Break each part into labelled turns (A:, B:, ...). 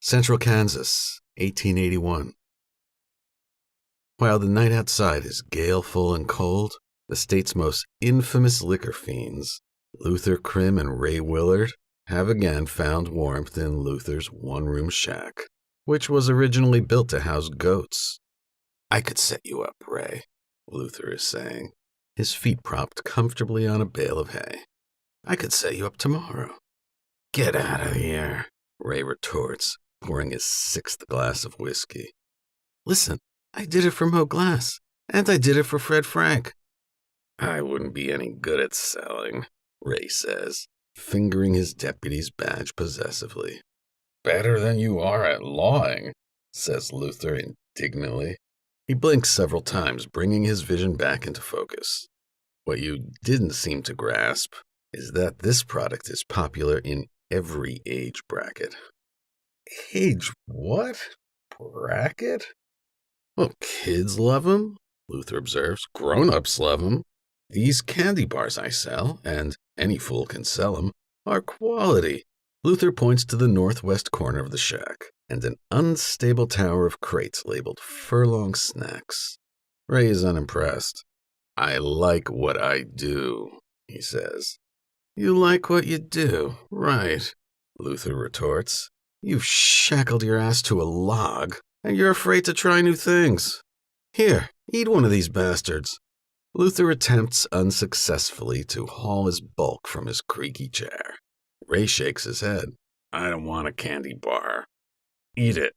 A: Central Kansas, 1881. While the night outside is galeful and cold, the state's most infamous liquor fiends, Luther Krim and Ray Willard, have again found warmth in Luther's one-room shack, which was originally built to house goats. "I could set you up, Ray," Luther is saying, his feet propped comfortably on a bale of hay. "I could set you up tomorrow." "Get out of here," Ray retorts, pouring his sixth glass of whiskey. "Listen, I did it for Mo Glass, and I did it for Fred Frank." "I wouldn't be any good at selling," Ray says, fingering his deputy's badge possessively. "Better than you are at lawing," says Luther indignantly. He blinks several times, bringing his vision back into focus. What you didn't seem to grasp is that this product is popular in every age bracket. "Age what? Bracket?" "Well, kids love 'em," Luther observes. "Grown-ups love 'em. These candy bars I sell, and any fool can sell 'em, are quality." Luther points to the northwest corner of the shack and an unstable tower of crates labeled Furlong Snacks. Ray is unimpressed. "I like what I do," he says. "You like what you do, right," Luther retorts. "You've shackled your ass to a log, and you're afraid to try new things. Here, eat one of these bastards." Luther attempts unsuccessfully to haul his bulk from his creaky chair. Ray shakes his head. "I don't want a candy bar." "Eat it,"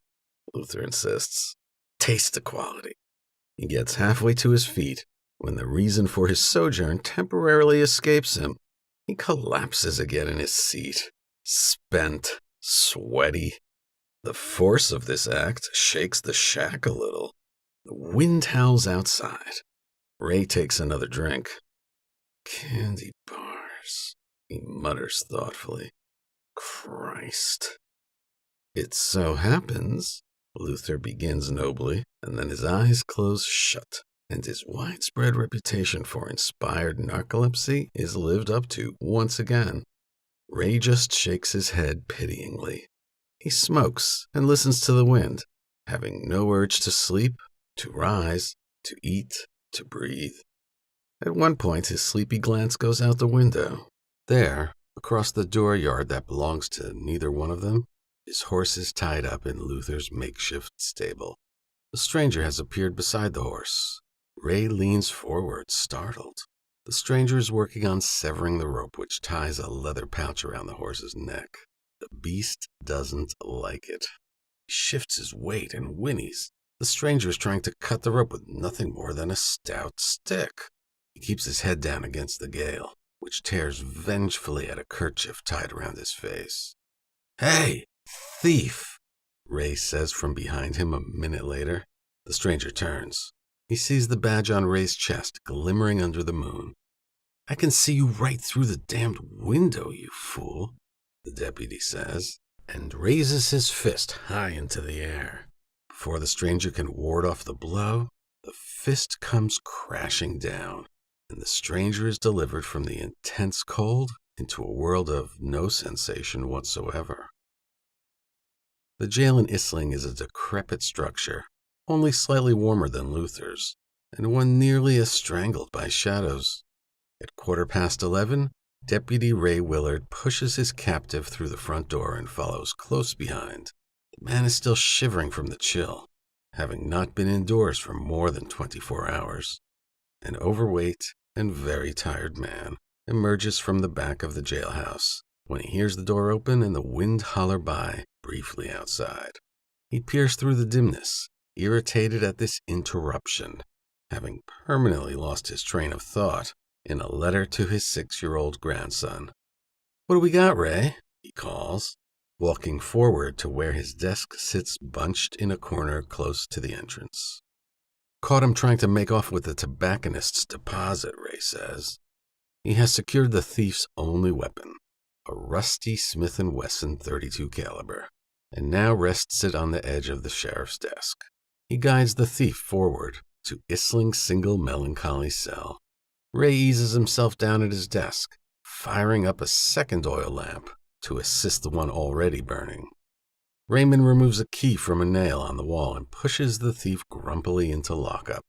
A: Luther insists. "Taste the quality." He gets halfway to his feet when the reason for his sojourn temporarily escapes him. He collapses again in his seat, spent, sweaty. The force of this act shakes the shack a little. The wind howls outside. Ray takes another drink. "Candy bars," he mutters thoughtfully. "Christ." "It so happens," Luther begins nobly, and then his eyes close shut, and his widespread reputation for inspired narcolepsy is lived up to once again. Ray just shakes his head pityingly. He smokes and listens to the wind, having no urge to sleep, to rise, to eat, to breathe. At one point, his sleepy glance goes out the window. There, across the dooryard that belongs to neither one of them, his horse is tied up in Luther's makeshift stable. The stranger has appeared beside the horse. Ray leans forward, startled. The stranger is working on severing the rope which ties a leather pouch around the horse's neck. The beast doesn't like it. He shifts his weight and whinnies. The stranger is trying to cut the rope with nothing more than a stout stick. He keeps his head down against the gale, which tears vengefully at a kerchief tied around his face. "Hey, thief!" Ray says from behind him a minute later. The stranger turns. He sees the badge on Ray's chest glimmering under the moon. "I can see you right through the damned window, you fool," the deputy says, and raises his fist high into the air. Before the stranger can ward off the blow, the fist comes crashing down, and the stranger is delivered from the intense cold into a world of no sensation whatsoever. The jail in Isling is a decrepit structure, only slightly warmer than Luther's, and one nearly as strangled by shadows. At 11:15, Deputy Ray Willard pushes his captive through the front door and follows close behind. The man is still shivering from the chill, having not been indoors for more than 24 hours. An overweight and very tired man emerges from the back of the jailhouse when he hears the door open and the wind holler by briefly outside. He peers through the dimness, irritated at this interruption, having permanently lost his train of thought in a letter to his 6-year-old grandson. "What do we got, Ray?" he calls, walking forward to where his desk sits bunched in a corner close to the entrance. "Caught him trying to make off with the tobacconist's deposit," Ray says. He has secured the thief's only weapon, a rusty Smith & Wesson .32 caliber, and now rests it on the edge of the sheriff's desk. He guides the thief forward to Isling's single melancholy cell. Ray eases himself down at his desk, firing up a second oil lamp to assist the one already burning. Raymond removes a key from a nail on the wall and pushes the thief grumpily into lockup.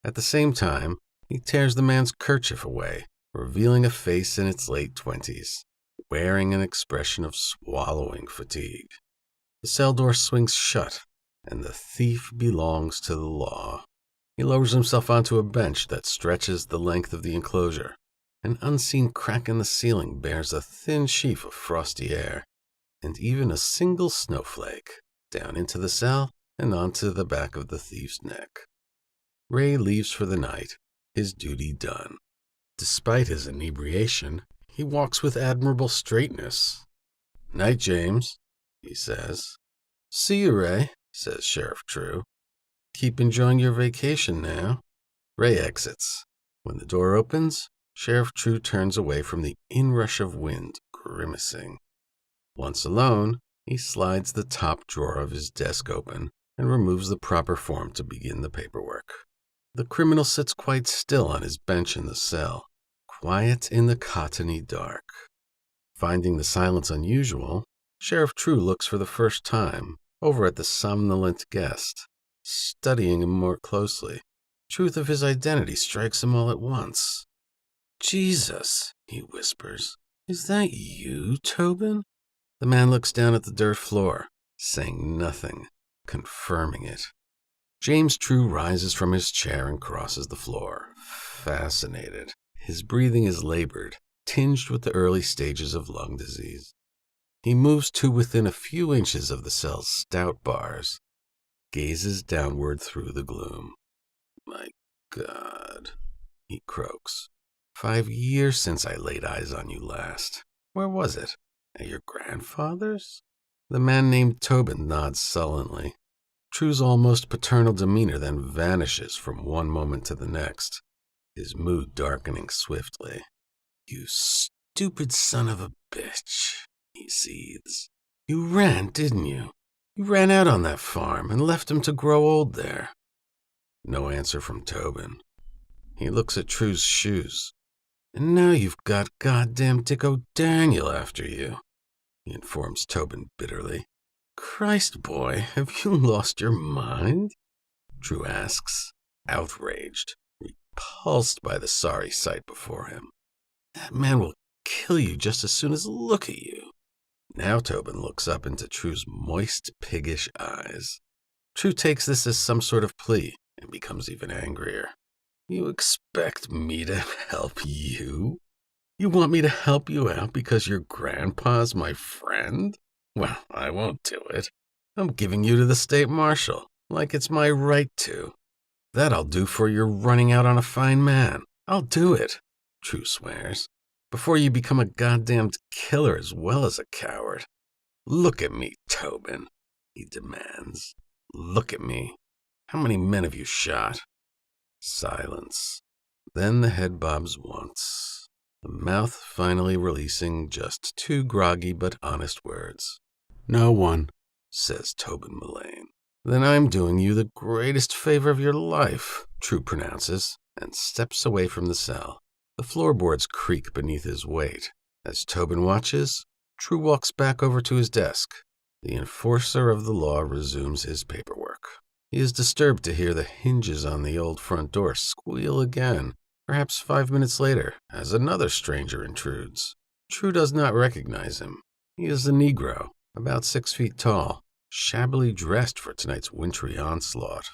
A: At the same time, he tears the man's kerchief away, revealing a face in its late 20s, wearing an expression of swallowing fatigue. The cell door swings shut, and the thief belongs to the law. He lowers himself onto a bench that stretches the length of the enclosure. An unseen crack in the ceiling bears a thin sheaf of frosty air, and even a single snowflake, down into the cell and onto the back of the thief's neck. Ray leaves for the night, his duty done. Despite his inebriation, he walks with admirable straightness. "Night, James," he says. "See you, Ray," says Sheriff True. "Keep enjoying your vacation now." Ray exits. When the door opens, Sheriff True turns away from the inrush of wind, grimacing. Once alone, he slides the top drawer of his desk open and removes the proper form to begin the paperwork. The criminal sits quite still on his bench in the cell, quiet in the cottony dark. Finding the silence unusual, Sheriff True looks for the first time over at the somnolent guest, studying him more closely. Truth of his identity strikes him all at once. "Jesus," he whispers. "Is that you, Tobin?" The man looks down at the dirt floor, saying nothing, confirming it. James True rises from his chair and crosses the floor, fascinated. His breathing is labored, tinged with the early stages of lung disease. He moves to within a few inches of the cell's stout bars, gazes downward through the gloom. "My God," he croaks. 5 years since I laid eyes on you last. Where was it? At your grandfather's?" The man named Tobin nods sullenly. True's almost paternal demeanor then vanishes from one moment to the next, his mood darkening swiftly. "You stupid son of a bitch," he seethes. "You ran, didn't you? You ran out on that farm and left him to grow old there." No answer from Tobin. He looks at True's shoes. "And now you've got goddamn Dick O'Daniel after you," he informs Tobin bitterly. "Christ, boy, have you lost your mind?" True asks, outraged, repulsed by the sorry sight before him. "That man will kill you just as soon as look at you." Now Tobin looks up into True's moist, piggish eyes. True takes this as some sort of plea and becomes even angrier. "You expect me to help you? You want me to help you out because your grandpa's my friend? Well, I won't do it. I'm giving you to the state marshal, like it's my right to. That I'll do for your running out on a fine man. I'll do it," True swears, "before you become a goddamned killer as well as a coward. Look at me, Tobin," he demands. "Look at me. How many men have you shot?" Silence. Then the head bobs once, the mouth finally releasing just 2 groggy but honest words. "No one," says Tobin Millane. "Then I'm doing you the greatest favor of your life," True pronounces, and steps away from the cell. The floorboards creak beneath his weight. As Tobin watches, True walks back over to his desk. The enforcer of the law resumes his paperwork. He is disturbed to hear the hinges on the old front door squeal again, perhaps 5 minutes later, as another stranger intrudes. True does not recognize him. He is a Negro, about 6 feet tall, shabbily dressed for tonight's wintry onslaught.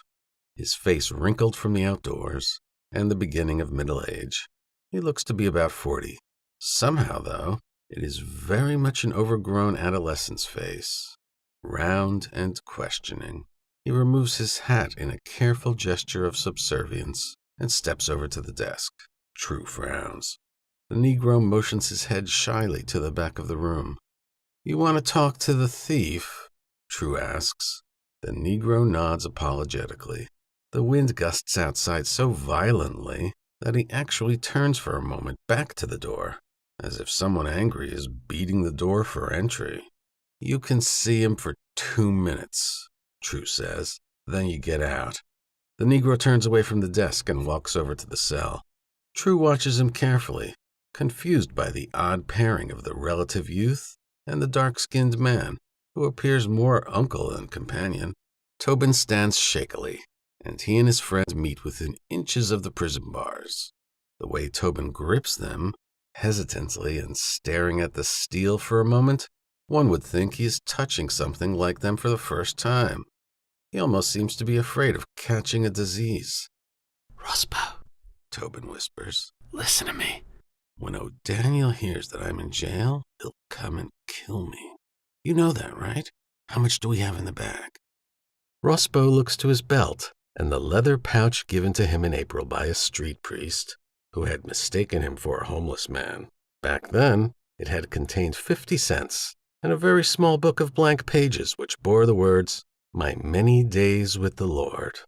A: His face wrinkled from the outdoors, and the beginning of middle age. He looks to be about 40. Somehow, though, it is very much an overgrown adolescent's face, round and questioning. He removes his hat in a careful gesture of subservience and steps over to the desk. True frowns. The Negro motions his head shyly to the back of the room. "You want to talk to the thief?" True asks. The Negro nods apologetically. The wind gusts outside so violently that he actually turns for a moment back to the door, as if someone angry is beating the door for entry. "You can see him for 2 minutes. True says. "Then you get out." The Negro turns away from the desk and walks over to the cell. True watches him carefully, confused by the odd pairing of the relative youth and the dark-skinned man, who appears more uncle than companion. Tobin stands shakily, and he and his friends meet within inches of the prison bars. The way Tobin grips them, hesitantly and staring at the steel for a moment, one would think he is touching something like them for the first time. He almost seems to be afraid of catching a disease. "Rospo," Tobin whispers, "listen to me. When O'Daniel hears that I'm in jail, he'll come and kill me. You know that, right? How much do we have in the bag?" Rospo looks to his belt and the leather pouch given to him in April by a street priest who had mistaken him for a homeless man. Back then, it had contained 50 cents and a very small book of blank pages which bore the words, "My many days with the Lord."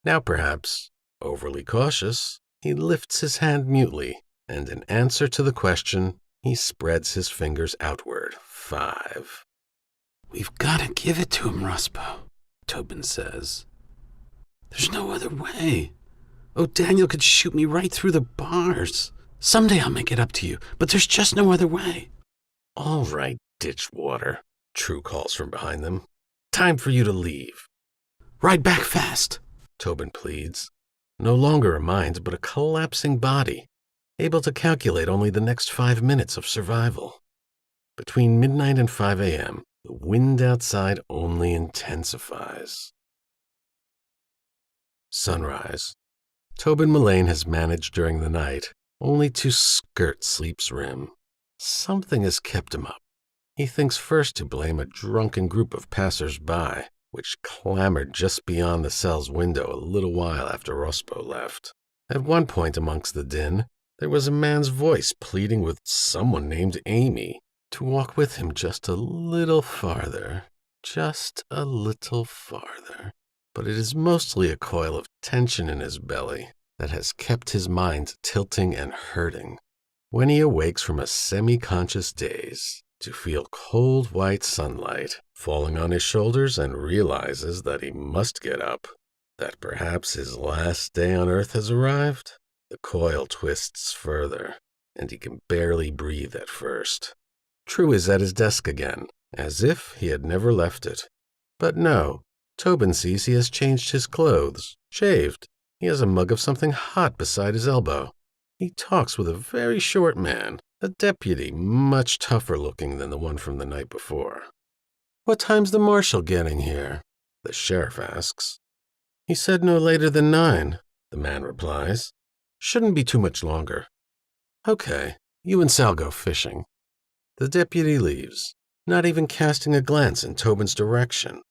A: Now perhaps, overly cautious, he lifts his hand mutely, and in answer to the question, he spreads his fingers outward. 5. "We've got to give it to him, Rospo," Tobin says. "There's no other way. O'Daniel could shoot me right through the bars. Someday I'll make it up to you, but there's just no other way." "All right, Ditchwater," True calls from behind them. "Time for you to leave." "Ride back fast," Tobin pleads. No longer a mind, but a collapsing body, able to calculate only the next 5 minutes of survival. Between midnight and 5 a.m., the wind outside only intensifies. Sunrise. Tobin Millane has managed during the night only to skirt sleep's rim. Something has kept him up. He thinks first to blame a drunken group of passers-by, which clamored just beyond the cell's window a little while after Rospo left. At one point amongst the din, there was a man's voice pleading with someone named Amy to walk with him just a little farther. Just a little farther. But it is mostly a coil of tension in his belly that has kept his mind tilting and hurting. When he awakes from a semi-conscious daze, to feel cold white sunlight falling on his shoulders and realizes that he must get up, that perhaps his last day on earth has arrived, the coil twists further, and he can barely breathe at first. True is at his desk again, as if he had never left it. But no, Tobin sees he has changed his clothes, shaved. He has a mug of something hot beside his elbow. He talks with a very short man, a deputy much tougher looking than the one from the night before. "What time's the marshal getting here?" the sheriff asks. "He said no later than 9, the man replies. "Shouldn't be too much longer." "Okay, you and Sal go fishing." The deputy leaves, not even casting a glance in Tobin's direction.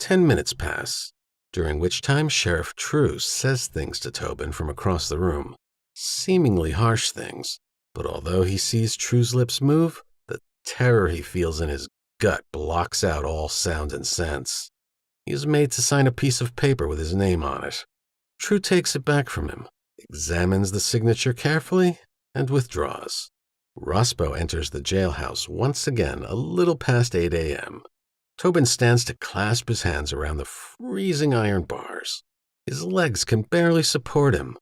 A: 10 minutes pass, during which time Sheriff True says things to Tobin from across the room, seemingly harsh things, but although he sees True's lips move, the terror he feels in his gut blocks out all sound and sense. He is made to sign a piece of paper with his name on it. True takes it back from him, examines the signature carefully, and withdraws. Rospo enters the jailhouse once again a little past 8 a.m. Tobin stands to clasp his hands around the freezing iron bars. His legs can barely support him.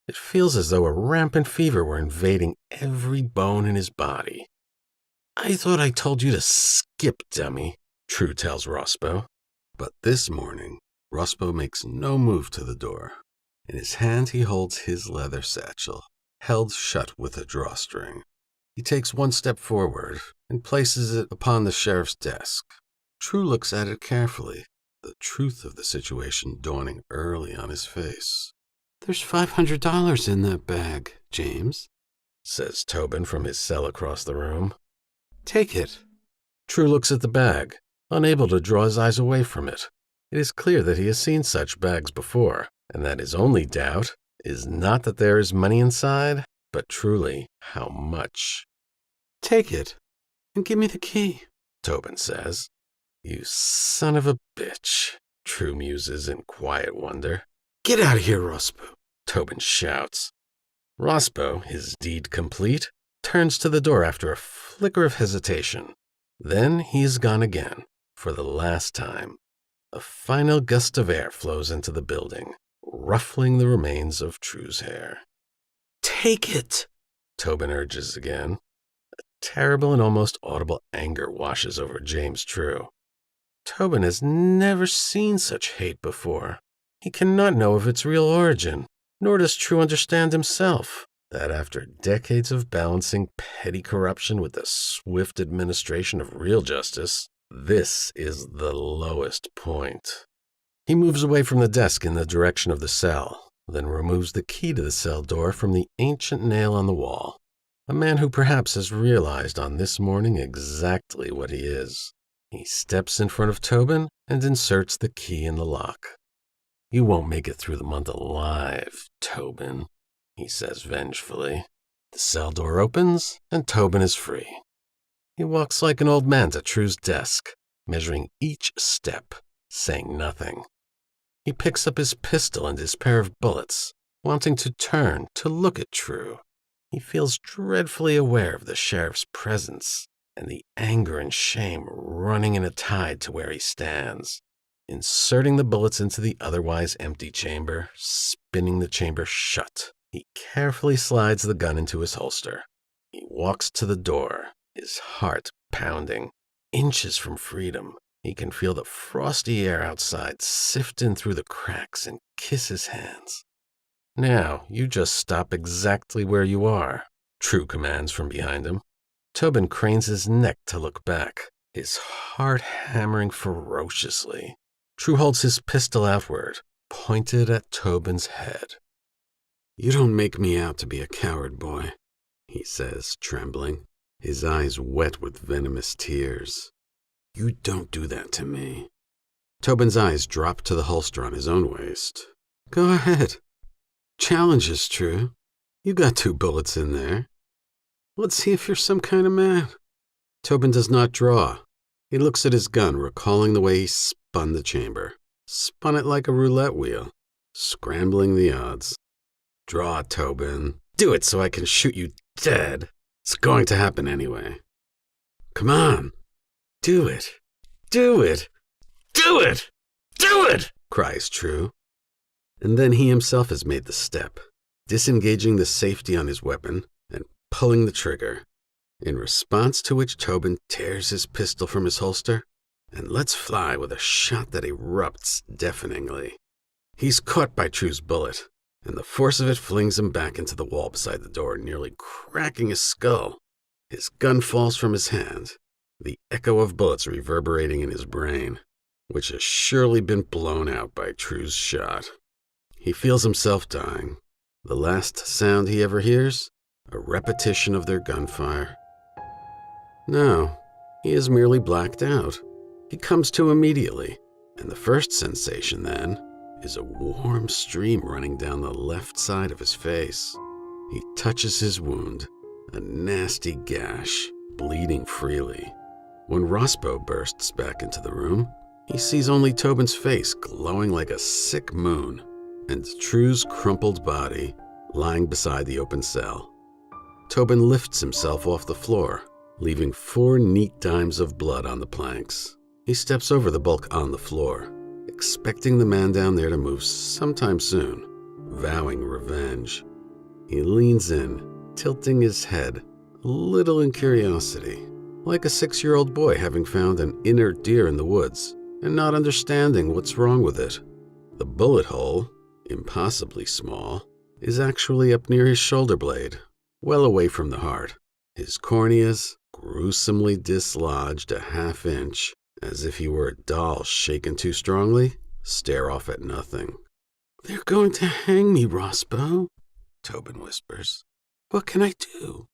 A: It feels as though a rampant fever were invading every bone in his body. "I thought I told you to skip, dummy," True tells Rospo. But this morning, Rospo makes no move to the door. In his hand he holds his leather satchel, held shut with a drawstring. He takes one step forward and places it upon the sheriff's desk. True looks at it carefully, the truth of the situation dawning early on his face. "There's $500 in that bag, James," says Tobin from his cell across the room. "Take it." True looks at the bag, unable to draw his eyes away from it. It is clear that he has seen such bags before, and that his only doubt is not that there is money inside, but truly how much. "Take it, and give me the key," Tobin says. "You son of a bitch," True muses in quiet wonder. "Get out of here, Rospo," Tobin shouts. Rospo, his deed complete, turns to the door after a flicker of hesitation. Then he is gone again, for the last time. A final gust of air flows into the building, ruffling the remains of True's hair. "Take it," Tobin urges again. A terrible and almost audible anger washes over James True. Tobin has never seen such hate before. He cannot know of its real origin, nor does True understand himself that after decades of balancing petty corruption with the swift administration of real justice, this is the lowest point. He moves away from the desk in the direction of the cell, then removes the key to the cell door from the ancient nail on the wall. A man who perhaps has realized on this morning exactly what he is. He steps in front of Tobin and inserts the key in the lock. "You won't make it through the month alive, Tobin," he says vengefully. The cell door opens, and Tobin is free. He walks like an old man to True's desk, measuring each step, saying nothing. He picks up his pistol and his pair of bullets, wanting to turn to look at True. He feels dreadfully aware of the sheriff's presence and the anger and shame running in a tide to where he stands. Inserting the bullets into the otherwise empty chamber, spinning the chamber shut, he carefully slides the gun into his holster. He walks to the door, his heart pounding. Inches from freedom, he can feel the frosty air outside sift in through the cracks and kiss his hands. "Now, you just stop exactly where you are," True commands from behind him. Tobin cranes his neck to look back, his heart hammering ferociously. True holds his pistol outward, pointed at Tobin's head. "You don't make me out to be a coward, boy," he says, trembling, his eyes wet with venomous tears. "You don't do that to me." Tobin's eyes drop to the holster on his own waist. "Go ahead. Challenge is True. You got 2 bullets in there. Let's see if you're some kind of man." Tobin does not draw. He looks at his gun, recalling the way he spun the chamber. Spun it like a roulette wheel, scrambling the odds. "Draw, Tobin. Do it so I can shoot you dead. It's going to happen anyway. Come on. Do it. Do it. Do it. Do it!" cries True. And then he himself has made the step, disengaging the safety on his weapon and pulling the trigger, in response to which Tobin tears his pistol from his holster and lets fly with a shot that erupts deafeningly. He's caught by True's bullet, and the force of it flings him back into the wall beside the door, nearly cracking his skull. His gun falls from his hand, the echo of bullets reverberating in his brain, which has surely been blown out by True's shot. He feels himself dying. The last sound he ever hears, a repetition of their gunfire. No, he is merely blacked out. He comes to immediately, and the first sensation then is a warm stream running down the left side of his face. He touches his wound, a nasty gash, bleeding freely. When Rospo bursts back into the room, he sees only Tobin's face glowing like a sick moon, and True's crumpled body lying beside the open cell. Tobin lifts himself off the floor, leaving 4 neat dimes of blood on the planks. He steps over the bulk on the floor, expecting the man down there to move sometime soon, vowing revenge. He leans in, tilting his head, a little in curiosity, like a 6-year-old boy having found an inert deer in the woods and not understanding what's wrong with it. The bullet hole, impossibly small, is actually up near his shoulder blade, well away from the heart. His corneas, gruesomely dislodged a half-inch, as if he were a doll shaken too strongly, stare off at nothing. "They're going to hang me, Rospo," Tobin whispers. "What can I do?"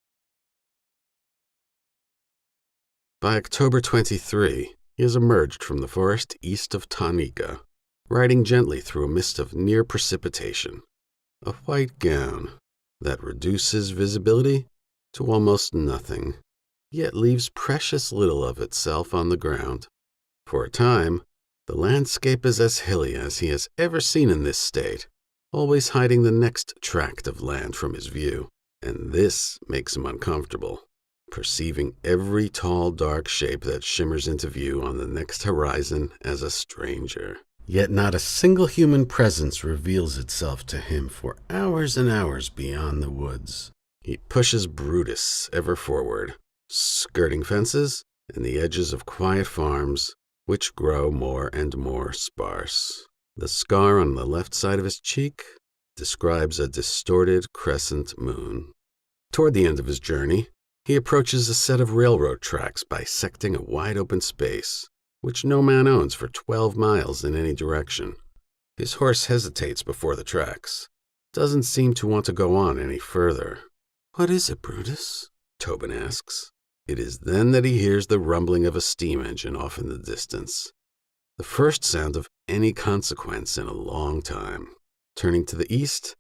A: By October 23, he has emerged from the forest east of Tanika, riding gently through a mist of near precipitation. A white gown that reduces visibility to almost nothing, yet leaves precious little of itself on the ground. For a time, the landscape is as hilly as he has ever seen in this state, always hiding the next tract of land from his view, and this makes him uncomfortable, perceiving every tall, dark shape that shimmers into view on the next horizon as a stranger. Yet not a single human presence reveals itself to him for hours and hours beyond the woods. He pushes Brutus ever forward, skirting fences and the edges of quiet farms, which grow more and more sparse. The scar on the left side of his cheek describes a distorted crescent moon. Toward the end of his journey, he approaches a set of railroad tracks bisecting a wide-open space, which no man owns for 12 miles in any direction. His horse hesitates before the tracks, doesn't seem to want to go on any further. "What is it, Brutus?" Tobin asks. It is then that he hears the rumbling of a steam engine off in the distance, the first sound of any consequence in a long time. Turning to the east,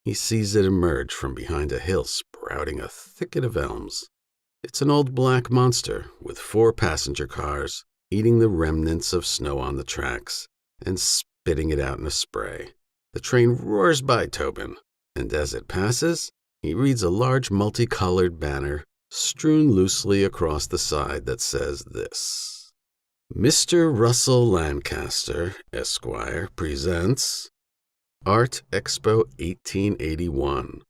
A: he sees it emerge from behind a hill sprouting a thicket of elms. It's an old black monster with 4 passenger cars, eating the remnants of snow on the tracks and spitting it out in a spray. The train roars by Tobin, and as it passes, he reads a large multicolored banner strewn loosely across the side that says this: Mr. Russell Lancaster, Esquire, presents Art Expo 1881,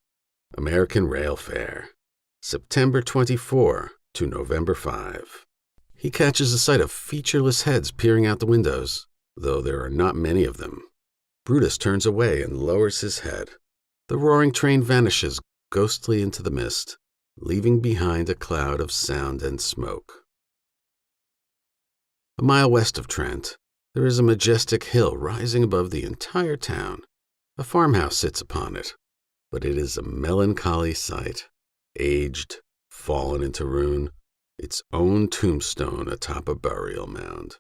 A: American Rail Fair, September 24 to November 5. He catches a sight of featureless heads peering out the windows, though there are not many of them. Brutus turns away and lowers his head. The roaring train vanishes ghostly into the mist, leaving behind a cloud of sound and smoke. A mile west of Trent, there is a majestic hill rising above the entire town. A farmhouse sits upon it, but it is a melancholy sight, aged, fallen into ruin, its own tombstone atop a burial mound.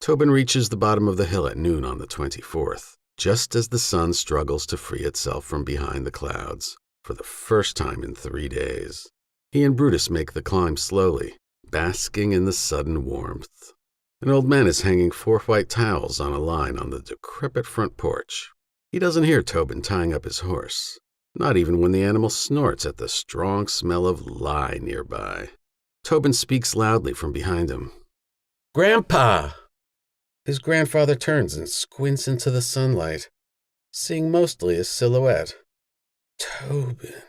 A: Tobin reaches the bottom of the hill at noon on the 24th, just as the sun struggles to free itself from behind the clouds. For the first time in 3 days, he and Brutus make the climb slowly, basking in the sudden warmth. An old man is hanging 4 white towels on a line on the decrepit front porch. He doesn't hear Tobin tying up his horse, not even when the animal snorts at the strong smell of lye nearby. Tobin speaks loudly from behind him. "Grandpa!" His grandfather turns and squints into the sunlight, seeing mostly his silhouette. "Tobin,"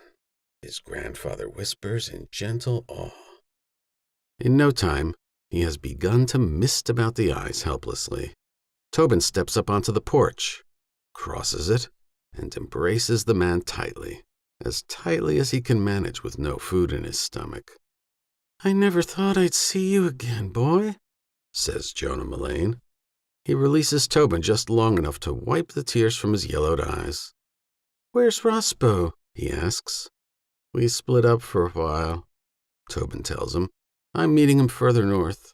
A: his grandfather whispers in gentle awe. In no time, he has begun to mist about the eyes helplessly. Tobin steps up onto the porch, crosses it, and embraces the man tightly as he can manage with no food in his stomach. "I never thought I'd see you again, boy," says Jonah Millane. He releases Tobin just long enough to wipe the tears from his yellowed eyes. "Where's Rospo?" he asks. "We split up for a while," Tobin tells him. "I'm meeting him further north."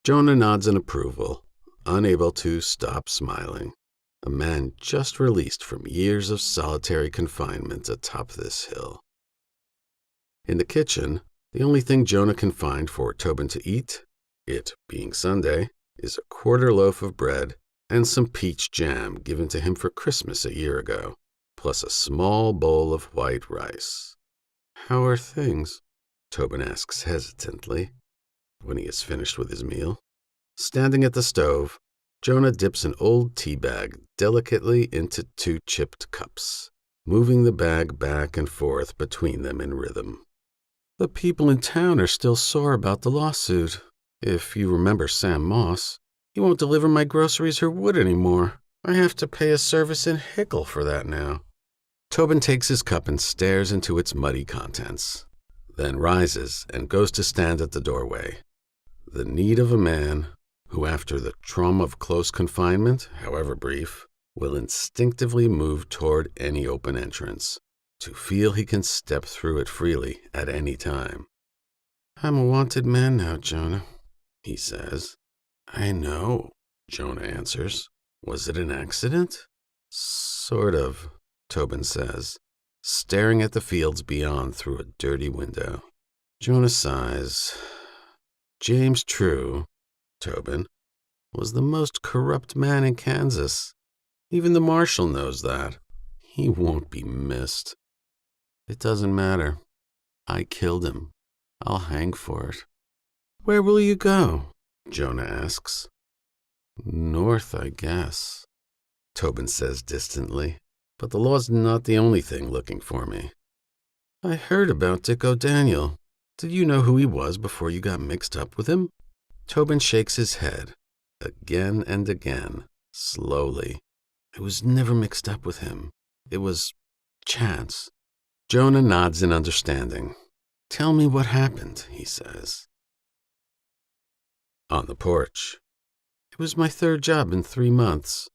A: Jonah nods in approval, unable to stop smiling. A man just released from years of solitary confinement atop this hill. In the kitchen, the only thing Jonah can find for Tobin to eat, it being Sunday, is a quarter loaf of bread and some peach jam given to him for Christmas a year ago, plus a small bowl of white rice. "How are things?" Tobin asks hesitantly, when he has finished with his meal. Standing at the stove, Jonah dips an old tea bag delicately into 2 chipped cups, moving the bag back and forth between them in rhythm. "The people in town are still sore about the lawsuit. If you remember Sam Moss, he won't deliver my groceries or wood anymore. I have to pay a service in Hickle for that now." Tobin takes his cup and stares into its muddy contents, then rises and goes to stand at the doorway. The need of a man who, after the trauma of close confinement, however brief, will instinctively move toward any open entrance, to feel he can step through it freely at any time. "I'm a wanted man now, Jonah," he says. "I know," Jonah answers. "Was it an accident?" "Sort of," Tobin says, staring at the fields beyond through a dirty window. Jonah sighs. "James True, Tobin, was the most corrupt man in Kansas. Even the marshal knows that. He won't be missed." "It doesn't matter. I killed him. I'll hang for it." "Where will you go?" Jonah asks. "North, I guess," Tobin says distantly. "But the law's not the only thing looking for me." "I heard about Dick O'Daniel. Did you know who he was before you got mixed up with him?" Tobin shakes his head. again and again, slowly. I was never mixed up with him. It was chance. Jonah nods in understanding. "Tell me what happened," he says. On the porch. "It was my third job in 3 months,"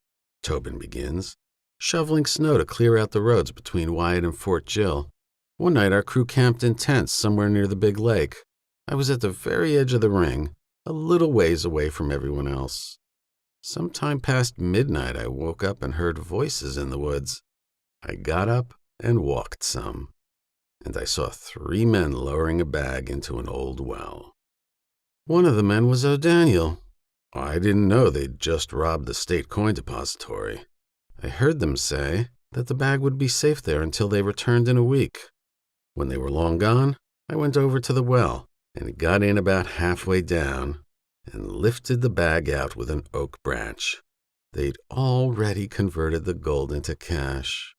A: Tobin begins, "shoveling snow to clear out the roads between Wyatt and Fort Jill. One night our crew camped in tents somewhere near the big lake. I was at the very edge of the ring, a little ways away from everyone else. Sometime past midnight I woke up and heard voices in the woods. I got up and walked some, and I saw 3 men lowering a bag into an old well. One of the men was O'Daniel. I didn't know they'd just robbed the state coin depository. I heard them say that the bag would be safe there until they returned in a week. When they were long gone, I went over to the well and got in about halfway down and lifted the bag out with an oak branch. They'd already converted the gold into cash."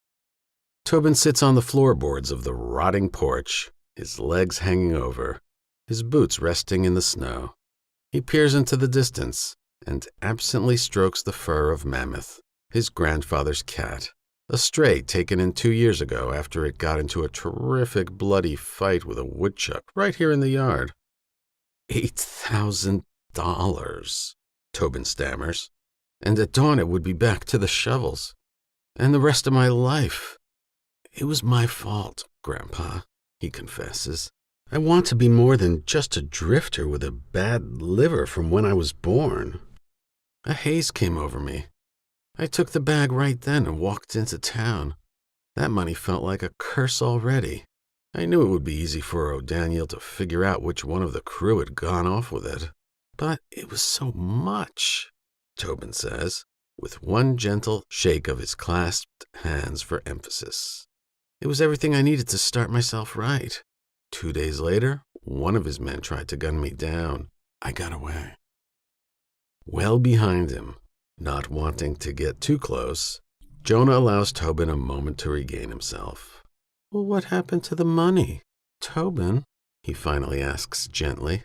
A: Tobin sits on the floorboards of the rotting porch, his legs hanging over, his boots resting in the snow. He peers into the distance and absently strokes the fur of Mammoth, his grandfather's cat, a stray taken in 2 years ago after it got into a terrific bloody fight with a woodchuck right here in the yard. $8,000, Tobin stammers, and at dawn it would be back to the shovels. And the rest of my life. "It was my fault, Grandpa," he confesses. "I want to be more than just a drifter with a bad liver from when I was born." A haze came over me. I took the bag right then and walked into town. That money felt like a curse already. I knew it would be easy for O'Daniel to figure out which one of the crew had gone off with it. But it was so much, Tobin says, with one gentle shake of his clasped hands for emphasis. It was everything I needed to start myself right. 2 days later, one of his men tried to gun me down. I got away. Well behind him, not wanting to get too close, Jonah allows Tobin a moment to regain himself. "Well, what happened to the money, Tobin?" he finally asks gently.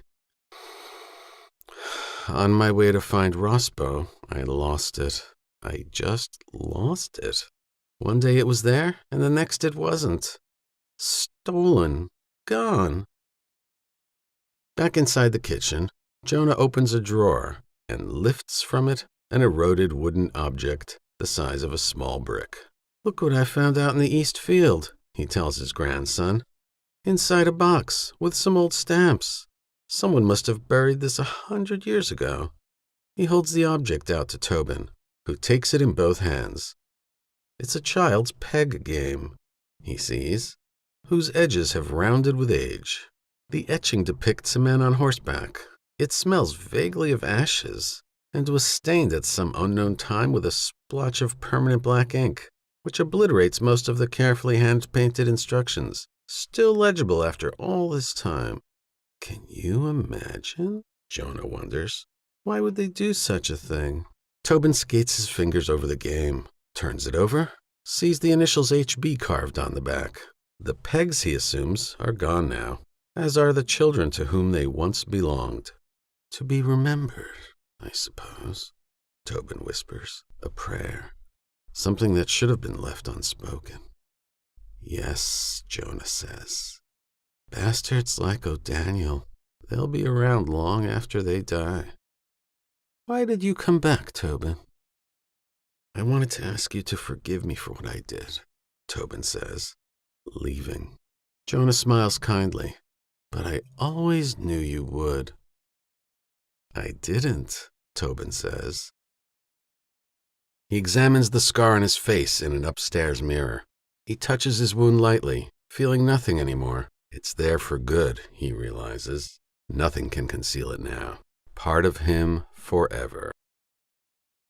A: "On my way to find Rospo, I lost it. I just lost it. One day it was there, and the next it wasn't. Stolen. Gone." Back inside the kitchen, Jonah opens a drawer and lifts from it an eroded wooden object the size of a small brick. "Look what I found out in the East Field," he tells his grandson. "Inside a box with some old stamps. Someone must have buried this 100 years ago." He holds the object out to Tobin, who takes it in both hands. It's a child's peg game, he sees, whose edges have rounded with age. The etching depicts a man on horseback. It smells vaguely of ashes and was stained at some unknown time with a splotch of permanent black ink, which obliterates most of the carefully hand-painted instructions, still legible after all this time. Can you imagine? Jonah wonders. Why would they do such a thing? Tobin skates his fingers over the game, turns it over, sees the initials HB carved on the back. The pegs, he assumes, are gone now, as are the children to whom they once belonged. To be remembered, I suppose, Tobin whispers. A prayer. Something that should have been left unspoken. Yes, Jonah says. Bastards like O'Daniel, they'll be around long after they die. Why did you come back, Tobin? I wanted to ask you to forgive me for what I did, Tobin says, leaving. Jonah smiles kindly, but I always knew you would. I didn't, Tobin says. He examines the scar on his face in an upstairs mirror. He touches his wound lightly, feeling nothing anymore. It's there for good, he realizes. Nothing can conceal it now. Part of him forever.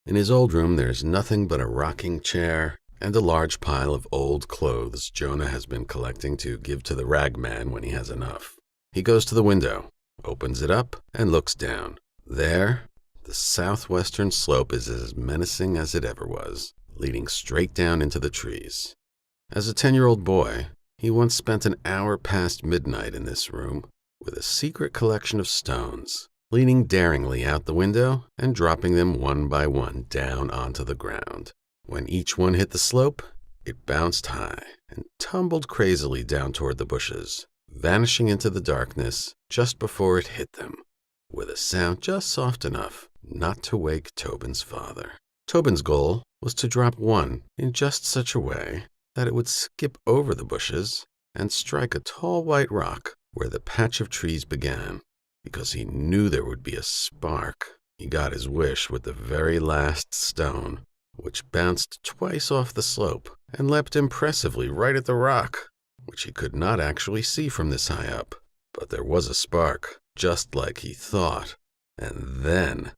A: In his old room, there's nothing but a rocking chair and a large pile of old clothes Jonah has been collecting to give to the rag man when he has enough. He goes to the window, opens it up, and looks down. There, the southwestern slope is as menacing as it ever was, leading straight down into the trees. As a 10-year-old boy, he once spent an hour past midnight in this room with a secret collection of stones. leaning daringly out the window and dropping them one by one down onto the ground. When each one hit the slope, it bounced high and tumbled crazily down toward the bushes, vanishing into the darkness just before it hit them, with a sound just soft enough not to wake Tobin's father. Tobin's goal was to drop one in just such a way that it would skip over the bushes and strike a tall white rock where the patch of trees began, because he knew there would be a spark. He got his wish with the very last stone, which bounced twice off the slope and leapt impressively right at the rock, which he could not actually see from this high up. But there was a spark, just like he thought. And then,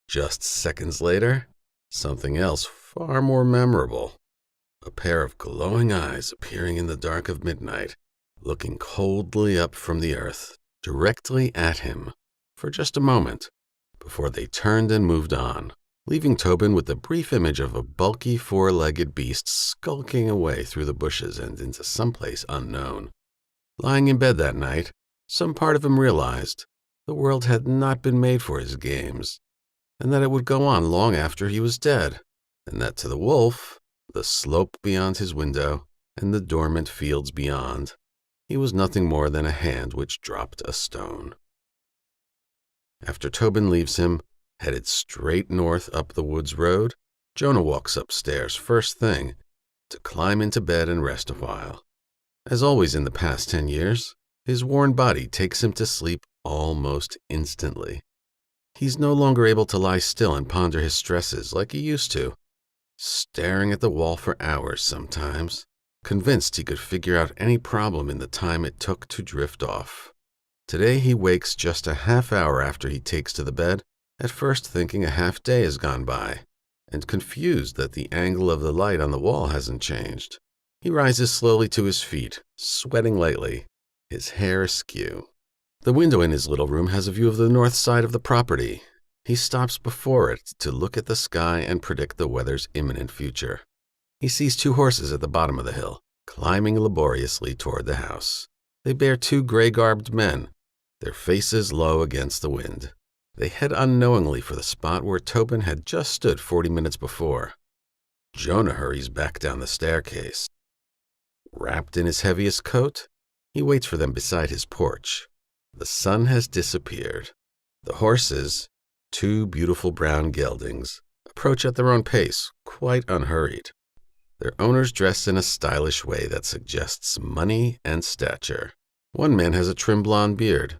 A: just seconds later, something else far more memorable. A pair of glowing eyes appearing in the dark of midnight, looking coldly up from the earth, directly at him, for just a moment, before they turned and moved on, leaving Tobin with the brief image of a bulky four-legged beast skulking away through the bushes and into someplace unknown. Lying in bed that night, some part of him realized the world had not been made for his games, and that it would go on long after he was dead, and that to the wolf, the slope beyond his window, and the dormant fields beyond, he was nothing more than a hand which dropped a stone. After Tobin leaves him, headed straight north up the woods road, Jonah walks upstairs first thing to climb into bed and rest a while. As always in the past 10 years, his worn body takes him to sleep almost instantly. He's no longer able to lie still and ponder his stresses like he used to, staring at the wall for hours sometimes, convinced he could figure out any problem in the time it took to drift off. Today he wakes just a half hour after he takes to the bed, at first thinking a half day has gone by, and confused that the angle of the light on the wall hasn't changed. He rises slowly to his feet, sweating lightly, his hair askew. The window in his little room has a view of the north side of the property. He stops before it to look at the sky and predict the weather's imminent future. He sees 2 horses at the bottom of the hill, climbing laboriously toward the house. They bear 2 gray-garbed men, their faces low against the wind. They head unknowingly for the spot where Tobin had just stood 40 minutes before. Jonah hurries back down the staircase. Wrapped in his heaviest coat, he waits for them beside his porch. The sun has disappeared. The horses, 2 beautiful brown geldings, approach at their own pace, quite unhurried. Their owners dress in a stylish way that suggests money and stature. One man has a trim blonde beard.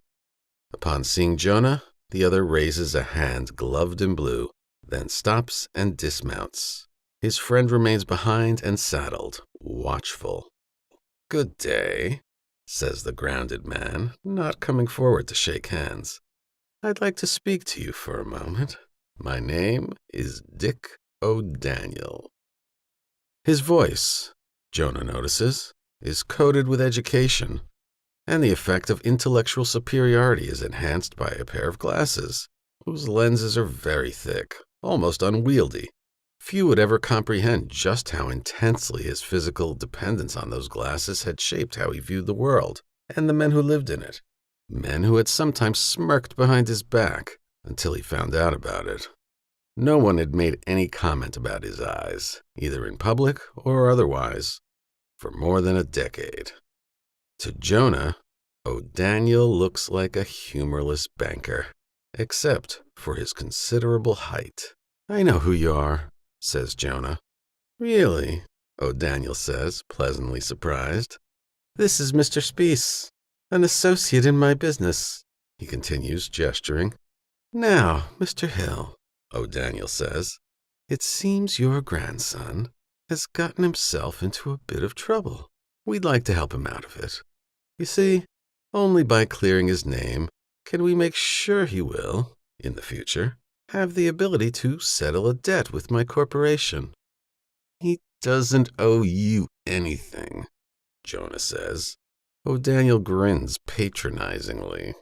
A: Upon seeing Jonah, the other raises a hand gloved in blue, then stops and dismounts. His friend remains behind and saddled, watchful. "Good day," says the grounded man, not coming forward to shake hands. "I'd like to speak to you for a moment. My name is Dick O'Daniel." His voice, Jonah notices, is coated with education, and the effect of intellectual superiority is enhanced by a pair of glasses, whose lenses are very thick, almost unwieldy. Few would ever comprehend just how intensely his physical dependence on those glasses had shaped how he viewed the world and the men who lived in it, men who had sometimes smirked behind his back until he found out about it. No one had made any comment about his eyes, either in public or otherwise, for more than a decade. To Jonah, O'Daniel looks like a humorless banker, except for his considerable height. "I know who you are," says Jonah. "Really?" O'Daniel says, pleasantly surprised. "This is Mr. Speece, an associate in my business," he continues, gesturing. "Now, Mr. Hill," O'Daniel says, "it seems your grandson has gotten himself into a bit of trouble. We'd like to help him out of it. You see, only by clearing his name can we make sure he will, in the future, have the ability to settle a debt with my corporation." "He doesn't owe you anything," Jonah says. O'Daniel grins patronizingly.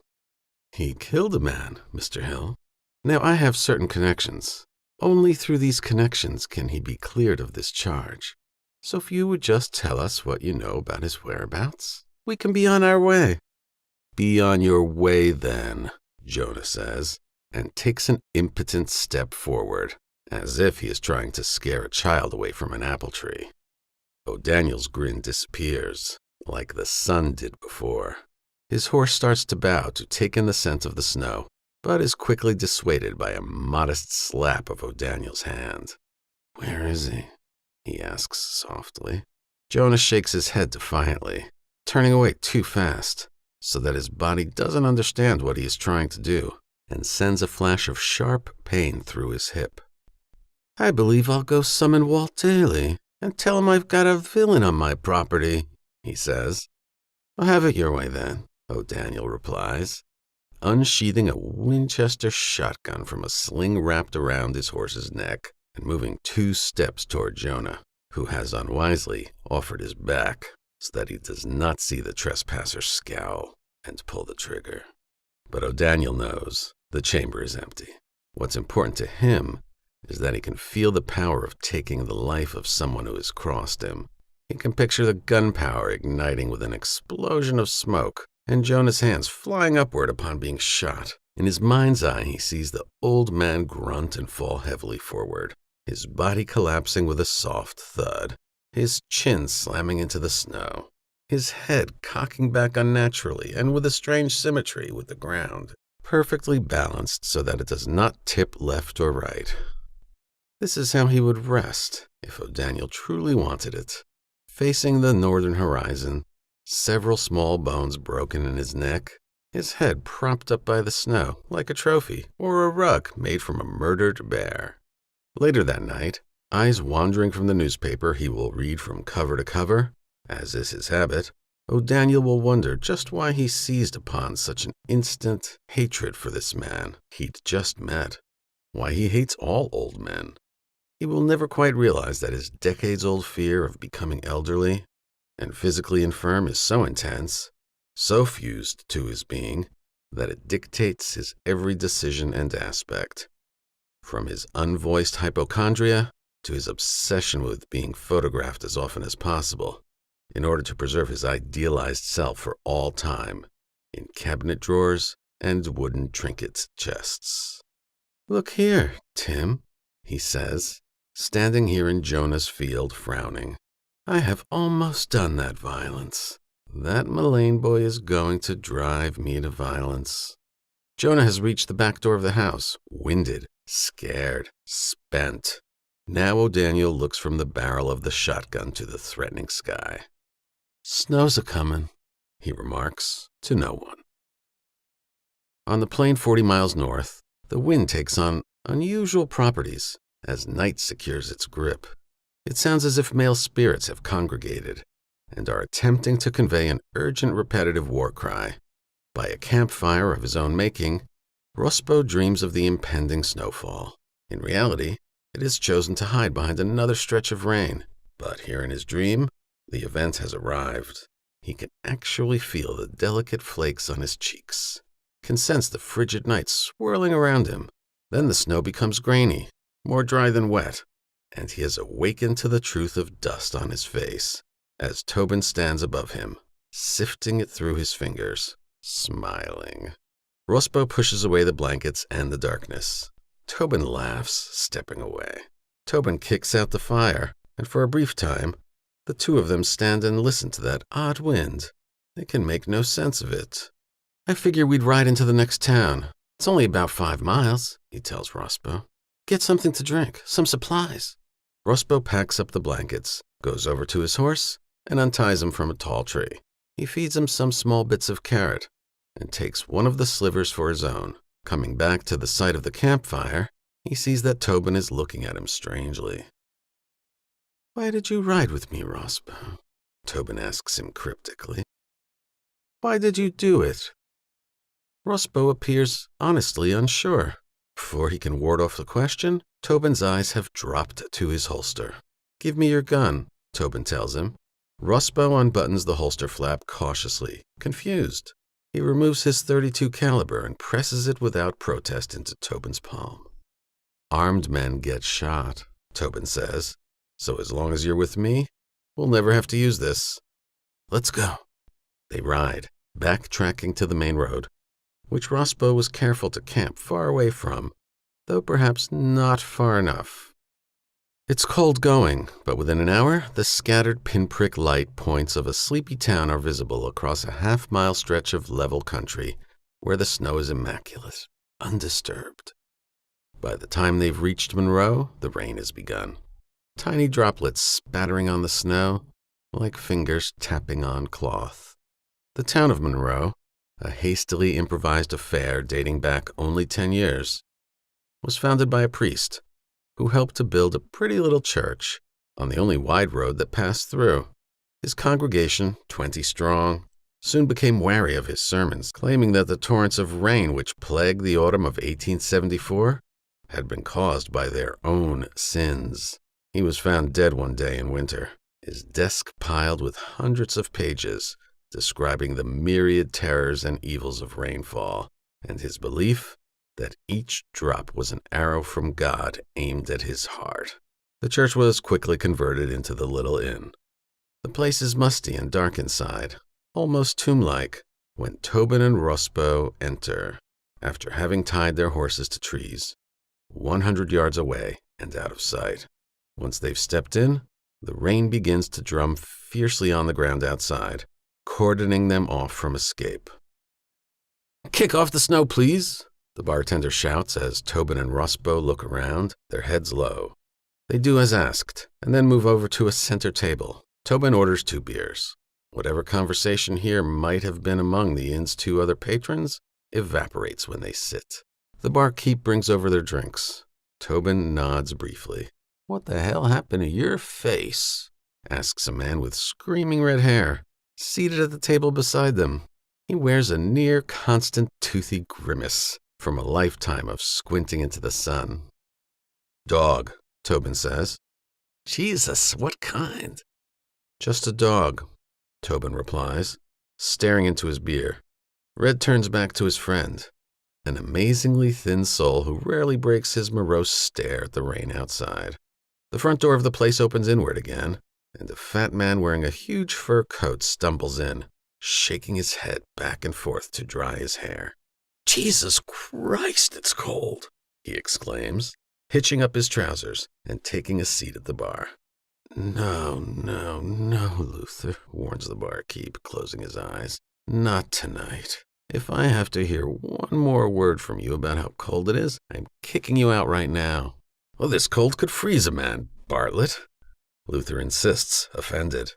A: "He killed a man, Mr. Hill. Now I have certain connections. Only through these connections can he be cleared of this charge. So if you would just tell us what you know about his whereabouts, we can be on our way." "Be on your way then," Jonah says, and takes an impotent step forward, as if he is trying to scare a child away from an apple tree. O'Daniel's grin disappears, like the sun did before. His horse starts to bow to take in the scent of the snow, but is quickly dissuaded by a modest slap of O'Daniel's hand. "Where is he?" he asks softly. Jonah shakes his head defiantly, turning away too fast, so that his body doesn't understand what he is trying to do, and sends a flash of sharp pain through his hip. "I believe I'll go summon Walt Daly and tell him I've got a villain on my property," he says. "I'll have it your way then," O'Daniel replies, unsheathing a Winchester shotgun from a sling wrapped around his horse's neck and moving 2 steps toward Jonah, who has unwisely offered his back so that he does not see the trespasser scowl and pull the trigger. But O'Daniel knows the chamber is empty. What's important to him is that he can feel the power of taking the life of someone who has crossed him. He can picture the gunpowder igniting with an explosion of smoke and Jonah's hands flying upward upon being shot. In his mind's eye, he sees the old man grunt and fall heavily forward, his body collapsing with a soft thud, his chin slamming into the snow, his head cocking back unnaturally and with a strange symmetry with the ground, perfectly balanced so that it does not tip left or right. This is how he would rest if O'Daniel truly wanted it, facing the northern horizon, several small bones broken in his neck, his head propped up by the snow like a trophy or a rug made from a murdered bear. Later that night, eyes wandering from the newspaper he will read from cover to cover, as is his habit, O'Daniel will wonder just why he seized upon such an instant hatred for this man he'd just met, why he hates all old men. He will never quite realize that his decades-old fear of becoming elderly and physically infirm is so intense, so fused to his being, that it dictates his every decision and aspect, from his unvoiced hypochondria to his obsession with being photographed as often as possible, in order to preserve his idealized self for all time, in cabinet drawers and wooden trinket chests. "Look here, Tim," he says, standing here in Jonah's field frowning. "I have almost done that violence. That Millane boy is going to drive me to violence." Jonah has reached the back door of the house, winded, scared, spent. Now O'Daniel looks from the barrel of the shotgun to the threatening sky. "Snow's a-comin'," he remarks to no one. On the plain 40 miles north, the wind takes on unusual properties as night secures its grip. It sounds as if male spirits have congregated and are attempting to convey an urgent, repetitive war cry. By a campfire of his own making, Rospo dreams of the impending snowfall. In reality, it has chosen to hide behind another stretch of rain. But here in his dream, the event has arrived. He can actually feel the delicate flakes on his cheeks, can sense the frigid night swirling around him. Then the snow becomes grainy, more dry than wet, and he has awakened to the truth of dust on his face, as Tobin stands above him, sifting it through his fingers, smiling. Rospo pushes away the blankets and the darkness. Tobin laughs, stepping away. Tobin kicks out the fire, and for a brief time, the two of them stand and listen to that odd wind. They can make no sense of it. "I figure we'd ride into the next town. It's only about 5 miles, he tells Rospo. "Get something to drink, some supplies." Rospo packs up the blankets, goes over to his horse, and unties him from a tall tree. He feeds him some small bits of carrot and takes one of the slivers for his own. Coming back to the site of the campfire, he sees that Tobin is looking at him strangely. "Why did you ride with me, Rospo?" Tobin asks him cryptically. "Why did you do it?" Rospo appears honestly unsure. Before he can ward off the question, Tobin's eyes have dropped to his holster. "Give me your gun," Tobin tells him. Rospo unbuttons the holster flap cautiously, confused. He removes his .32 caliber and presses it without protest into Tobin's palm. "Armed men get shot," Tobin says. "So as long as you're with me, we'll never have to use this. Let's go." They ride, backtracking to the main road. which Rospo was careful to camp far away from, though perhaps not far enough. It's cold going, but within an hour, the scattered pinprick light points of a sleepy town are visible across a half-mile stretch of level country where the snow is immaculate, undisturbed. By the time they've reached Monroe, the rain has begun. Tiny droplets spattering on the snow, like fingers tapping on cloth. The town of Monroe, a hastily improvised affair dating back only 10 years, was founded by a priest who helped to build a pretty little church on the only wide road that passed through. His congregation, 20 strong, soon became wary of his sermons, claiming that the torrents of rain which plagued the autumn of 1874 had been caused by their own sins. He was found dead one day in winter, his desk piled with hundreds of pages describing the myriad terrors and evils of rainfall, and his belief that each drop was an arrow from God aimed at his heart. The church was quickly converted into the little inn. The place is musty and dark inside, almost tomb-like, when Tobin and Rospo enter, after having tied their horses to trees, 100 yards away and out of sight. Once they've stepped in, the rain begins to drum fiercely on the ground outside, cordoning them off from escape. "Kick off the snow, please," the bartender shouts as Tobin and Rospo look around, their heads low. They do as asked, and then move over to a center table. Tobin orders 2 beers. Whatever conversation here might have been among the inn's 2 other patrons evaporates when they sit. The barkeep brings over their drinks. Tobin nods briefly. "What the hell happened to your face?" asks a man with screaming red hair, seated at the table beside them. He wears a near-constant toothy grimace from a lifetime of squinting into the sun. "Dog," Tobin says. "Jesus, what kind?" "Just a dog," Tobin replies, staring into his beer. Red turns back to his friend, an amazingly thin soul who rarely breaks his morose stare at the rain outside. The front door of the place opens inward again, and a fat man wearing a huge fur coat stumbles in, shaking his head back and forth to dry his hair. "Jesus Christ, it's cold," he exclaims, hitching up his trousers and taking a seat at the bar. No, Luther," warns the barkeep, closing his eyes. "Not tonight. If I have to hear one more word from you about how cold it is, I'm kicking you out right now." "Well, this cold could freeze a man, Bartlett," Luther insists, offended.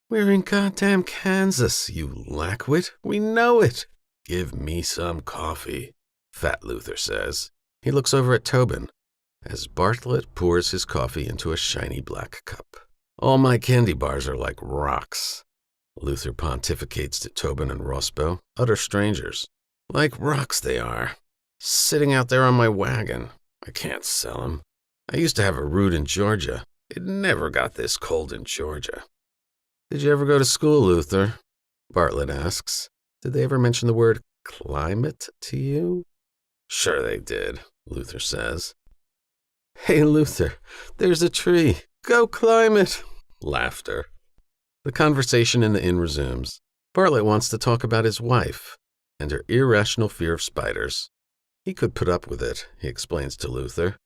A: "We're in goddamn Kansas, you lackwit. We know it." "Give me some coffee," Fat Luther says. He looks over at Tobin as Bartlett pours his coffee into a shiny black cup. "All my candy bars are like rocks," Luther pontificates to Tobin and Rospo, utter strangers. "Like rocks they are, sitting out there on my wagon. I can't sell 'em. I used to have a root in Georgia. It never got this cold in Georgia." "Did you ever go to school, Luther?" Bartlett asks. "Did they ever mention the word climate to you?" "Sure they did," Luther says. "Hey, Luther, there's a tree. Go climb it." Laughter. The conversation in the inn resumes. Bartlett wants to talk about his wife and her irrational fear of spiders. He could put up with it, he explains to Luther,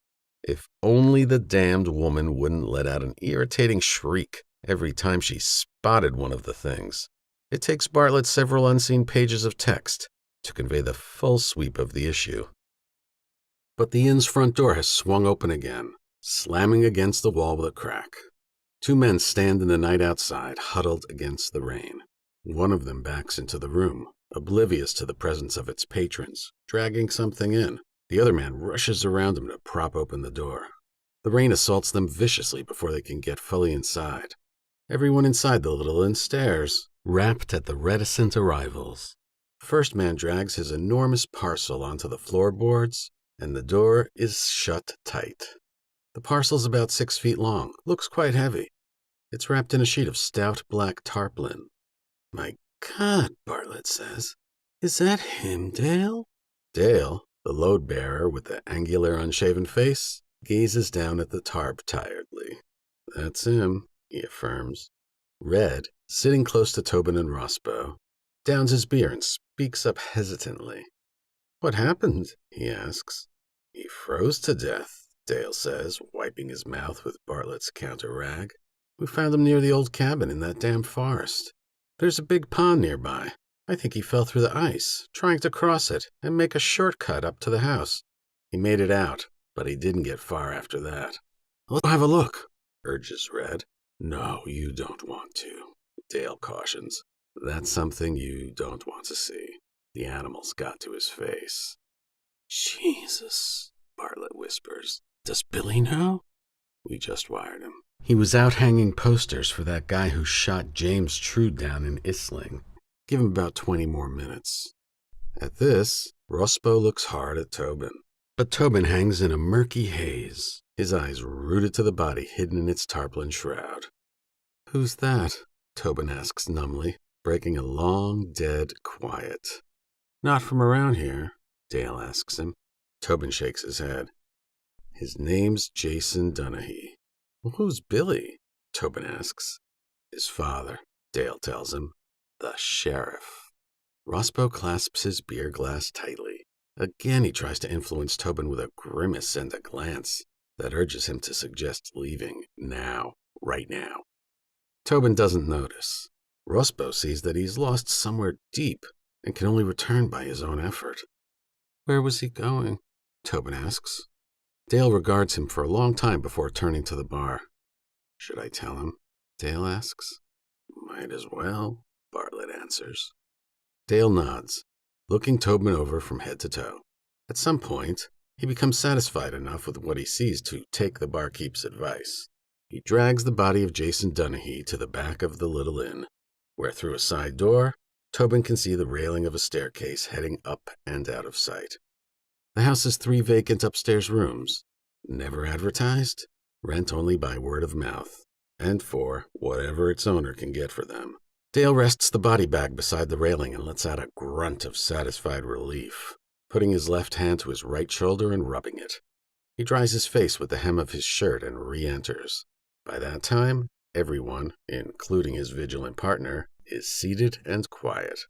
A: if only the damned woman wouldn't let out an irritating shriek every time she spotted one of the things. It takes Bartlett several unseen pages of text to convey the full sweep of the issue. But the inn's front door has swung open again, slamming against the wall with a crack. 2 men stand in the night outside, huddled against the rain. One of them backs into the room, oblivious to the presence of its patrons, dragging something in. The other man rushes around him to prop open the door. The rain assaults them viciously before they can get fully inside. Everyone inside the little inn stares, rapt at the reticent arrivals. First man drags his enormous parcel onto the floorboards, and the door is shut tight. The parcel's about 6 feet long, looks quite heavy. It's wrapped in a sheet of stout black tarpaulin. "My God," Bartlett says. "Is that him, Dale?" Dale, the load-bearer with the angular, unshaven face, gazes down at the tarp tiredly. "That's him," he affirms. Red, sitting close to Tobin and Rospo, downs his beer and speaks up hesitantly. What happened? He asks. He froze to death, Dale says, wiping his mouth with Bartlett's counter-rag. We found him near the old cabin in that damn forest. There's a big pond nearby. I think he fell through the ice, trying to cross it and make a shortcut up to the house. He made it out, but he didn't get far after that. Let's have a look, urges Red. No, you don't want to, Dale cautions. That's something you don't want to see. The animals got to his face. Jesus, Bartlett whispers. Does Billy know? We just wired him. He was out hanging posters for that guy who shot James Trude down in Isling. Give him about 20 more minutes. At this, Rospo looks hard at Tobin. But Tobin hangs in a murky haze, his eyes rooted to the body hidden in its tarpaulin shroud. Who's that? Tobin asks numbly, breaking a long, dead quiet. Not from around here, Dale asks him. Tobin shakes his head. His name's Jason Dunahee. Well, who's Billy? Tobin asks. His father, Dale tells him. The sheriff. Rospo clasps his beer glass tightly. Again he tries to influence Tobin with a grimace and a glance that urges him to suggest leaving now, right now. Tobin doesn't notice. Rospo sees that he's lost somewhere deep and can only return by his own effort. Where was he going? Tobin asks. Dale regards him for a long time before turning to the bar. Should I tell him? Dale asks. Might as well, Bartlett answers. Dale nods, looking Tobin over from head to toe. At some point, he becomes satisfied enough with what he sees to take the barkeep's advice. He drags the body of Jason Dunahee to the back of the little inn, where through a side door, Tobin can see the railing of a staircase heading up and out of sight. The house has 3 vacant upstairs rooms, never advertised, rent only by word of mouth, and for whatever its owner can get for them. Dale rests the body bag beside the railing and lets out a grunt of satisfied relief, putting his left hand to his right shoulder and rubbing it. He dries his face with the hem of his shirt and re-enters. By that time, everyone, including his vigilant partner, is seated and quiet.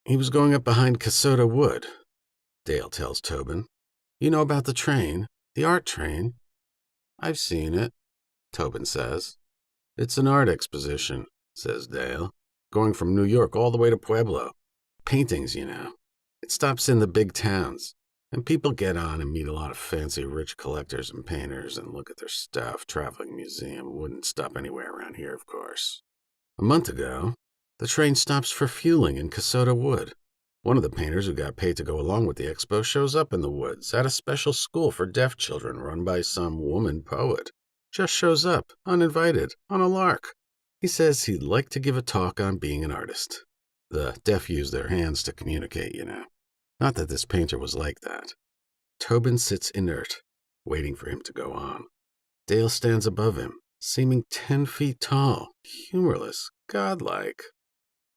A: He was going up behind Kasota Wood, Dale tells Tobin. You know about the train, the art train? I've seen it, Tobin says. It's an art exposition, says Dale, going from New York all the way to Pueblo. Paintings, you know. It stops in the big towns, and people get on and meet a lot of fancy rich collectors and painters and look at their stuff. Traveling museum wouldn't stop anywhere around here, of course. A month ago, the train stops for fueling in Kasota Wood. One of the painters who got paid to go along with the expo shows up in the woods at a special school for deaf children run by some woman poet. Just shows up, uninvited, on a lark. He says he'd like to give a talk on being an artist. The deaf use their hands to communicate, you know. Not that this painter was like that. Tobin sits inert, waiting for him to go on. Dale stands above him, seeming 10 feet tall, humorless, godlike.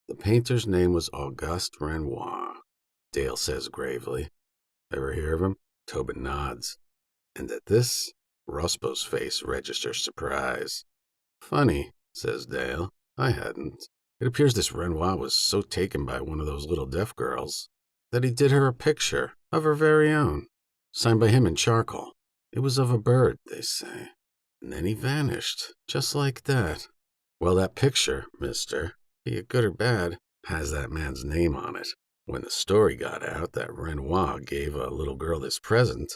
A: The painter's name was Auguste Renoir, Dale says gravely. Ever hear of him? Tobin nods. And at this, Rospo's face registers surprise. Funny, says Dale. I hadn't. It appears this Renoir was so taken by one of those little deaf girls that he did her a picture of her very own, signed by him in charcoal. It was of a bird, they say. And then he vanished, just like that. Well, that picture, mister, be it good or bad, has that man's name on it. When the story got out that Renoir gave a little girl this present,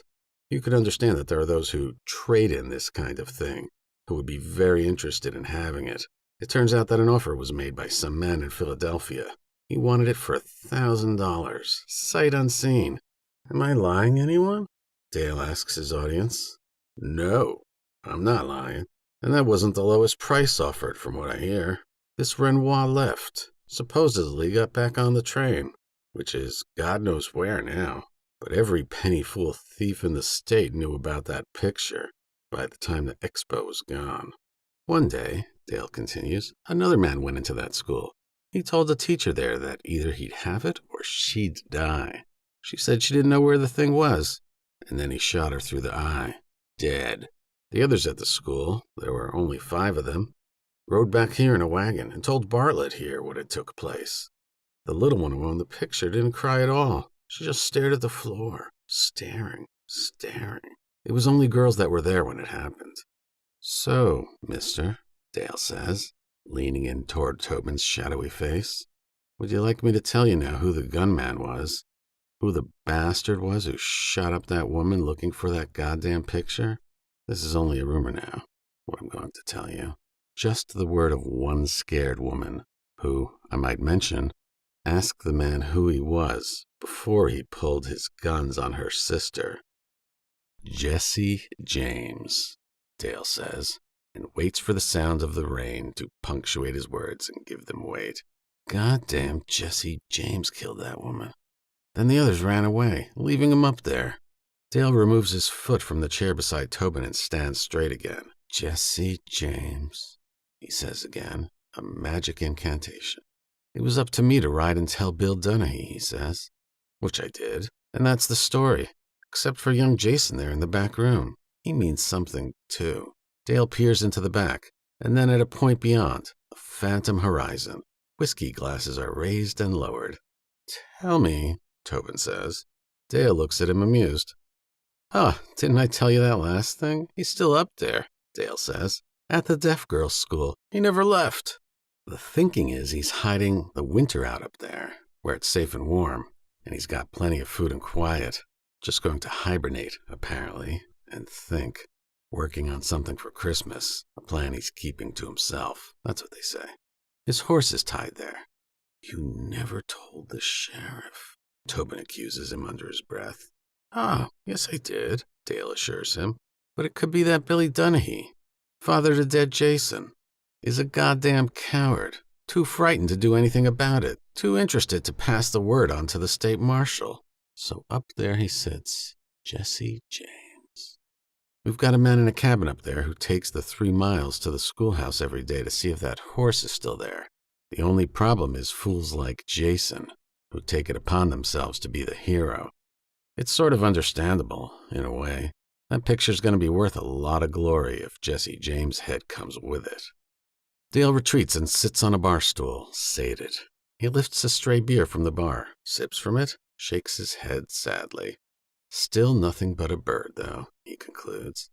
A: you could understand that there are those who trade in this kind of thing, who would be very interested in having it. It turns out that an offer was made by some man in Philadelphia. He wanted it for $1,000, sight unseen. Am I lying, anyone? Dale asks his audience. No, I'm not lying. And that wasn't the lowest price offered, from what I hear. This Renoir left, supposedly got back on the train, which is God knows where now. But every penny fool thief in the state knew about that picture by the time the expo was gone. One day, Dale continues, another man went into that school. He told the teacher there that either he'd have it or she'd die. She said she didn't know where the thing was, and then he shot her through the eye. Dead. The others at the school, there were only 5 of them, rode back here in a wagon and told Bartlett here what had took place. The little one who owned the picture didn't cry at all. She just stared at the floor, staring. It was only girls that were there when it happened. So, mister, Dale says, leaning in toward Tobin's shadowy face, would you like me to tell you now who the gunman was? Who the bastard was who shot up that woman looking for that goddamn picture? This is only a rumor now, what I'm going to tell you. Just the word of one scared woman, who, I might mention, asked the man who he was before he pulled his guns on her sister. Jesse James, Dale says, and waits for the sound of the rain to punctuate his words and give them weight. Goddamn Jesse James killed that woman. Then the others ran away, leaving him up there. Dale removes his foot from the chair beside Tobin and stands straight again. Jesse James, he says again, a magic incantation. It was up to me to ride and tell Bill Dunahee, he says. Which I did, and that's the story. Except for young Jason there in the back room. He means something, too. Dale peers into the back, and then at a point beyond, a phantom horizon. Whiskey glasses are raised and lowered. Tell me, Tobin says. Dale looks at him amused. Oh, didn't I tell you that last thing? He's still up there, Dale says. At the deaf girls' school. He never left. The thinking is he's hiding the winter out up there, where it's safe and warm, and he's got plenty of food and quiet. Just going to hibernate, apparently, and think. Working on something for Christmas, a plan he's keeping to himself. That's what they say. His horse is tied there. You never told the sheriff, Tobin accuses him under his breath. Oh, yes I did, Dale assures him. But it could be that Billy Dunahee, father to dead Jason, is a goddamn coward. Too frightened to do anything about it. Too interested to pass the word on to the state marshal. So up there he sits, Jesse James. We've got a man in a cabin up there who takes the 3 miles to the schoolhouse every day to see if that horse is still there. The only problem is fools like Jason, who take it upon themselves to be the hero. It's sort of understandable, in a way. That picture's going to be worth a lot of glory if Jesse James' head comes with it. Dale retreats and sits on a bar stool, sated. He lifts a stray beer from the bar, sips from it, shakes his head sadly. Still nothing but a bird, though, he concludes.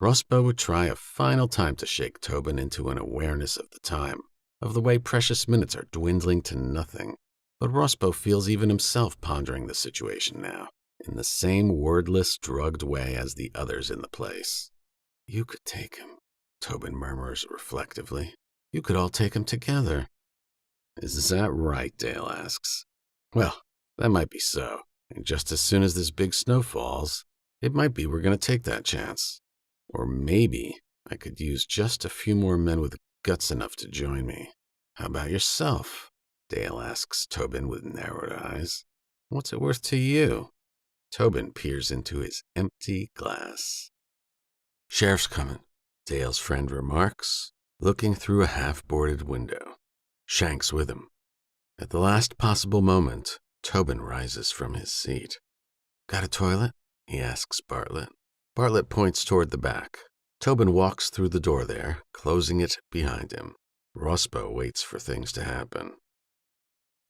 A: Rospo would try a final time to shake Tobin into an awareness of the time, of the way precious minutes are dwindling to nothing. But Rospo feels even himself pondering the situation now, in the same wordless, drugged way as the others in the place. You could take him, Tobin murmurs reflectively. You could all take him together. Is that right? Dale asks. Well, that might be so. And just as soon as this big snow falls, it might be we're going to take that chance. Or maybe I could use just a few more men with guts enough to join me. How about yourself? Dale asks Tobin with narrowed eyes. What's it worth to you? Tobin peers into his empty glass. Sheriff's coming, Dale's friend remarks, looking through a half-boarded window. Shank's with him. At the last possible moment, Tobin rises from his seat. Got a toilet? He asks Bartlett. Bartlett points toward the back. Tobin walks through the door there, closing it behind him. Rospo waits for things to happen.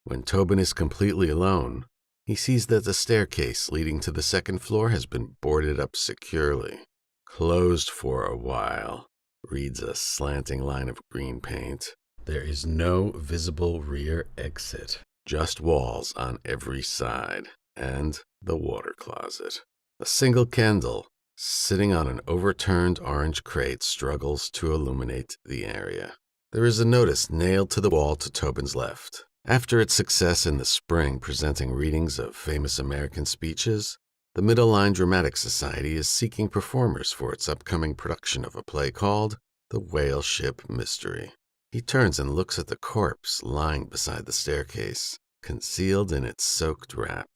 A: When Tobin is completely alone, he sees that the staircase leading to the second floor has been boarded up securely. Closed for a while, reads a slanting line of green paint. There is no visible rear exit, just walls on every side, and the water closet. A single candle, sitting on an overturned orange crate, struggles to illuminate the area. There is a notice nailed to the wall to Tobin's left. After its success in the spring presenting readings of famous American speeches, the Middle Line Dramatic Society is seeking performers for its upcoming production of a play called The Whale Ship Mystery. He turns and looks at the corpse lying beside the staircase, concealed in its soaked wrap.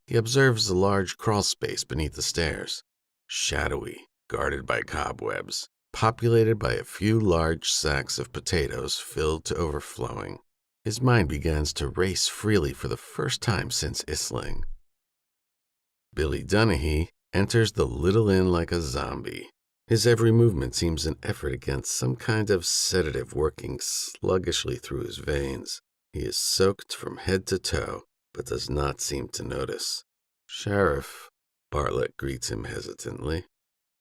A: He observes a large crawl space beneath the stairs, shadowy, guarded by cobwebs, populated by a few large sacks of potatoes filled to overflowing. His mind begins to race freely for the first time since Isling. Billy Dunahee enters the little inn like a zombie. His every movement seems an effort against some kind of sedative working sluggishly through his veins. He is soaked from head to toe, but does not seem to notice. "Sheriff," Bartlett greets him hesitantly.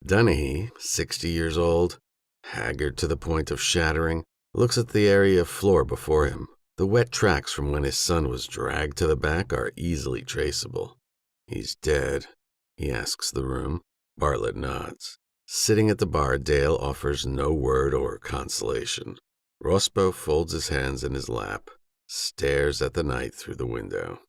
A: Dennehy, 60 years old, haggard to the point of shattering, looks at the area of floor before him. The wet tracks from when his son was dragged to the back are easily traceable. "He's dead," he asks the room. Bartlett nods. Sitting at the bar, Dale offers no word or consolation. Rospo folds his hands in his lap, stares at the night through the window.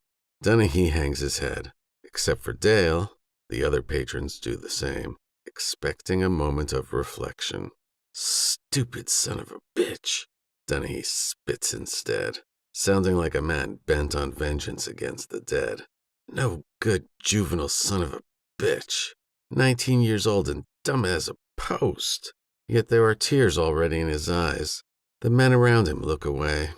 A: Dennehy hangs his head. Except for Dale, the other patrons do the same, expecting a moment of reflection. "Stupid son of a bitch," Dennehy spits instead, sounding like a man bent on vengeance against the dead. "No good juvenile son of a bitch. 19 years old and dumb as a post." Yet there are tears already in his eyes. The men around him look away.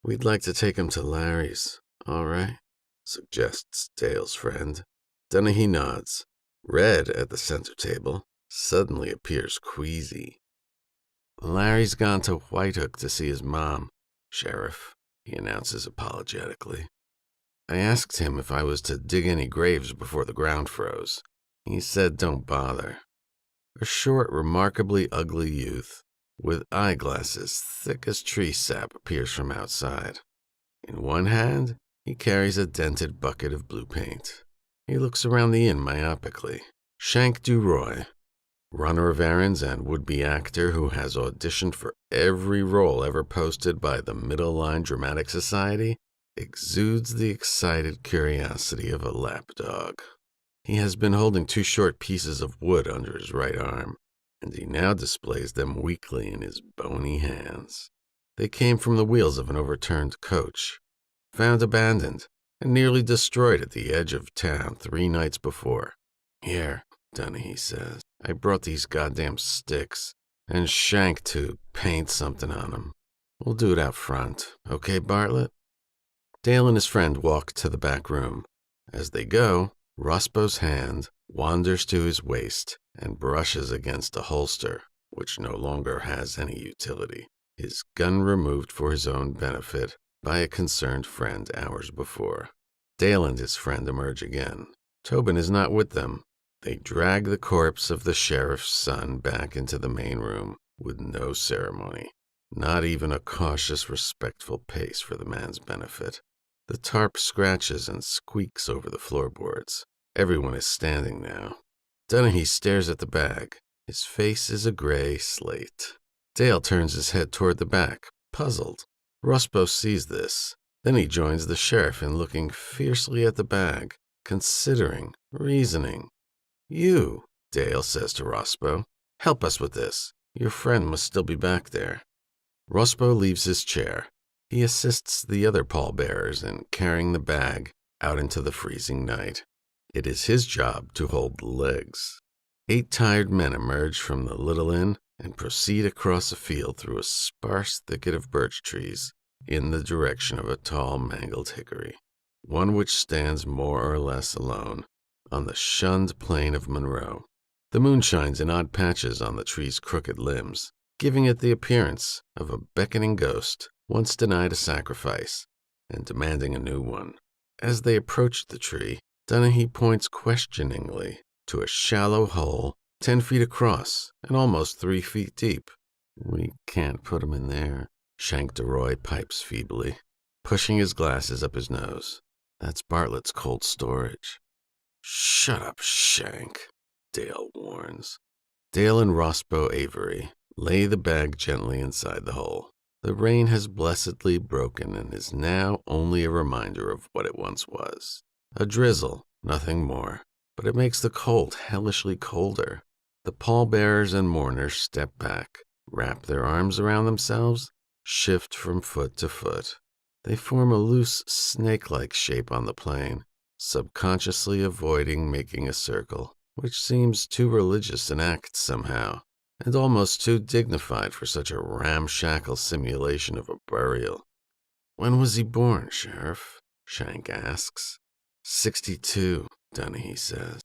A: "We'd like to take him to Larry's, all right?" suggests Dale's friend. Dennehy nods. Red, at the center table, suddenly appears queasy. "Larry's gone to White Hook to see his mom, Sheriff," he announces apologetically. "I asked him if I was to dig any graves before the ground froze. He said don't bother." A short, remarkably ugly youth, with eyeglasses thick as tree sap, appears from outside. In one hand, he carries a dented bucket of blue paint. He looks around the inn myopically. Shank Duroy, runner of errands and would-be actor who has auditioned for every role ever posted by the Middle Line Dramatic Society, exudes the excited curiosity of a lapdog. He has been holding 2 short pieces of wood under his right arm, and he now displays them weakly in his bony hands. They came from the wheels of an overturned coach, found abandoned and nearly destroyed at the edge of town 3 nights before. "Here," Dennehy says, "I brought these goddamn sticks and Shank to paint something on them. We'll do it out front, okay, Bartlett?" Dale and his friend walk to the back room. As they go, Rospo's hand wanders to his waist and brushes against a holster, which no longer has any utility, his gun removed for his own benefit by a concerned friend hours before. Dale and his friend emerge again. Tobin is not with them. They drag the corpse of the sheriff's son back into the main room with no ceremony, not even a cautious, respectful pace for the man's benefit. The tarp scratches and squeaks over the floorboards. Everyone is standing now. Dennehy stares at the bag. His face is a gray slate. Dale turns his head toward the back, puzzled. Rospo sees this. Then he joins the sheriff in looking fiercely at the bag, considering, reasoning. "You," Dale says to Rospo, "help us with this. Your friend must still be back there." Rospo leaves his chair. He assists the other pallbearers in carrying the bag out into the freezing night. It is his job to hold the legs. 8 tired men emerge from the little inn and proceed across a field through a sparse thicket of birch trees in the direction of a tall, mangled hickory, one which stands more or less alone on the shunned plain of Monroe. The moon shines in odd patches on the tree's crooked limbs, giving it the appearance of a beckoning ghost once denied a sacrifice and demanding a new one. As they approach the tree, Dennehy points questioningly to a shallow hole 10 feet across and almost 3 feet deep. "We can't put him in there," Shank Duroy pipes feebly, pushing his glasses up his nose. "That's Bartlett's cold storage." "Shut up, Shank," Dale warns. Dale and Rospo Avery lay the bag gently inside the hole. The rain has blessedly broken and is now only a reminder of what it once was. A drizzle, nothing more, but it makes the cold hellishly colder. The pallbearers and mourners step back, wrap their arms around themselves, shift from foot to foot. They form a loose, snake-like shape on the plain, subconsciously avoiding making a circle, which seems too religious an act somehow, and almost too dignified for such a ramshackle simulation of a burial. "When was he born, Sheriff?" Shank asks. 62, Dennehy says.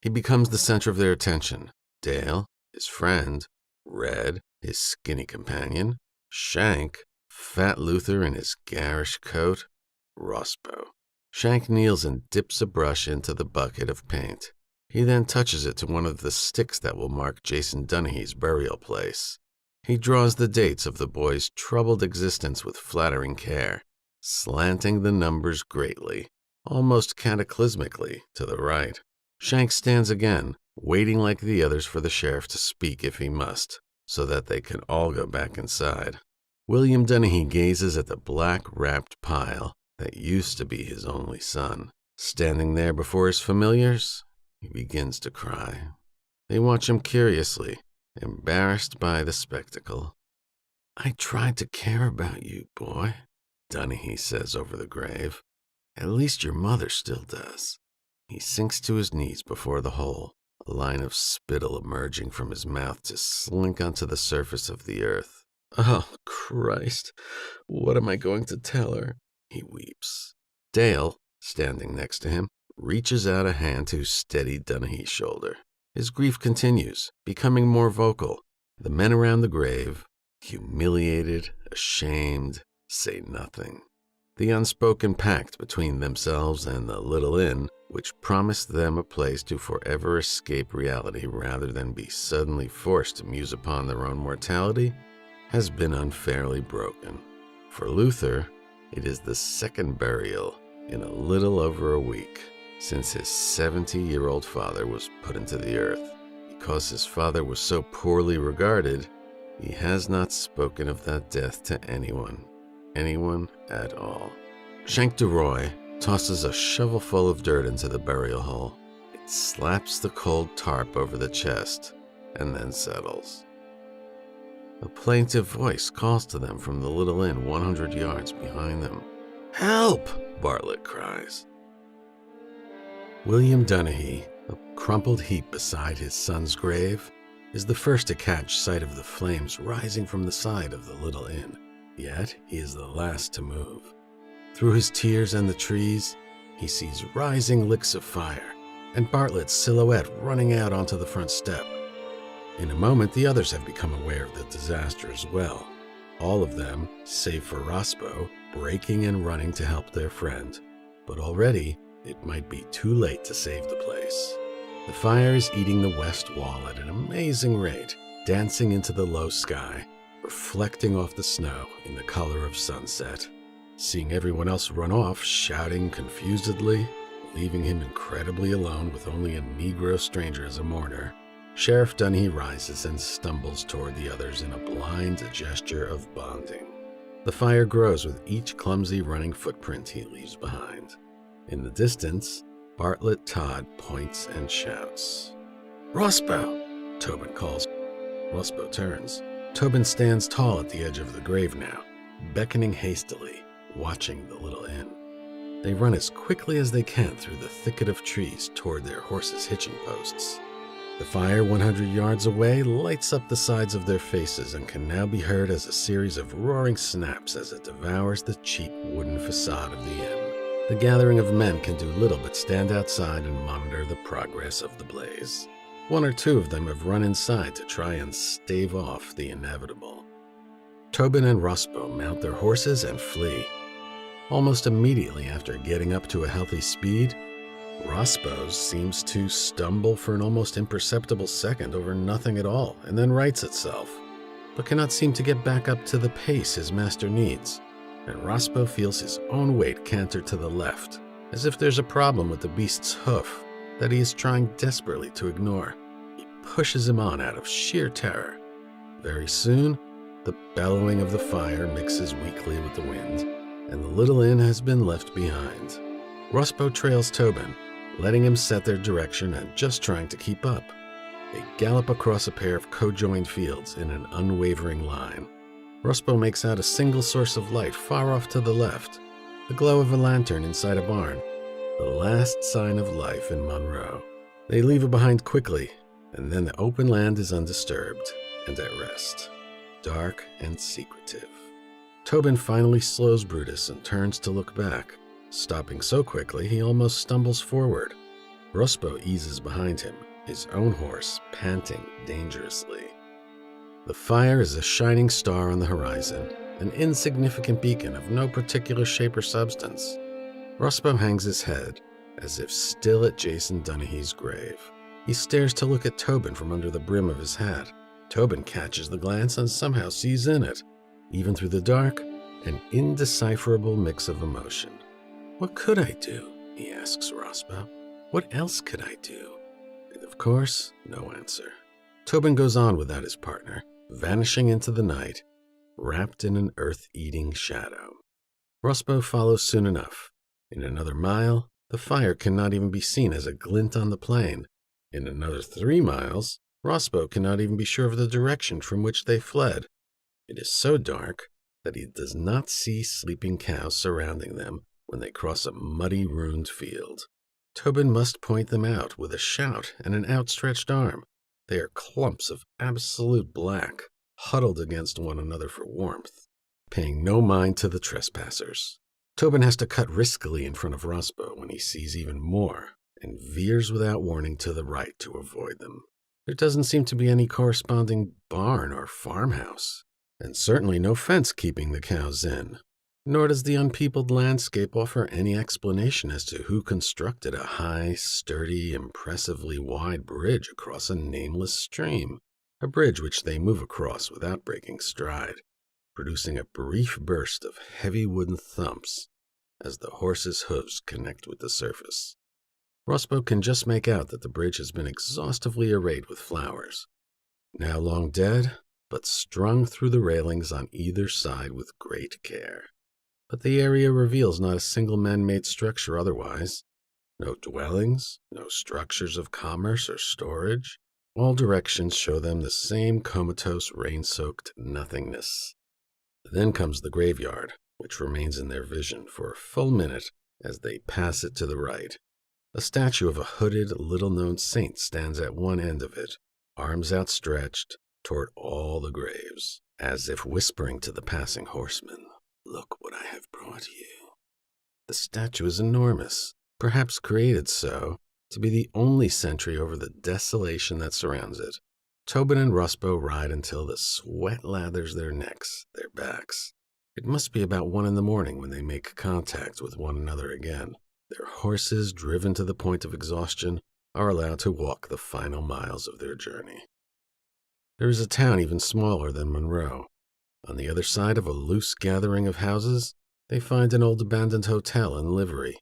A: He becomes the center of their attention. Dale, his friend, Red, his skinny companion, Shank, Fat Luther in his garish coat, Rospo. Shank kneels and dips a brush into the bucket of paint. He then touches it to one of the sticks that will mark Jason Donaghy's burial place. He draws the dates of the boy's troubled existence with flattering care, slanting the numbers greatly, almost cataclysmically, to the right. Shank stands again, waiting like the others for the sheriff to speak if he must, so that they can all go back inside. William Donaghy gazes at the black-wrapped pile that used to be his only son. Standing there before his familiars, he begins to cry. They watch him curiously, embarrassed by the spectacle. "I tried to care about you, boy," Donaghy says over the grave. "At least your mother still does." He sinks to his knees before the hole, a line of spittle emerging from his mouth to slink onto the surface of the earth. "Oh, Christ, what am I going to tell her?" he weeps. Dale, standing next to him, reaches out a hand to steady Donaghy's shoulder. His grief continues, becoming more vocal. The men around the grave, humiliated, ashamed, say nothing. The unspoken pact between themselves and the little inn, which promised them a place to forever escape reality rather than be suddenly forced to muse upon their own mortality, has been unfairly broken. For Luther, it is the second burial in a little over a week since his 70-year-old father was put into the earth. Because his father was so poorly regarded, he has not spoken of that death to anyone at all. Shank DeRoy tosses a shovelful of dirt into the burial hole. It slaps the cold tarp over the chest and then settles. A plaintive voice calls to them from the little inn 100 yards behind them. "Help!" Bartlett cries. William Donaghy, a crumpled heap beside his son's grave, is the first to catch sight of the flames rising from the side of the little inn. Yet he is the last to move. Through his tears and the trees, he sees rising licks of fire, and Bartlett's silhouette running out onto the front step. In a moment, the others have become aware of the disaster as well, all of them, save for Rospo, breaking and running to help their friend. But already, it might be too late to save the place. The fire is eating the west wall at an amazing rate, dancing into the low sky, reflecting off the snow in the color of sunset. Seeing everyone else run off, shouting confusedly, leaving him incredibly alone with only a Negro stranger as a mourner, Sheriff Donaghy rises and stumbles toward the others in a blind gesture of bonding. The fire grows with each clumsy running footprint he leaves behind. In the distance, Bartlett Todd points and shouts. "Rospo!" Tobin calls. Rospo turns. Tobin stands tall at the edge of the grave now, beckoning hastily, watching the little inn. They run as quickly as they can through the thicket of trees toward their horses' hitching posts. The fire 100 yards away lights up the sides of their faces and can now be heard as a series of roaring snaps as it devours the cheap wooden facade of the inn. The gathering of men can do little but stand outside and monitor the progress of the blaze. One or two of them have run inside to try and stave off the inevitable. Tobin and Rospo mount their horses and flee. Almost immediately after getting up to a healthy speed, Rospo seems to stumble for an almost imperceptible second over nothing at all and then rights itself, but cannot seem to get back up to the pace his master needs, and Rospo feels his own weight canter to the left, as if there's a problem with the beast's hoof that he is trying desperately to ignore. He pushes him on out of sheer terror. Very soon, the bellowing of the fire mixes weakly with the wind, and the little inn has been left behind. Rospo trails Tobin, letting him set their direction and just trying to keep up. They gallop across a pair of co-joined fields in an unwavering line. Rospo makes out a single source of light far off to the left, the glow of a lantern inside a barn, the last sign of life in Monroe. They leave it behind quickly, and then the open land is undisturbed and at rest, dark and secretive. Tobin finally slows Brutus and turns to look back, stopping so quickly he almost stumbles forward. Rospo eases behind him, his own horse panting dangerously. The fire is a shining star on the horizon, an insignificant beacon of no particular shape or substance. Rospo hangs his head, as if still at Jason Dunaway's grave. He stares to look at Tobin from under the brim of his hat. Tobin catches the glance and somehow sees in it, even through the dark, an indecipherable mix of emotion. "What could I do?" he asks Rospo. "What else could I do?" And of course, no answer. Tobin goes on without his partner, vanishing into the night, wrapped in an earth-eating shadow. Rospo follows soon enough. In another mile, the fire cannot even be seen as a glint on the plain. In another 3 miles, Rospo cannot even be sure of the direction from which they fled. It is so dark that he does not see sleeping cows surrounding them when they cross a muddy, ruined field. Tobin must point them out with a shout and an outstretched arm. They are clumps of absolute black, huddled against one another for warmth, paying no mind to the trespassers. Tobin has to cut riskily in front of Rospo when he sees even more, and veers without warning to the right to avoid them. There doesn't seem to be any corresponding barn or farmhouse, and certainly no fence keeping the cows in. Nor does the unpeopled landscape offer any explanation as to who constructed a high, sturdy, impressively wide bridge across a nameless stream, a bridge which they move across without breaking stride, producing a brief burst of heavy wooden thumps as the horses' hooves connect with the surface. Rospo can just make out that the bridge has been exhaustively arrayed with flowers, now long dead, but strung through the railings on either side with great care. But the area reveals not a single man-made structure otherwise. No dwellings, no structures of commerce or storage. All directions show them the same comatose, rain-soaked nothingness. Then comes the graveyard, which remains in their vision for a full minute as they pass it to the right. A statue of a hooded, little-known saint stands at one end of it, arms outstretched toward all the graves, as if whispering to the passing horsemen, "Look what I have brought you." The statue is enormous, perhaps created so, to be the only sentry over the desolation that surrounds it. Tobin and Rospo ride until the sweat lathers their necks, their backs. It must be about 1 in the morning when they make contact with one another again. Their horses, driven to the point of exhaustion, are allowed to walk the final miles of their journey. There is a town even smaller than Monroe. On the other side of a loose gathering of houses, they find an old abandoned hotel in livery,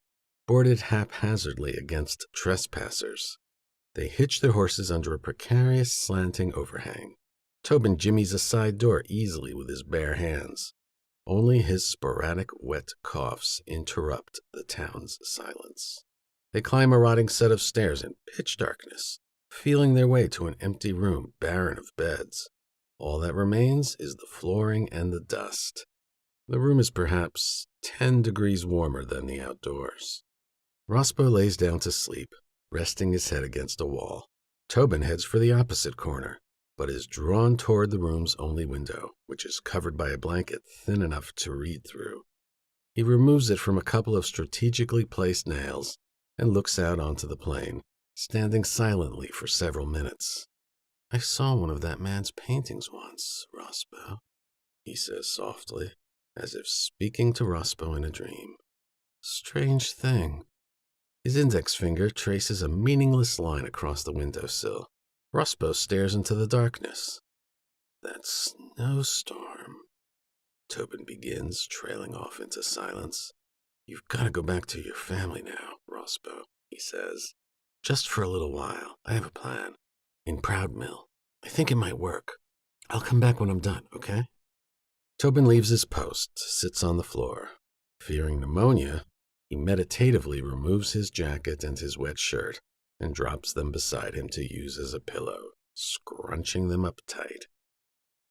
A: boarded haphazardly against trespassers. They hitch their horses under a precarious slanting overhang. Tobin jimmies a side door easily with his bare hands. Only his sporadic wet coughs interrupt the town's silence. They climb a rotting set of stairs in pitch darkness, feeling their way to an empty room barren of beds. All that remains is the flooring and the dust. The room is perhaps 10 degrees warmer than the outdoors. Rospo lays down to sleep, resting his head against a wall. Tobin heads for the opposite corner, but is drawn toward the room's only window, which is covered by a blanket thin enough to read through. He removes it from a couple of strategically placed nails and looks out onto the plain, standing silently for several minutes. "I saw one of that man's paintings once, Rospo," he says softly, as if speaking to Rospo in a dream. "Strange thing." His index finger traces a meaningless line across the windowsill. Rospo stares into the darkness. "That snowstorm," Tobin begins, trailing off into silence. "You've got to go back to your family now, Rospo," he says. "Just for a little while. I have a plan. In Proudmill. I think it might work. I'll come back when I'm done, okay?" Tobin leaves his post, sits on the floor. Fearing pneumonia, he meditatively removes his jacket and his wet shirt and drops them beside him to use as a pillow, scrunching them up tight.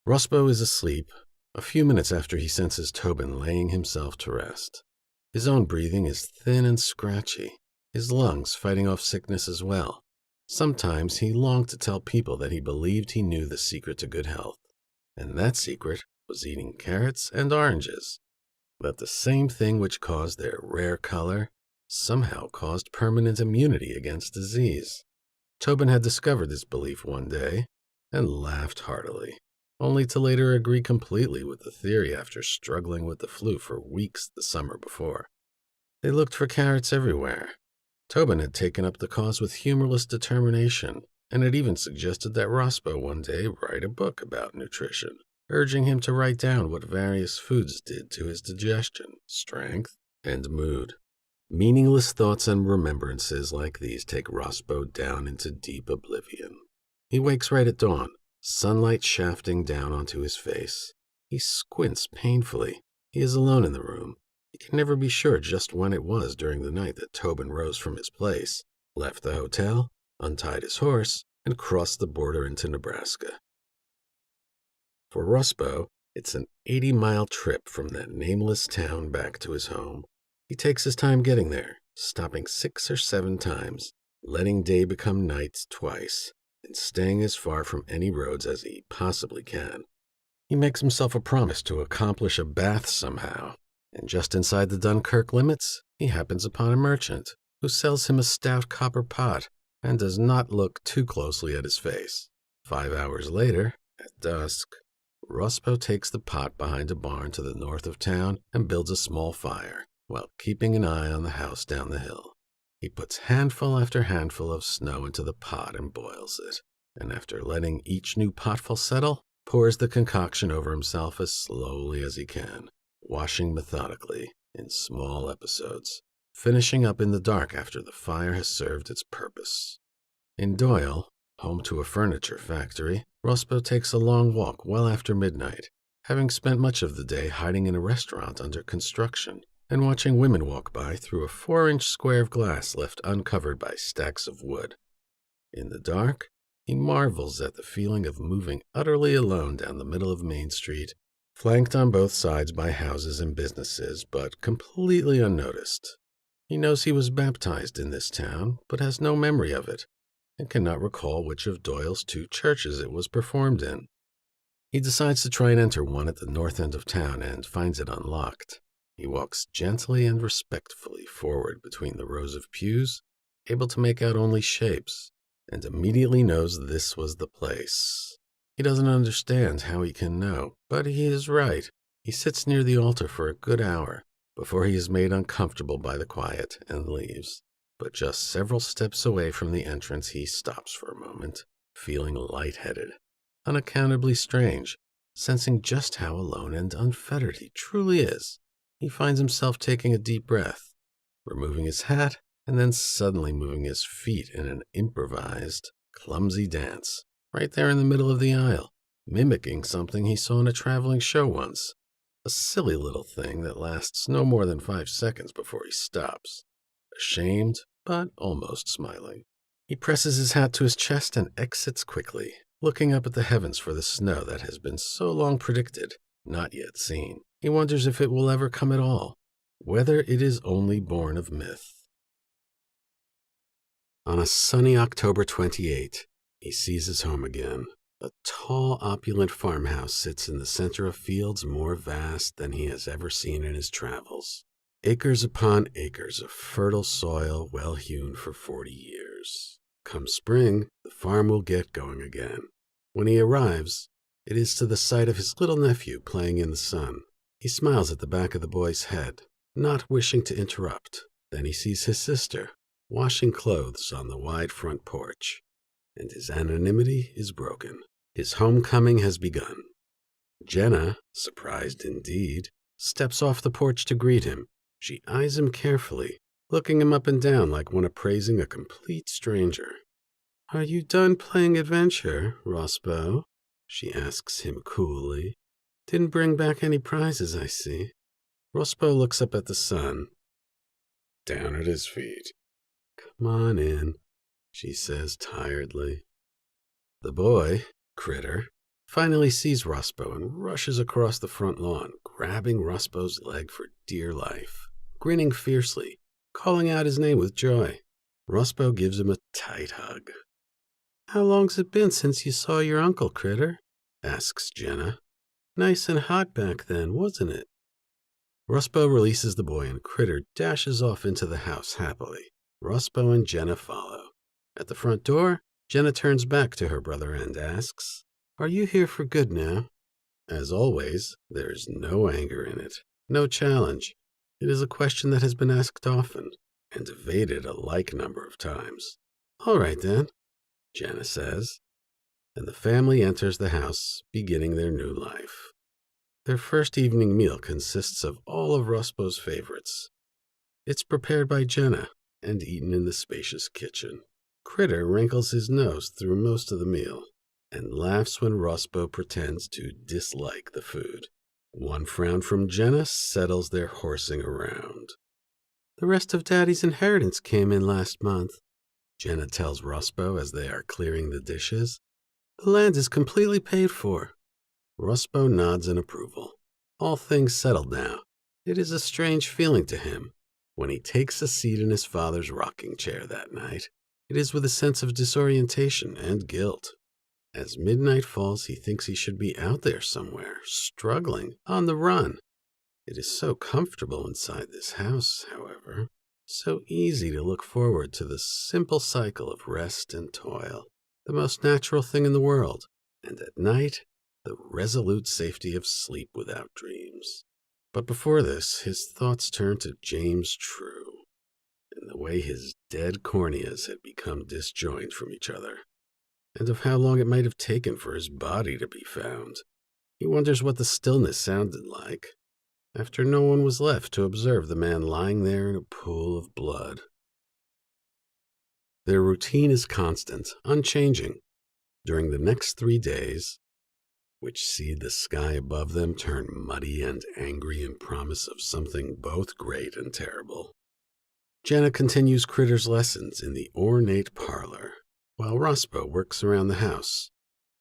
A: Rospo is asleep a few minutes after he senses Tobin laying himself to rest. His own breathing is thin and scratchy, his lungs fighting off sickness as well. Sometimes he longed to tell people that he believed he knew the secret to good health, and that secret was eating carrots and oranges. That the same thing which caused their rare color somehow caused permanent immunity against disease. Tobin had discovered this belief one day and laughed heartily, only to later agree completely with the theory after struggling with the flu for weeks the summer before. They looked for carrots everywhere. Tobin had taken up the cause with humorless determination, and had even suggested that Rospo one day write a book about nutrition, urging him to write down what various foods did to his digestion, strength, and mood. Meaningless thoughts and remembrances like these take Rospo down into deep oblivion. He wakes right at dawn, sunlight shafting down onto his face. He squints painfully. He is alone in the room. He can never be sure just when it was during the night that Tobin rose from his place, left the hotel, untied his horse, and crossed the border into Nebraska. For Rospo, it's an 80-mile trip from that nameless town back to his home. He takes his time getting there, stopping 6 or 7 times, letting day become night twice, and staying as far from any roads as he possibly can. He makes himself a promise to accomplish a bath somehow, and just inside the Dunkirk limits, he happens upon a merchant who sells him a stout copper pot and does not look too closely at his face. 5 hours later, at dusk, Rospo takes the pot behind a barn to the north of town and builds a small fire, while keeping an eye on the house down the hill. He puts handful after handful of snow into the pot and boils it, and after letting each new potful settle, pours the concoction over himself as slowly as he can, washing methodically in small episodes, finishing up in the dark after the fire has served its purpose. In Doyle, home to a furniture factory, Rospo takes a long walk well after midnight, having spent much of the day hiding in a restaurant under construction and watching women walk by through a 4-inch square of glass left uncovered by stacks of wood. In the dark, he marvels at the feeling of moving utterly alone down the middle of Main Street, flanked on both sides by houses and businesses, but completely unnoticed. He knows he was baptized in this town, but has no memory of it, and cannot recall which of Doyle's 2 churches it was performed in. He decides to try and enter one at the north end of town and finds it unlocked. He walks gently and respectfully forward between the rows of pews, able to make out only shapes, and immediately knows this was the place. He doesn't understand how he can know, but he is right. He sits near the altar for a good hour before he is made uncomfortable by the quiet and leaves. But just several steps away from the entrance, he stops for a moment, feeling lightheaded, unaccountably strange, sensing just how alone and unfettered he truly is. He finds himself taking a deep breath, removing his hat, and then suddenly moving his feet in an improvised, clumsy dance, right there in the middle of the aisle, mimicking something he saw in a traveling show once. A silly little thing that lasts no more than 5 seconds before he stops, ashamed but almost smiling. He presses his hat to his chest and exits quickly, looking up at the heavens for the snow that has been so long predicted, not yet seen. He wonders if it will ever come at all, whether it is only born of myth. On a sunny October 28, he sees his home again. A tall, opulent farmhouse sits in the center of fields more vast than he has ever seen in his travels. Acres upon acres of fertile soil well hewn for 40 years. Come spring, the farm will get going again. When he arrives, it is to the sight of his little nephew playing in the sun. He smiles at the back of the boy's head, not wishing to interrupt. Then he sees his sister, washing clothes on the wide front porch, and his anonymity is broken. His homecoming has begun. Jenna, surprised indeed, steps off the porch to greet him. She eyes him carefully, looking him up and down like one appraising a complete stranger. "Are you done playing adventure, Rospo?" she asks him coolly. "Didn't bring back any prizes, I see." Rospo looks up at the sun, down at his feet. "Come on in," she says tiredly. The boy, Critter, finally sees Rospo and rushes across the front lawn, grabbing Rospo's leg for dear life, grinning fiercely, calling out his name with joy. Rospo gives him a tight hug. "How long's it been since you saw your uncle, Critter?" asks Jenna. "Nice and hot back then, wasn't it?" Rospo releases the boy and Critter dashes off into the house happily. Rospo and Jenna follow. At the front door, Jenna turns back to her brother and asks, "Are you here for good now?" As always, there's no anger in it, no challenge, It is a question that has been asked often and evaded a like number of times. "All right, then," Jenna says, and the family enters the house, beginning their new life. Their first evening meal consists of all of Roscoe's favorites. It's prepared by Jenna and eaten in the spacious kitchen. Critter wrinkles his nose through most of the meal and laughs when Roscoe pretends to dislike the food. One frown from Jenna settles their horsing around. "The rest of Daddy's inheritance came in last month," Jenna tells Roscoe as they are clearing the dishes. "The land is completely paid for." Roscoe nods in approval. All things settled now. It is a strange feeling to him when he takes a seat in his father's rocking chair that night. It is with a sense of disorientation and guilt. As midnight falls, he thinks he should be out there somewhere, struggling, on the run. It is so comfortable inside this house, however, so easy to look forward to the simple cycle of rest and toil, the most natural thing in the world, and at night, the resolute safety of sleep without dreams. But before this, his thoughts turn to James True, and the way his dead corneas had become disjoined from each other, and of how long it might have taken for his body to be found. He wonders what the stillness sounded like, after no one was left to observe the man lying there in a pool of blood. Their routine is constant, unchanging. During the next 3 days, which see the sky above them turn muddy and angry in promise of something both great and terrible, Jenna continues Critter's lessons in the ornate parlor, while Roscoe works around the house,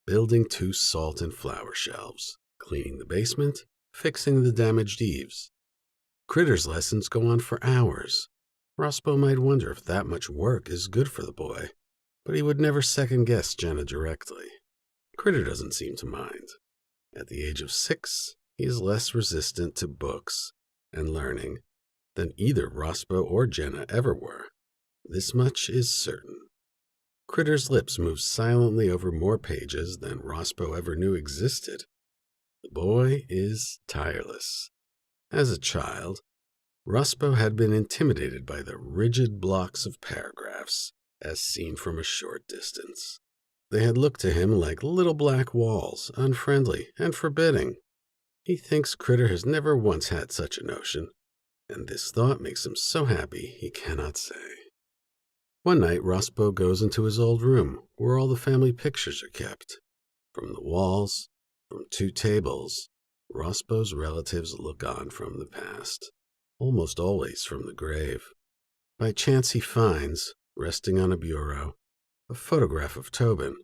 A: building 2 salt and flour shelves, cleaning the basement, fixing the damaged eaves. Critter's lessons go on for hours. Roscoe might wonder if that much work is good for the boy, but he would never second-guess Jenna directly. Critter doesn't seem to mind. At the age of 6, he is less resistant to books and learning than either Roscoe or Jenna ever were. This much is certain. Critter's lips move silently over more pages than Roscoe ever knew existed. The boy is tireless. As a child, Roscoe had been intimidated by the rigid blocks of paragraphs as seen from a short distance. They had looked to him like little black walls, unfriendly and forbidding. He thinks Critter has never once had such a notion, and this thought makes him so happy he cannot say. One night, Roscoe goes into his old room, where all the family pictures are kept. From the walls, from 2 tables, Roscoe's relatives look on from the past, almost always from the grave. By chance he finds, resting on a bureau, a photograph of Tobin.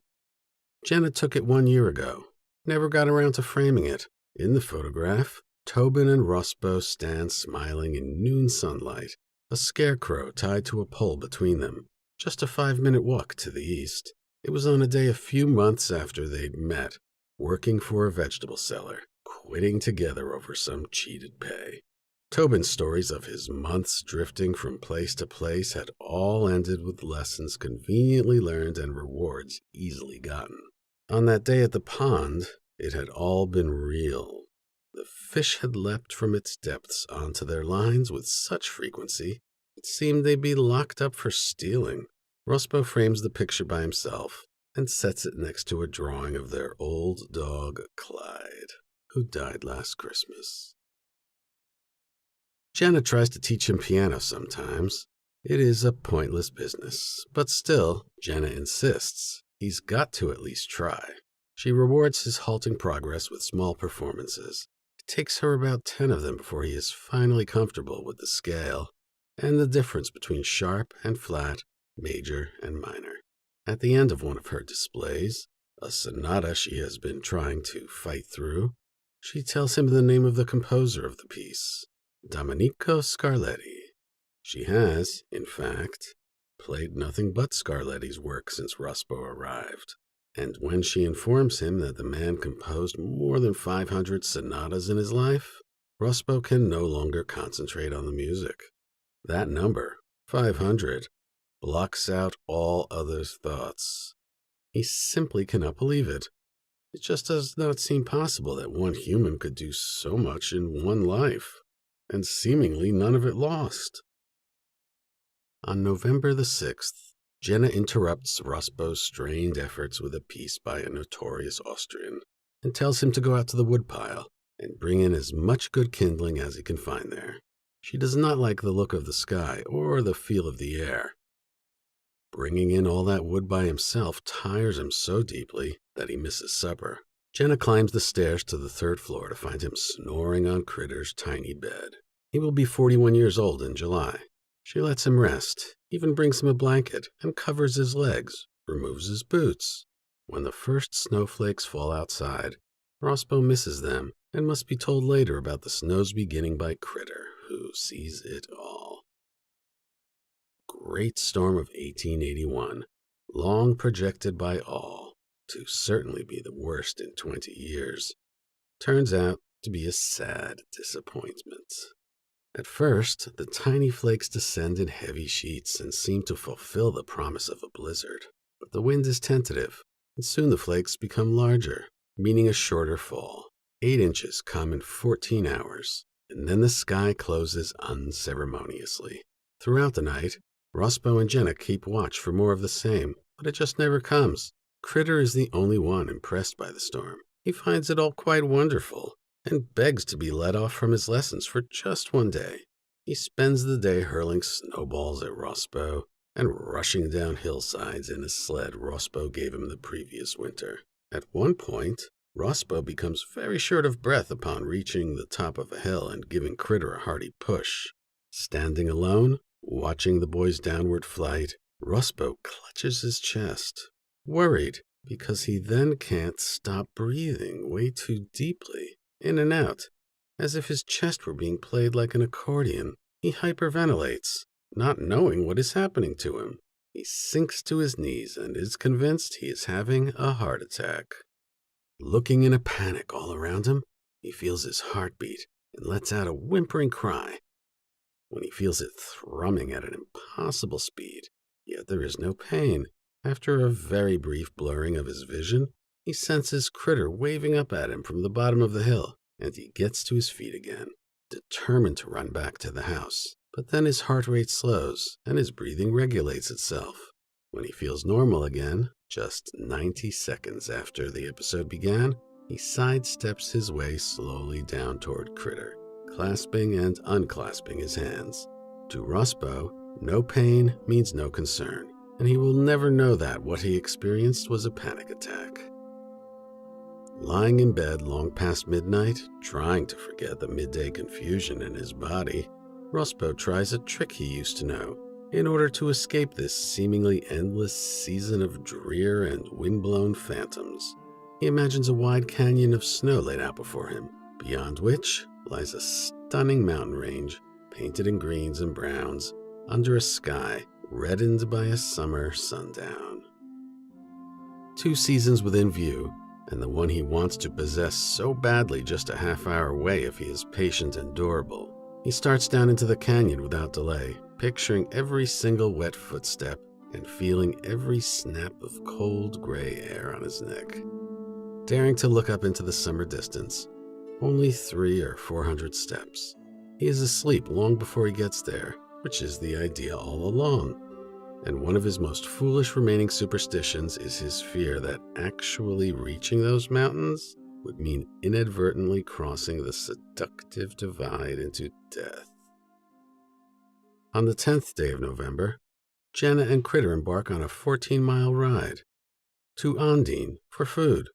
A: Jenna took it 1 year ago, never got around to framing it. In the photograph, Tobin and Roscoe stand smiling in noon sunlight, a scarecrow tied to a pole between them, just a 5-minute walk to the east. It was on a day a few months after they'd met, working for a vegetable seller, quitting together over some cheated pay. Tobin's stories of his months drifting from place to place had all ended with lessons conveniently learned and rewards easily gotten. On that day at the pond, it had all been real. The fish had leapt from its depths onto their lines with such frequency, it seemed they'd be locked up for stealing. Roscoe frames the picture by himself and sets it next to a drawing of their old dog, Clyde, who died last Christmas. Jenna tries to teach him piano sometimes. It is a pointless business, but still, Jenna insists he's got to at least try. She rewards his halting progress with small performances. It takes her about 10 of them before he is finally comfortable with the scale and the difference between sharp and flat, major and minor. At the end of one of her displays, a sonata she has been trying to fight through, she tells him the name of the composer of the piece, Domenico Scarlatti. She has, in fact, played nothing but Scarlatti's work since Roscoe arrived, and when she informs him that the man composed more than 500 sonatas in his life, Roscoe can no longer concentrate on the music. That number, 500, blocks out all other thoughts. He simply cannot believe it. It just does not seem possible that one human could do so much in one life. and seemingly none of it lost. On November the 6th, Jenna interrupts Rosbow's strained efforts with a piece by a notorious Austrian and tells him to go out to the woodpile and bring in as much good kindling as he can find there. She does not like the look of the sky or the feel of the air. Bringing in all that wood by himself tires him so deeply that he misses supper. Jenna climbs the stairs to the 3rd floor to find him snoring on Critter's tiny bed. He will be 41 years old in July. She lets him rest, even brings him a blanket and covers his legs, removes his boots. When the first snowflakes fall outside, Rosbow misses them and must be told later about the snow's beginning by Critter, who sees it all. Great storm of 1881, long projected by all to certainly be the worst in 20 years, turns out to be a sad disappointment. At first, the tiny flakes descend in heavy sheets and seem to fulfill the promise of a blizzard. But the wind is tentative, and soon the flakes become larger, meaning a shorter fall. 8 inches come in 14 hours, and then the sky closes unceremoniously. Throughout the night, Rosbow and Jenna keep watch for more of the same, but it just never comes. Critter is the only one impressed by the storm. He finds it all quite wonderful, and begs to be let off from his lessons for just one day. He spends the day hurling snowballs at Rosbow and rushing down hillsides in a sled Rosbow gave him the previous winter. At one point, Rosbow becomes very short of breath upon reaching the top of a hill and giving Critter a hearty push. Standing alone, watching the boy's downward flight, Rosbow clutches his chest, worried because he then can't stop breathing way too deeply. In and out, as if his chest were being played like an accordion. He hyperventilates, not knowing what is happening to him. He sinks to his knees and is convinced he is having a heart attack. Looking in a panic all around him, he feels his heart beat and lets out a whimpering cry. When he feels it thrumming at an impossible speed, yet there is no pain. After a very brief blurring of his vision, he senses Critter waving up at him from the bottom of the hill, and he gets to his feet again, determined to run back to the house. But then his heart rate slows, and his breathing regulates itself. When he feels normal again, just 90 seconds after the episode began, he sidesteps his way slowly down toward Critter, clasping and unclasping his hands. To Rosbow, no pain means no concern, and he will never know that what he experienced was a panic attack. Lying in bed long past midnight, trying to forget the midday confusion in his body, Rosbow tries a trick he used to know in order to escape this seemingly endless season of drear and windblown phantoms. He imagines a wide canyon of snow laid out before him, beyond which lies a stunning mountain range painted in greens and browns under a sky reddened by a summer sundown. 2 seasons within view, and the one he wants to possess so badly just a half-hour away if he is patient and durable. He starts down into the canyon without delay, picturing every single wet footstep and feeling every snap of cold gray air on his neck. Daring to look up into the summer distance, only 300 or 400 steps. He is asleep long before he gets there, which is the idea all along. And one of his most foolish remaining superstitions is his fear that actually reaching those mountains would mean inadvertently crossing the seductive divide into death. On the 10th day of November, Jenna and Critter embark on a 14-mile ride to Ondine for food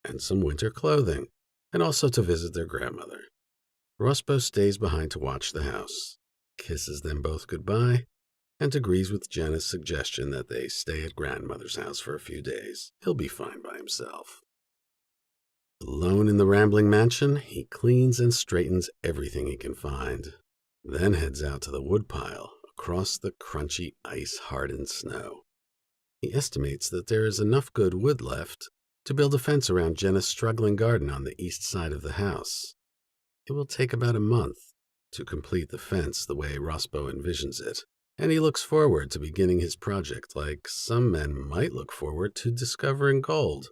A: and some winter clothing, and also to visit their grandmother. Rosbow stays behind to watch the house, kisses them both goodbye, and agrees with Jenna's suggestion that they stay at grandmother's house for a few days. He'll be fine by himself. Alone in the rambling mansion, he cleans and straightens everything he can find, then heads out to the woodpile across the crunchy ice-hardened snow. He estimates that there is enough good wood left to build a fence around Jenna's struggling garden on the east side of the house. It will take about a month to complete the fence the way Rosbow envisions it, and he looks forward to beginning his project like some men might look forward to discovering gold.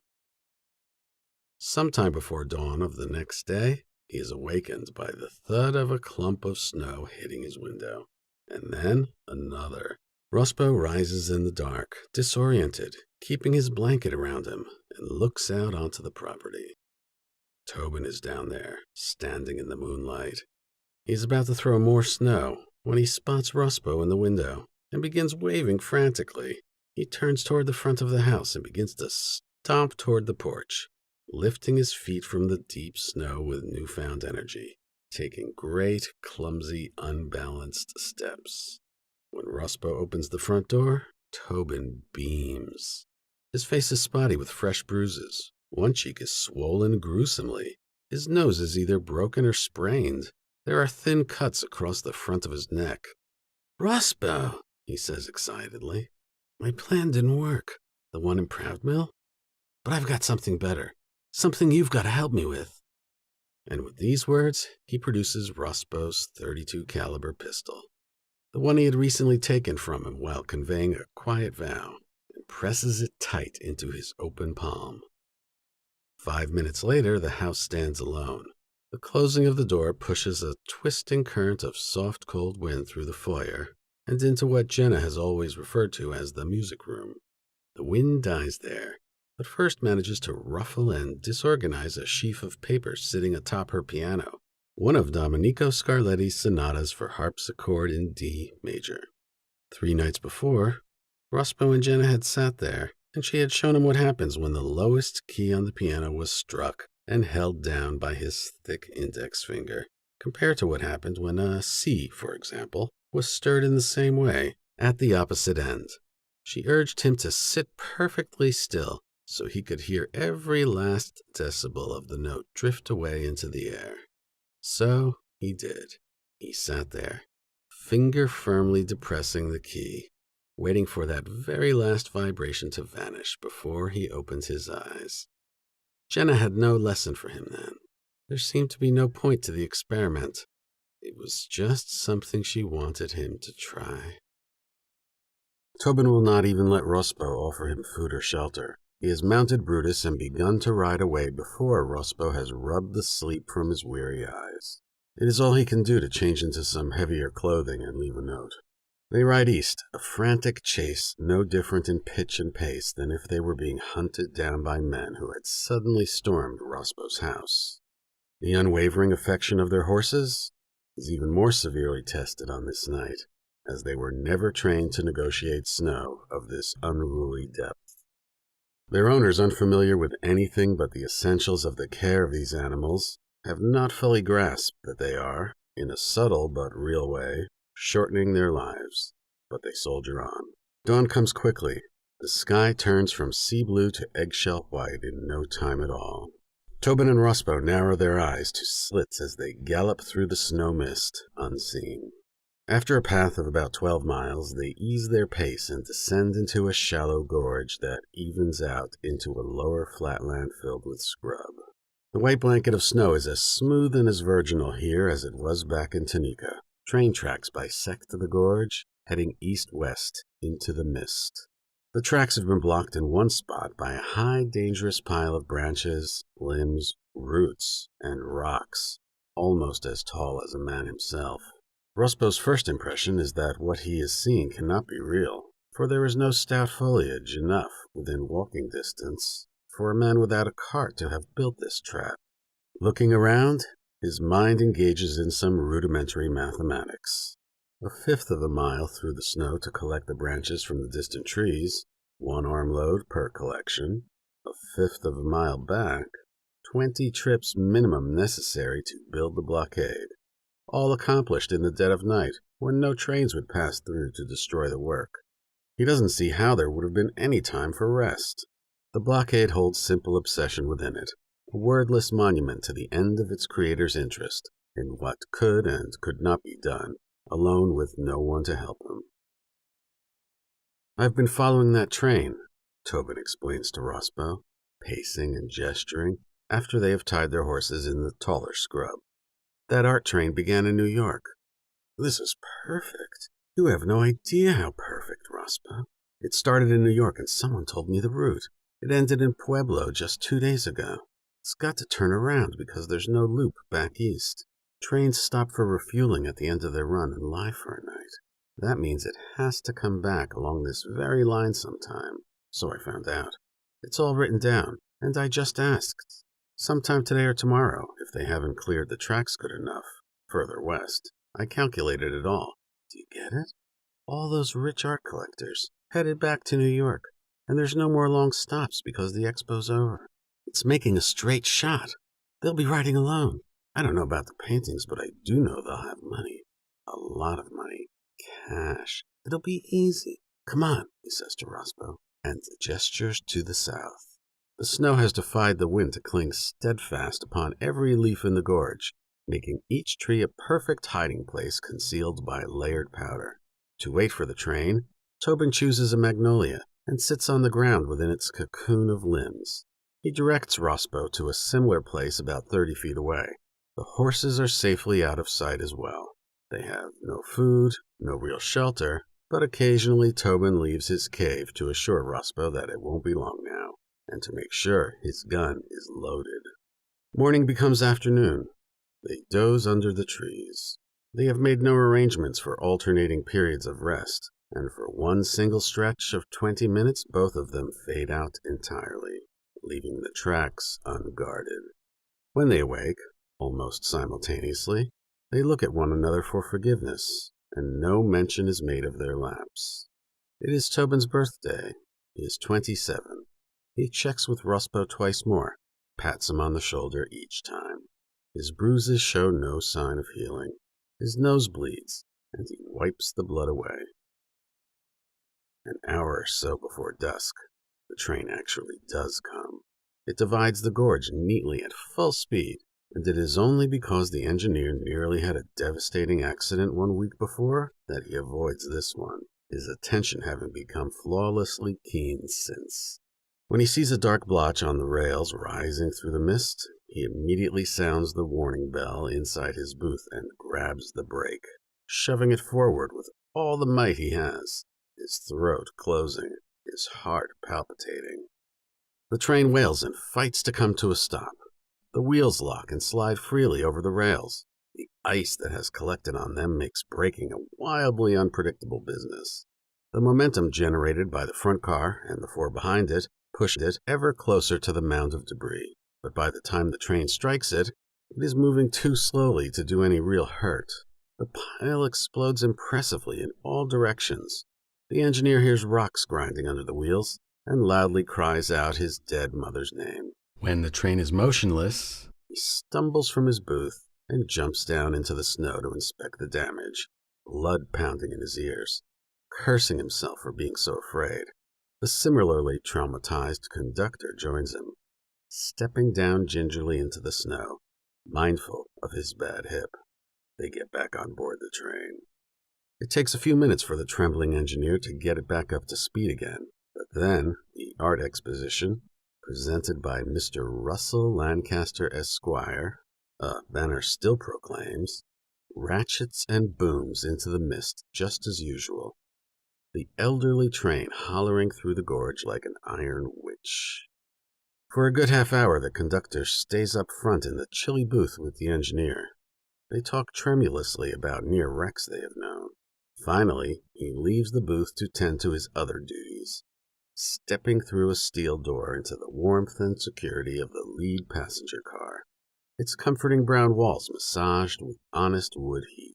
A: Sometime before dawn of the next day, he is awakened by the thud of a clump of snow hitting his window, and then another. Rospo rises in the dark, disoriented, keeping his blanket around him, and looks out onto the property. Tobin is down there, standing in the moonlight. He's about to throw more snow when he spots Rospo in the window and begins waving frantically. He turns toward the front of the house and begins to stomp toward the porch, lifting his feet from the deep snow with newfound energy, taking great, clumsy, unbalanced steps. When Rospo opens the front door, Tobin beams. His face is spotty with fresh bruises. One cheek is swollen gruesomely. His nose is either broken or sprained. There are thin cuts across the front of his neck. "Rospo," he says excitedly. "My plan didn't work, the one in Proudmill. But I've got something better, something you've got to help me with." And with these words, he produces Rospo's .32 caliber pistol, the one he had recently taken from him while conveying a quiet vow, and presses it tight into his open palm. 5 minutes later, the house stands alone. The closing of the door pushes a twisting current of soft, cold wind through the foyer and into what Jenna has always referred to as the music room. The wind dies there, but first manages to ruffle and disorganize a sheaf of papers sitting atop her piano, one of Domenico Scarletti's sonatas for harpsichord in D major. 3 nights before, Rospo and Jenna had sat there, and she had shown him what happens when the lowest key on the piano was struck and held down by his thick index finger, compared to what happened when a C, for example, was stirred in the same way at the opposite end. She urged him to sit perfectly still so he could hear every last decibel of the note drift away into the air. So he did. He sat there, finger firmly depressing the key, waiting for that very last vibration to vanish before he opened his eyes. Jenna had no lesson for him then. There seemed to be no point to the experiment. It was just something she wanted him to try. Tobin will not even let Rospo offer him food or shelter. He has mounted Brutus and begun to ride away before Rospo has rubbed the sleep from his weary eyes. It is all he can do to change into some heavier clothing and leave a note. They ride east, a frantic chase no different in pitch and pace than if they were being hunted down by men who had suddenly stormed Rospo's house. The unwavering affection of their horses is even more severely tested on this night, as they were never trained to negotiate snow of this unruly depth. Their owners, unfamiliar with anything but the essentials of the care of these animals, have not fully grasped that they are, in a subtle but real way, shortening their lives. But they soldier on. Dawn comes quickly. The sky turns from sea blue to eggshell white in no time at all. Tobin and Rospo narrow their eyes to slits as they gallop through the snow mist, unseen. After a path of about 12 miles, they ease their pace and descend into a shallow gorge that evens out into a lower flatland filled with scrub. The white blanket of snow is as smooth and as virginal here as it was back in Tunica. Train tracks bisect the gorge, heading east-west into the mist. The tracks have been blocked in one spot by a high, dangerous pile of branches, limbs, roots, and rocks, almost as tall as a man himself. Rospo's first impression is that what he is seeing cannot be real, for there is no stout foliage enough within walking distance for a man without a cart to have built this trap. Looking around, his mind engages in some rudimentary mathematics. 1/5 of a mile through the snow to collect the branches from the distant trees, 1 armload per collection. 1/5 of a mile back, 20 trips minimum necessary to build the blockade. All accomplished in the dead of night, when no trains would pass through to destroy the work. He doesn't see how there would have been any time for rest. The blockade holds simple obsession within it, a wordless monument to the end of its creator's interest in what could and could not be done, alone with no one to help him. "I've been following that train," Tobin explains to Rospo, pacing and gesturing, after they have tied their horses in the taller scrub. "That art train began in New York." "This is perfect. You have no idea how perfect, Rospo. It started in New York and someone told me the route. It ended in Pueblo just 2 days ago. It's got to turn around because there's no loop back east. Trains stop for refueling at the end of their run and lie for a night. That means it has to come back along this very line sometime, so I found out. It's all written down, and I just asked. Sometime today or tomorrow, if they haven't cleared the tracks good enough, further west. I calculated it all. Do you get it? All those rich art collectors, headed back to New York, and there's no more long stops because the expo's over. It's making a straight shot. They'll be riding alone. I don't know about the paintings, but I do know they'll have money. A lot of money. Cash. It'll be easy. Come on, he says to Rospo, and gestures to the south. The snow has defied the wind to cling steadfast upon every leaf in the gorge, making each tree a perfect hiding place concealed by layered powder. To wait for the train, Tobin chooses a magnolia and sits on the ground within its cocoon of limbs. He directs Rospo to a similar place about 30 feet away. The horses are safely out of sight as well. They have no food, no real shelter, but occasionally Tobin leaves his cave to assure Rospo that it won't be long now, and to make sure his gun is loaded. Morning becomes afternoon. They doze under the trees. They have made no arrangements for alternating periods of rest, and for one single stretch of 20 minutes both of them fade out entirely, leaving the tracks unguarded. When they awake, almost simultaneously, they look at one another for forgiveness, and no mention is made of their lapse. It is Tobin's birthday. He is 27. He checks with Rospo twice more, pats him on the shoulder each time. His bruises show no sign of healing. His nose bleeds, and he wipes the blood away. An hour or so before dusk, the train actually does come. It divides the gorge neatly at full speed, and it is only because the engineer nearly had a devastating accident 1 week before that he avoids this one, his attention having become flawlessly keen since. When he sees a dark blotch on the rails rising through the mist, he immediately sounds the warning bell inside his booth and grabs the brake, shoving it forward with all the might he has, his throat closing, his heart palpitating. The train wails and fights to come to a stop. The wheels lock and slide freely over the rails. The ice that has collected on them makes braking a wildly unpredictable business. The momentum generated by the front car and the four behind it pushed it ever closer to the mound of debris, but by the time the train strikes it, it is moving too slowly to do any real hurt. The pile explodes impressively in all directions. The engineer hears rocks grinding under the wheels and loudly cries out his dead mother's name. When the train is motionless, he stumbles from his booth and jumps down into the snow to inspect the damage, blood pounding in his ears, cursing himself for being so afraid. The similarly traumatized conductor joins him, stepping down gingerly into the snow, mindful of his bad hip. They get back on board the train. It takes a few minutes for the trembling engineer to get it back up to speed again, but then the art exposition, presented by Mr. Russell Lancaster, Esquire, a banner still proclaims, ratchets and booms into the mist just as usual, the elderly train hollering through the gorge like an iron witch. For a good half hour the conductor stays up front in the chilly booth with the engineer. They talk tremulously about near wrecks they have known. Finally, he leaves the booth to tend to his other duties, stepping through a steel door into the warmth and security of the lead passenger car, its comforting brown walls massaged with honest wood heat.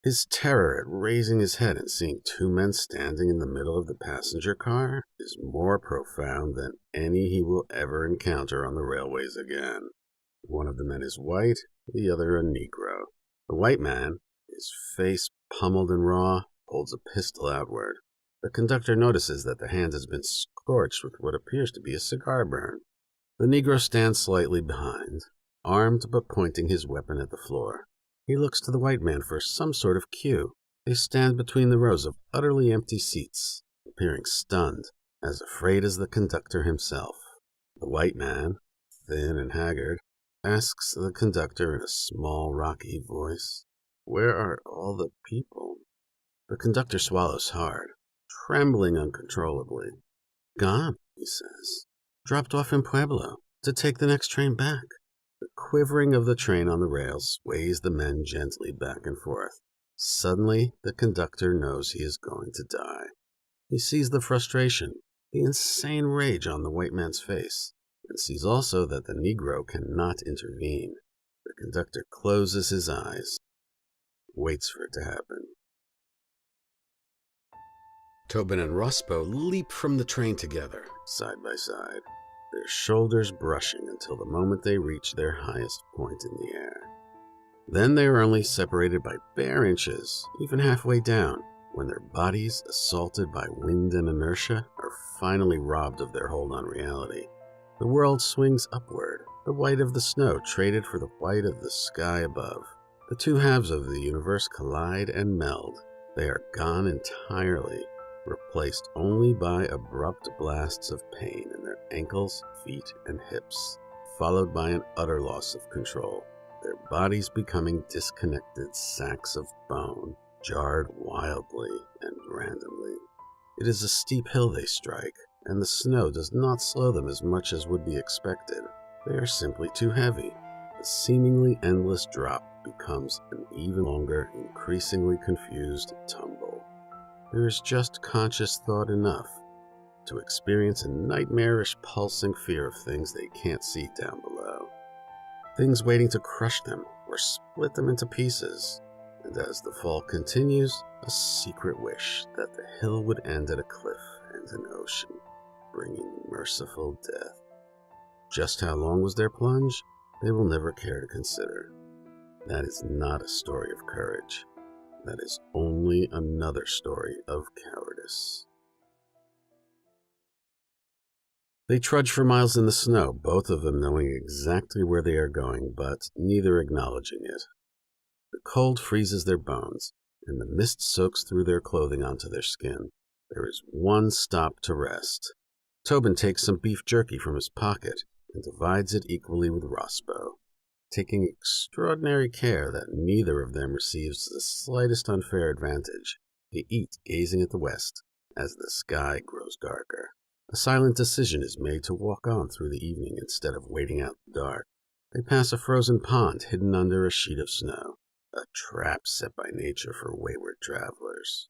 A: His terror at raising his head and seeing two men standing in the middle of the passenger car is more profound than any he will ever encounter on the railways again. One of the men is white, the other a Negro. The white man, his face pummeled and raw, holds a pistol outward. The conductor notices that the hand has been scorched with what appears to be a cigar burn. The Negro stands slightly behind, armed but pointing his weapon at the floor. He looks to the white man for some sort of cue. They stand between the rows of utterly empty seats, appearing stunned, as afraid as the conductor himself. The white man, thin and haggard, asks the conductor in a small, rocky voice, "Where are all the people?" The conductor swallows hard, trembling uncontrollably. "Gone," he says. "Dropped off in Pueblo. to take the next train back. The quivering of the train on the rails sways the men gently back and forth. Suddenly, the conductor knows he is going to die. He sees the frustration, the insane rage on the white man's face, and sees also that the Negro cannot intervene. The conductor closes his eyes, waits for it to happen. Tobin and Rospo leap from the train together, side by side, their shoulders brushing until the moment they reach their highest point in the air. Then they are only separated by bare inches, even halfway down, when their bodies, assaulted by wind and inertia, are finally robbed of their hold on reality. The world swings upward, the white of the snow traded for the white of the sky above. The two halves of the universe collide and meld. They are gone entirely, replaced only by abrupt blasts of pain in their ankles, feet, and hips, followed by an utter loss of control, their bodies becoming disconnected sacks of bone, jarred wildly and randomly. It is a steep hill they strike, and the snow does not slow them as much as would be expected. They are simply too heavy. The seemingly endless drop becomes an even longer, increasingly confused tumble. There is just conscious thought enough to experience a nightmarish pulsing fear of things they can't see down below. Things waiting to crush them or split them into pieces. And as the fall continues, a secret wish that the hill would end at a cliff and an ocean, bringing merciful death. Just how long was their plunge? They will never care to consider. That is not a story of courage. That is only another story of cowardice. They trudge for miles in the snow, both of them knowing exactly where they are going, but neither acknowledging it. The cold freezes their bones, and the mist soaks through their clothing onto their skin. There is one stop to rest. Tobin takes some beef jerky from his pocket and divides it equally with Rospo, taking extraordinary care that neither of them receives the slightest unfair advantage. They eat, gazing at the west, as the sky grows darker. A silent decision is made to walk on through the evening instead of waiting out the dark. They pass a frozen pond hidden under a sheet of snow, a trap set by nature for wayward travelers.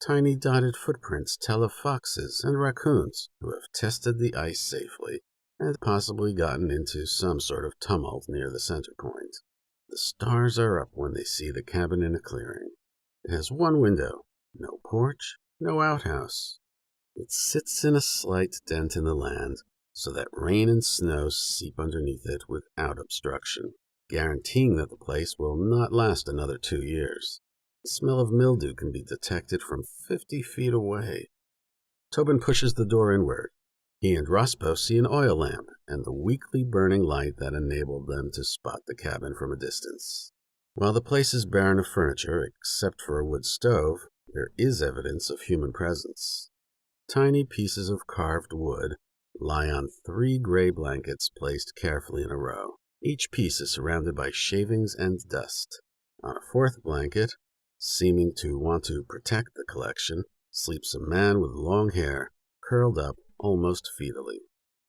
A: Tiny dotted footprints tell of foxes and raccoons who have tested the ice safely and possibly gotten into some sort of tumult near the center point. The stars are up when they see the cabin in a clearing. It has one window, no porch, no outhouse. It sits in a slight dent in the land, so that rain and snow seep underneath it without obstruction, guaranteeing that the place will not last another 2 years. The smell of mildew can be detected from 50 feet away. Tobin pushes the door inward. He and Rospo see an oil lamp and the weakly burning light that enabled them to spot the cabin from a distance. While the place is barren of furniture, except for a wood stove, there is evidence of human presence. Tiny pieces of carved wood lie on 3 gray blankets placed carefully in a row. Each piece is surrounded by shavings and dust. On a 4th blanket, seeming to want to protect the collection, sleeps a man with long hair, curled up almost fetally.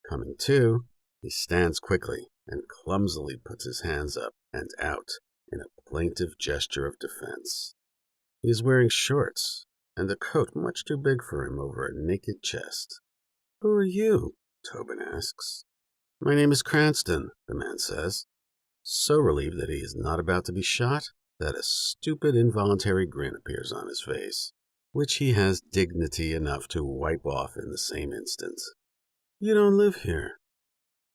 A: Coming to, he stands quickly and clumsily puts his hands up and out in a plaintive gesture of defense. He is wearing shorts and a coat much too big for him over a naked chest. "Who are you?" Tobin asks. "My name is Cranston," the man says, so relieved that he is not about to be shot that a stupid involuntary grin appears on his face, which he has dignity enough to wipe off in the same instant. "You don't live here."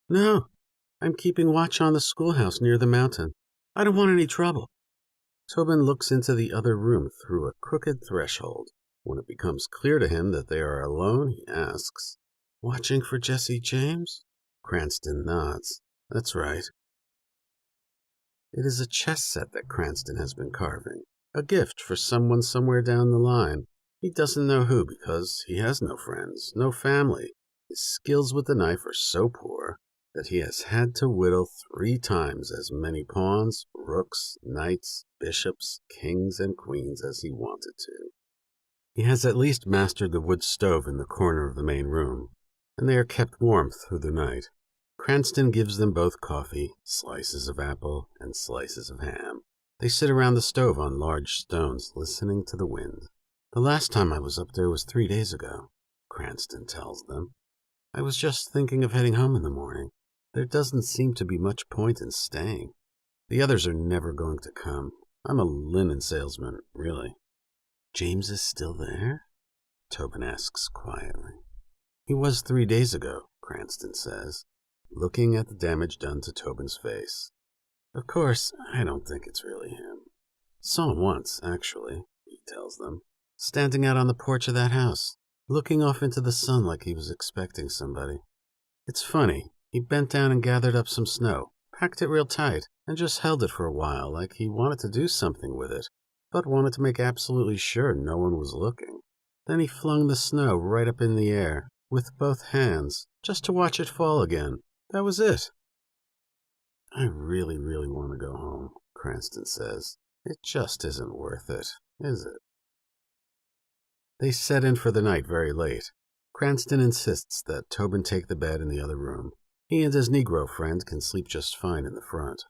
A: "No, I'm keeping watch on the schoolhouse near the mountain. I don't want any trouble." Tobin looks into the other room through a crooked threshold. When it becomes clear to him that they are alone, he asks, "Watching for Jesse James?" Cranston nods. "That's right." It is a chess set that Cranston has been carving, a gift for someone somewhere down the line. He doesn't know who because he has no friends, no family. His skills with the knife are so poor that he has had to whittle 3 times as many pawns, rooks, knights, bishops, kings, and queens as he wanted to. He has at least mastered the wood stove in the corner of the main room, and they are kept warm through the night. Cranston gives them both coffee, slices of apple, and slices of ham. They sit around the stove on large stones, listening to the wind. "The last time I was up there was 3 days ago," Cranston tells them. "I was just thinking of heading home in the morning. There doesn't seem to be much point in staying. The others are never going to come. I'm a linen salesman, really." "James is still there?" Tobin asks quietly. "He was 3 days ago," Cranston says, looking at the damage done to Tobin's face. "Of course, I don't think it's really him. Saw him once, actually," he tells them, "standing out on the porch of that house, looking off into the sun like he was expecting somebody. It's funny, he bent down and gathered up some snow, packed it real tight, and just held it for a while like he wanted to do something with it, but wanted to make absolutely sure no one was looking. Then he flung the snow right up in the air, with both hands, just to watch it fall again. That was it." "I really want to go home," Cranston says. "It just isn't worth it, is it?" They set in for the night very late. Cranston insists that Tobin take the bed in the other room. He and his Negro friend can sleep just fine in the front.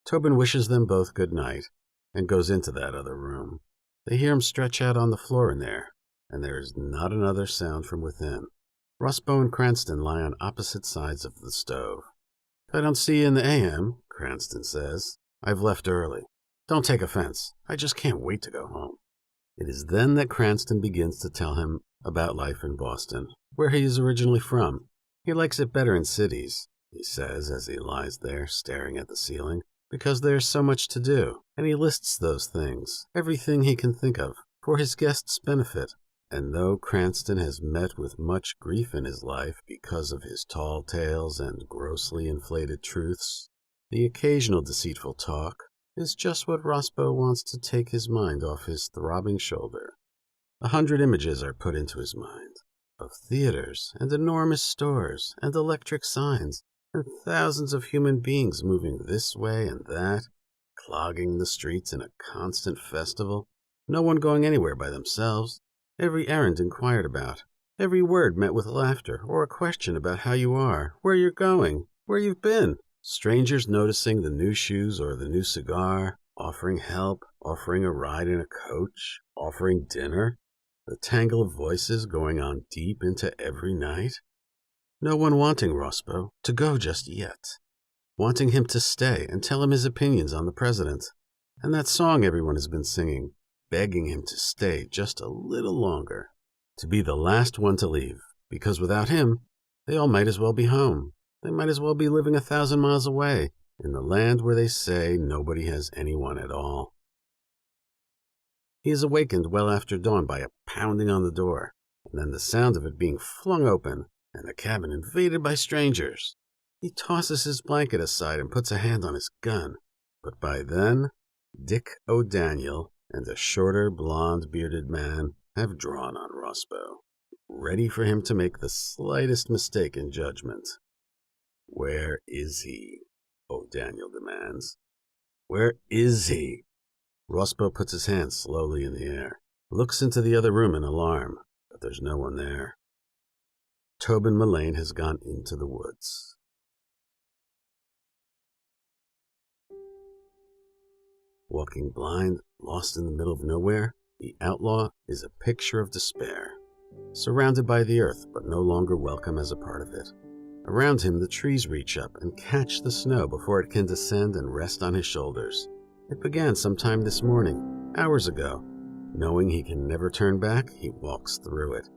A: Tobin wishes them both good night and goes into that other room. They hear him stretch out on the floor in there, and there is not another sound from within. Roscoe and Cranston lie on opposite sides of the stove. "If I don't see you in the AM," Cranston says, "I've left early. Don't take offense. I just can't wait to go home." It is then that Cranston begins to tell him about life in Boston, where he is originally from. He likes it better in cities, he says as he lies there staring at the ceiling, because there's so much to do, and he lists those things, everything he can think of, for his guests' benefit. And though Cranston has met with much grief in his life because of his tall tales and grossly inflated truths, the occasional deceitful talk is just what Roscoe wants to take his mind off his throbbing shoulder. 100 images are put into his mind, of theaters and enormous stores and electric signs and thousands of human beings moving this way and that, clogging the streets in a constant festival, no one going anywhere by themselves, every errand inquired about, every word met with laughter or a question about how you are, where you're going, where you've been, strangers noticing the new shoes or the new cigar, offering help, offering a ride in a coach, offering dinner, the tangle of voices going on deep into every night. No one wanting Roscoe to go just yet, wanting him to stay and tell him his opinions on the president, and that song everyone has been singing, begging him to stay just a little longer, to be the last one to leave, because without him, they all might as well be home. They might as well be living 1,000 miles away, in the land where they say nobody has anyone at all. He is awakened well after dawn by a pounding on the door, and then the sound of it being flung open, and the cabin invaded by strangers. He tosses his blanket aside and puts a hand on his gun, but by then, Dick O'Daniel and a shorter, blonde-bearded man have drawn on Roscoe, ready for him to make the slightest mistake in judgment. "Where is he?" O'Daniel demands. "Where is he?" Roscoe puts his hand slowly in the air, looks into the other room in alarm, but there's no one there. Tobin Millane has gone into the woods. Walking blind, lost in the middle of nowhere, the outlaw is a picture of despair. Surrounded by the earth, but no longer welcome as a part of it. Around him, the trees reach up and catch the snow before it can descend and rest on his shoulders. It began sometime this morning, hours ago. Knowing he can never turn back, he walks through it.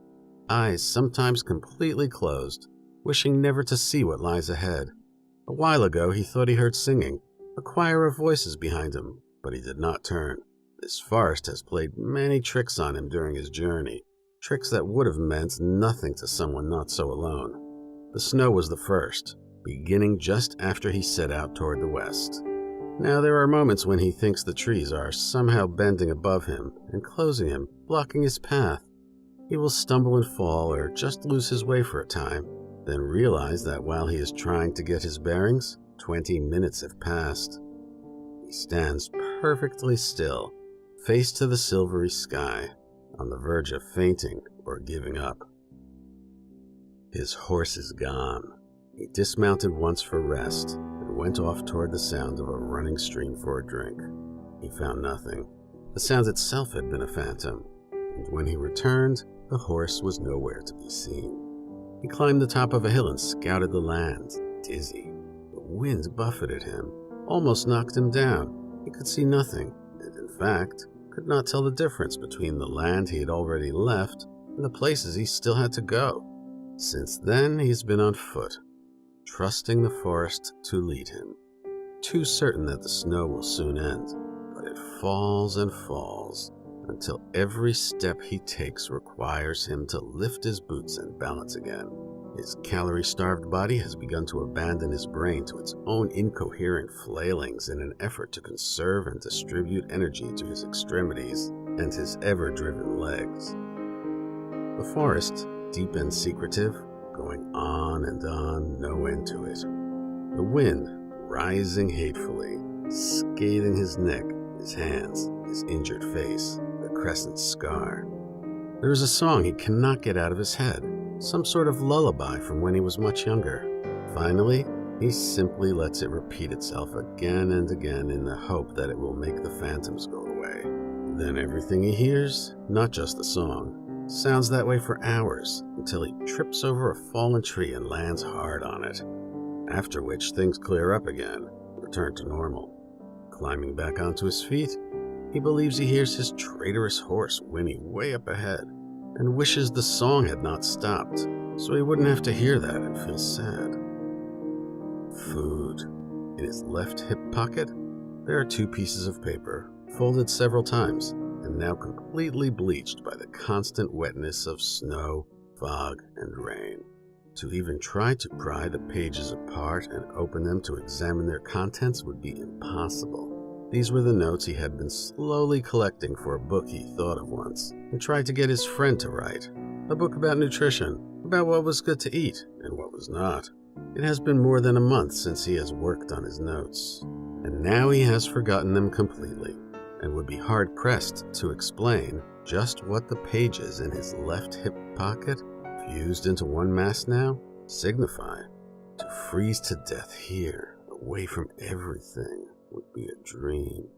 A: Eyes sometimes completely closed, wishing never to see what lies ahead. A while ago, he thought he heard singing, a choir of voices behind him, but he did not turn. This forest has played many tricks on him during his journey, tricks that would have meant nothing to someone not so alone. The snow was the first, beginning just after he set out toward the west. Now there are moments when he thinks the trees are somehow bending above him, enclosing him, blocking his path. He will stumble and fall or just lose his way for a time, then realize that while he is trying to get his bearings, 20 minutes have passed. He stands perfectly still, face to the silvery sky, on the verge of fainting or giving up. His horse is gone. He dismounted once for rest and went off toward the sound of a running stream for a drink. He found nothing. The sound itself had been a phantom, and when he returned, the horse was nowhere to be seen. He climbed the top of a hill and scouted the land, dizzy. The wind buffeted him, almost knocked him down. He could see nothing, and in fact, could not tell the difference between the land he had already left and the places he still had to go. Since then, he's been on foot, trusting the forest to lead him, too certain that the snow will soon end. But it falls and falls until every step he takes requires him to lift his boots and balance again. His calorie-starved body has begun to abandon his brain to its own incoherent flailings in an effort to conserve and distribute energy to his extremities and his ever-driven legs. The forest, deep and secretive, going on and on, no end to it. The wind, rising hatefully, scathing his neck, his hands, his injured face, the crescent scar. There is a song he cannot get out of his head, some sort of lullaby from when he was much younger. Finally, he simply lets it repeat itself again and again in the hope that it will make the phantoms go away. Then everything he hears, not just the song, sounds that way for hours until he trips over a fallen tree and lands hard on it, after which things clear up again, return to normal. Climbing back onto his feet, he believes he hears his traitorous horse whinny way up ahead, and wishes the song had not stopped, so he wouldn't have to hear that and feel sad. Food. In his left hip pocket, there are 2 pieces of paper, folded several times, and now completely bleached by the constant wetness of snow, fog, and rain. To even try to pry the pages apart and open them to examine their contents would be impossible. These were the notes he had been slowly collecting for a book he thought of once, and tried to get his friend to write. A book about nutrition, about what was good to eat and what was not. It has been more than a month since he has worked on his notes, and now he has forgotten them completely, and would be hard-pressed to explain just what the pages in his left hip pocket, fused into one mass now, signify. To freeze to death here, away from everything, would be a dream.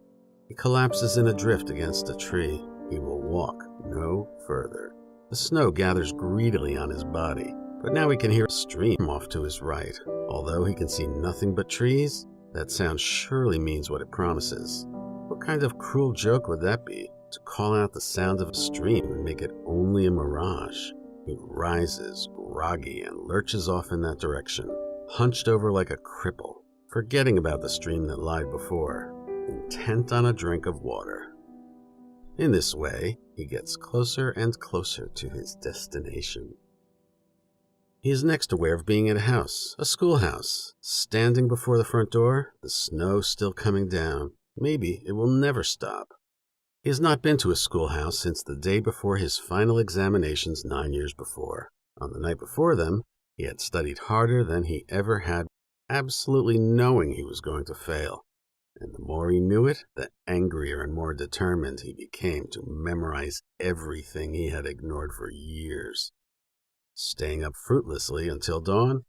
A: He collapses in a drift against a tree. He will walk no further. The snow gathers greedily on his body, but now he can hear a stream off to his right. Although he can see nothing but trees, that sound surely means what it promises. What kind of cruel joke would that be, to call out the sound of a stream and make it only a mirage? He rises, groggy, and lurches off in that direction, hunched over like a cripple, forgetting about the stream that lied before, intent on a drink of water. In this way, he gets closer and closer to his destination. He is next aware of being at a house, a schoolhouse, standing before the front door, the snow still coming down. Maybe it will never stop. He has not been to a schoolhouse since the day before his final examinations 9 years before. On the night before them, he had studied harder than he ever had, absolutely knowing he was going to fail. And the more he knew it, the angrier and more determined he became to memorize everything he had ignored for years. Staying up fruitlessly until dawn,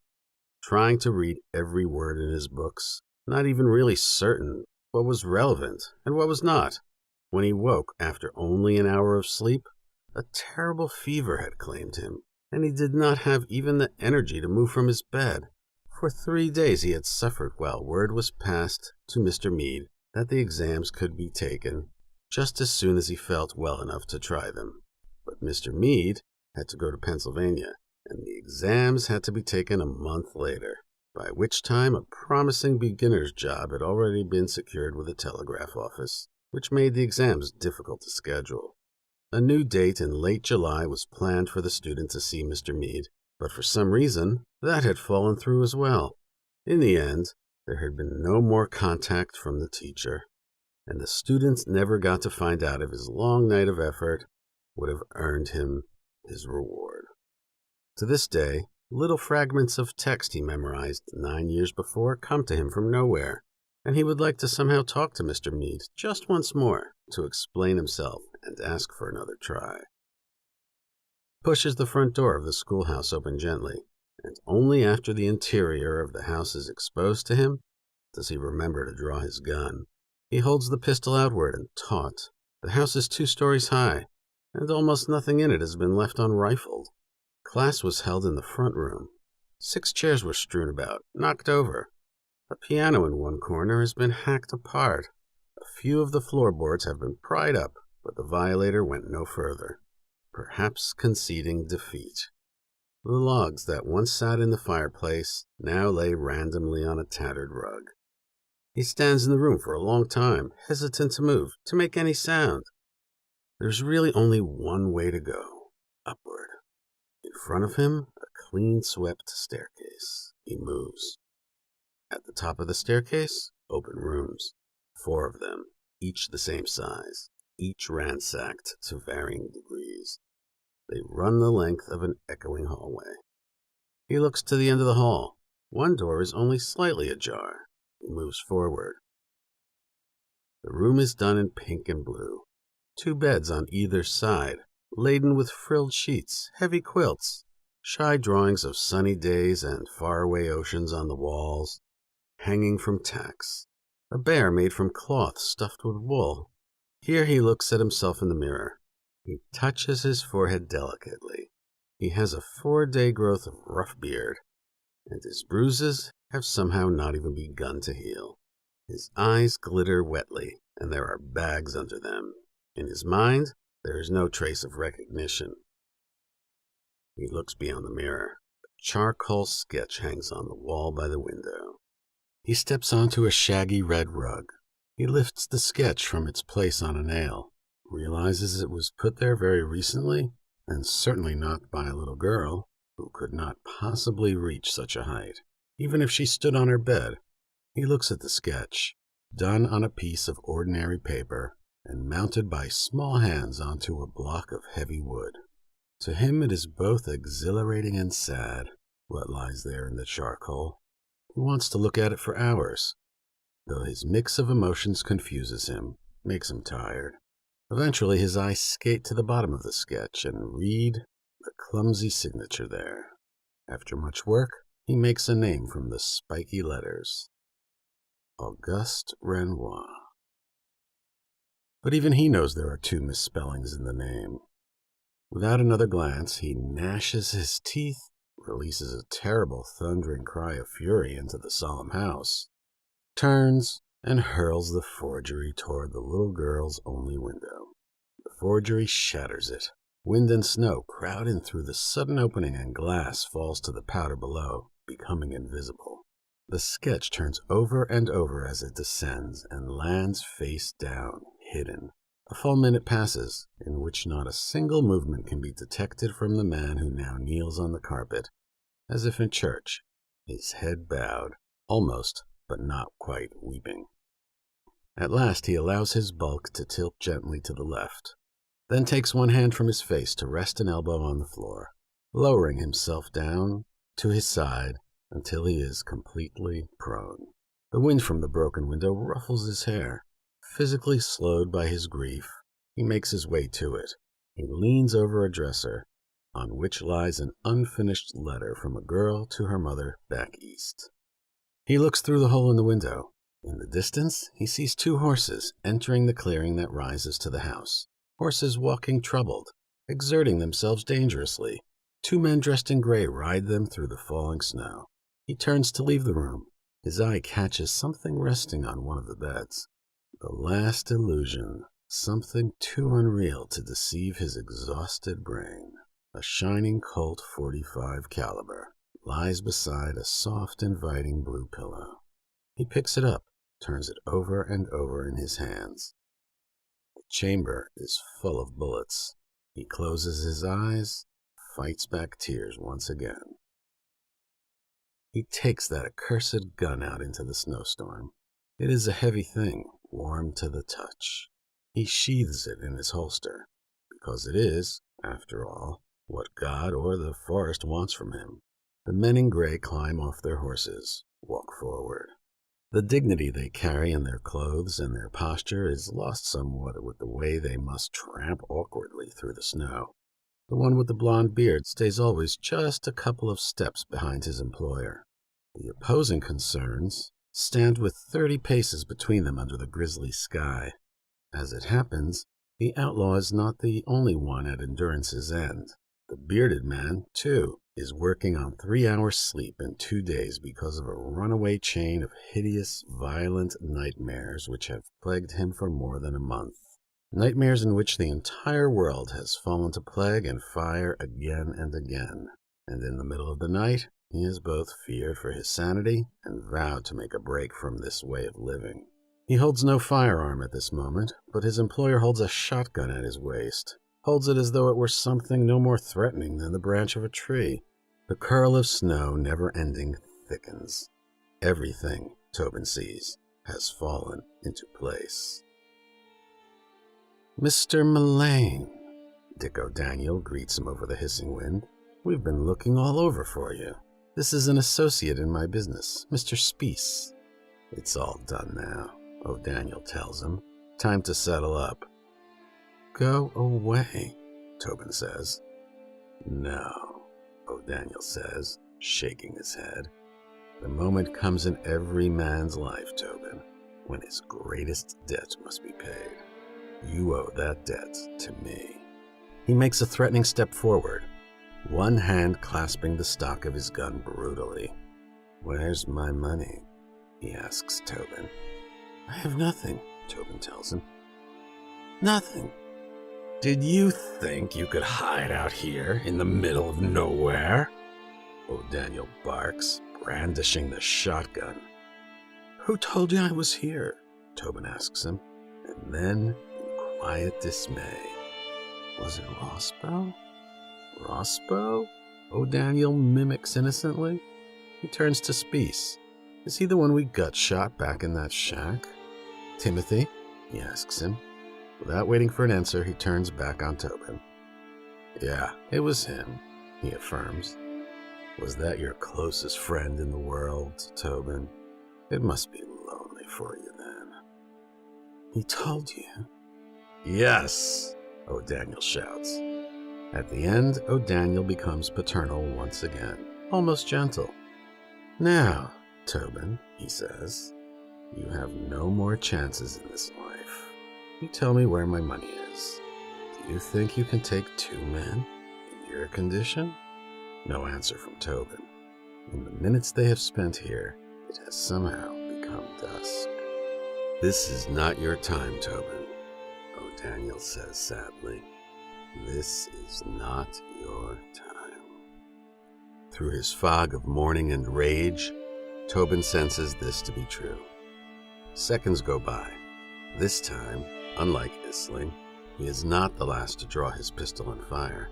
A: trying to read every word in his books, not even really certain what was relevant and what was not. When he woke after only an hour of sleep, a terrible fever had claimed him, and he did not have even the energy to move from his bed. For 3 days he had suffered while word was passed to Mr. Meade that the exams could be taken just as soon as he felt well enough to try them. But Mr. Meade had to go to Pennsylvania, and the exams had to be taken a month later, by which time a promising beginner's job had already been secured with a telegraph office, which made the exams difficult to schedule. A new date in late July was planned for the student to see Mr. Meade, but for some reason, that had fallen through as well. In the end, there had been no more contact from the teacher, and the student never got to find out if his long night of effort would have earned him his reward. To this day, little fragments of text he memorized 9 years before come to him from nowhere, and he would like to somehow talk to Mr. Meade just once more to explain himself and ask for another try. Pushes the front door of the schoolhouse open gently, and only after the interior of the house is exposed to him does he remember to draw his gun. He holds the pistol outward and taut. The house is 2 stories high, and almost nothing in it has been left unrifled. Class was held in the front room. 6 chairs were strewn about, knocked over. A piano in one corner has been hacked apart. A few of the floorboards have been pried up, but the violator went no further, perhaps conceding defeat. The logs that once sat in the fireplace now lay randomly on a tattered rug. He stands in the room for a long time, hesitant to move, to make any sound. There's really only one way to go, upward. In front of him, a clean-swept staircase. He moves. At the top of the staircase, open rooms. 4 of them, each the same size, each ransacked to varying degrees. They run the length of an echoing hallway. He looks to the end of the hall. One door is only slightly ajar. He moves forward. The room is done in pink and blue. 2 beds on either side, laden with frilled sheets, heavy quilts, shy drawings of sunny days and faraway oceans on the walls, hanging from tacks. A bear made from cloth stuffed with wool. Here he looks at himself in the mirror. He touches his forehead delicately. He has a 4-day growth of rough beard, and his bruises have somehow not even begun to heal. His eyes glitter wetly, and there are bags under them. In his mind, there is no trace of recognition. He looks beyond the mirror. A charcoal sketch hangs on the wall by the window. He steps onto a shaggy red rug. He lifts the sketch from its place on a nail, realizes it was put there very recently, and certainly not by a little girl who could not possibly reach such a height, even if she stood on her bed. He looks at the sketch, done on a piece of ordinary paper and mounted by small hands onto a block of heavy wood. To him it is both exhilarating and sad, what lies there in the charcoal. He wants to look at it for hours, though his mix of emotions confuses him, makes him tired. Eventually his eyes skate to the bottom of the sketch and read the clumsy signature there. After much work, he makes a name from the spiky letters. Auguste Renoir. But even he knows there are 2 misspellings in the name. Without another glance, he gnashes his teeth, releases a terrible thundering cry of fury into the solemn house, turns, and hurls the forgery toward the little girl's only window. The forgery shatters it. Wind and snow crowd in through the sudden opening, and glass falls to the powder below, becoming invisible. The sketch turns over and over as it descends and lands face down, hidden. A full minute passes, in which not a single movement can be detected from the man who now kneels on the carpet, as if in church, his head bowed, almost, but not quite, weeping. At last he allows his bulk to tilt gently to the left, then takes one hand from his face to rest an elbow on the floor, lowering himself down to his side until he is completely prone. The wind from the broken window ruffles his hair. Physically slowed by his grief, he makes his way to it. He leans over a dresser, on which lies an unfinished letter from a girl to her mother back east. He looks through the hole in the window. In the distance, he sees 2 horses entering the clearing that rises to the house. Horses walking troubled, exerting themselves dangerously. 2 men dressed in gray ride them through the falling snow. He turns to leave the room. His eye catches something resting on one of the beds. The last illusion, something too unreal to deceive his exhausted brain. A shining Colt .45 caliber lies beside a soft, inviting blue pillow. He picks it up, turns it over and over in his hands. The chamber is full of bullets. He closes his eyes, fights back tears once again. He takes that accursed gun out into the snowstorm. It is a heavy thing, warm to the touch. He sheathes it in his holster, because it is, after all, what God or the forest wants from him. The men in gray climb off their horses, walk forward. The dignity they carry in their clothes and their posture is lost somewhat with the way they must tramp awkwardly through the snow. The one with the blonde beard stays always just a couple of steps behind his employer. The opposing concerns stand with 30 paces between them under the grisly sky. As it happens, the outlaw is not the only one at endurance's end. The bearded man, too, is working on 3 hours sleep in 2 days because of a runaway chain of hideous, violent nightmares which have plagued him for more than a month. Nightmares in which the entire world has fallen to plague and fire again and again. And in the middle of the night, he has both feared for his sanity and vowed to make a break from this way of living. He holds no firearm at this moment, but his employer holds a shotgun at his waist. Holds it as though it were something no more threatening than the branch of a tree. The curl of snow, never-ending, thickens. Everything, Tobin sees, has fallen into place. "Mr. Millane," Dick O'Daniel greets him over the hissing wind. "We've been looking all over for you. This is an associate in my business, Mr. Speece." "It's all done now," O'Daniel tells him. "Time to settle up." "Go away," Tobin says. "No," O'Daniel says, shaking his head. "The moment comes in every man's life, Tobin, when his greatest debt must be paid. You owe that debt to me." He makes a threatening step forward, one hand clasping the stock of his gun brutally. "Where's my money?" he asks Tobin. "I have nothing," Tobin tells him. "Nothing." "Did you think you could hide out here in the middle of nowhere?" O'Daniel barks, brandishing the shotgun. "Who told you I was here?" Tobin asks him. And then, in quiet dismay, "Was it Rospo?" "Rospo?" O'Daniel mimics innocently. He turns to Speece. "Is he the one we gut shot back in that shack?" "Timothy?" he asks him. Without waiting for an answer, he turns back on Tobin. "Yeah, it was him," he affirms. "Was that your closest friend in the world, Tobin? It must be lonely for you then." "He told you?" "Yes," O'Daniel shouts. At the end, O'Daniel becomes paternal once again, almost gentle. "Now, Tobin," he says, "you have no more chances in this life. You tell me where my money is. Do you think you can take 2 men in your condition?" No answer from Tobin. In the minutes they have spent here, it has somehow become dusk. "This is not your time, Tobin," O'Daniel says sadly. "This is not your time." Through his fog of mourning and rage, Tobin senses this to be true. Seconds go by. This time, unlike Isling, he is not the last to draw his pistol and fire.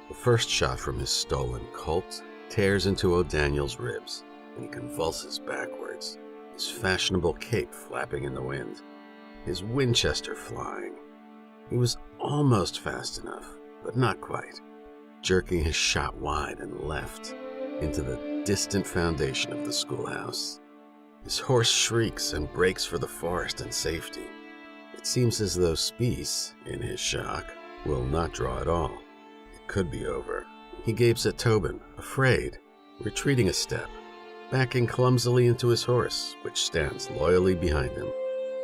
A: The first shot from his stolen Colt tears into O'Daniel's ribs, and he convulses backwards, his fashionable cape flapping in the wind, his Winchester flying. He was almost fast enough, but not quite, jerking his shot wide and left into the distant foundation of the schoolhouse. His horse shrieks and breaks for the forest and safety. It seems as though Speece, in his shock, will not draw at all. It could be over. He gapes at Tobin, afraid, retreating a step, backing clumsily into his horse, which stands loyally behind him.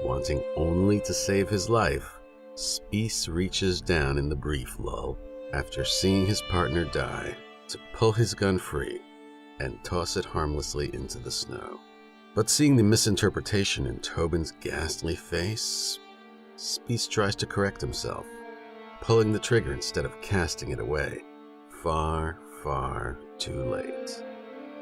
A: Wanting only to save his life, Speece reaches down in the brief lull, after seeing his partner die, to pull his gun free and toss it harmlessly into the snow. But seeing the misinterpretation in Tobin's ghastly face, Speece tries to correct himself, pulling the trigger instead of casting it away. Far, far too late.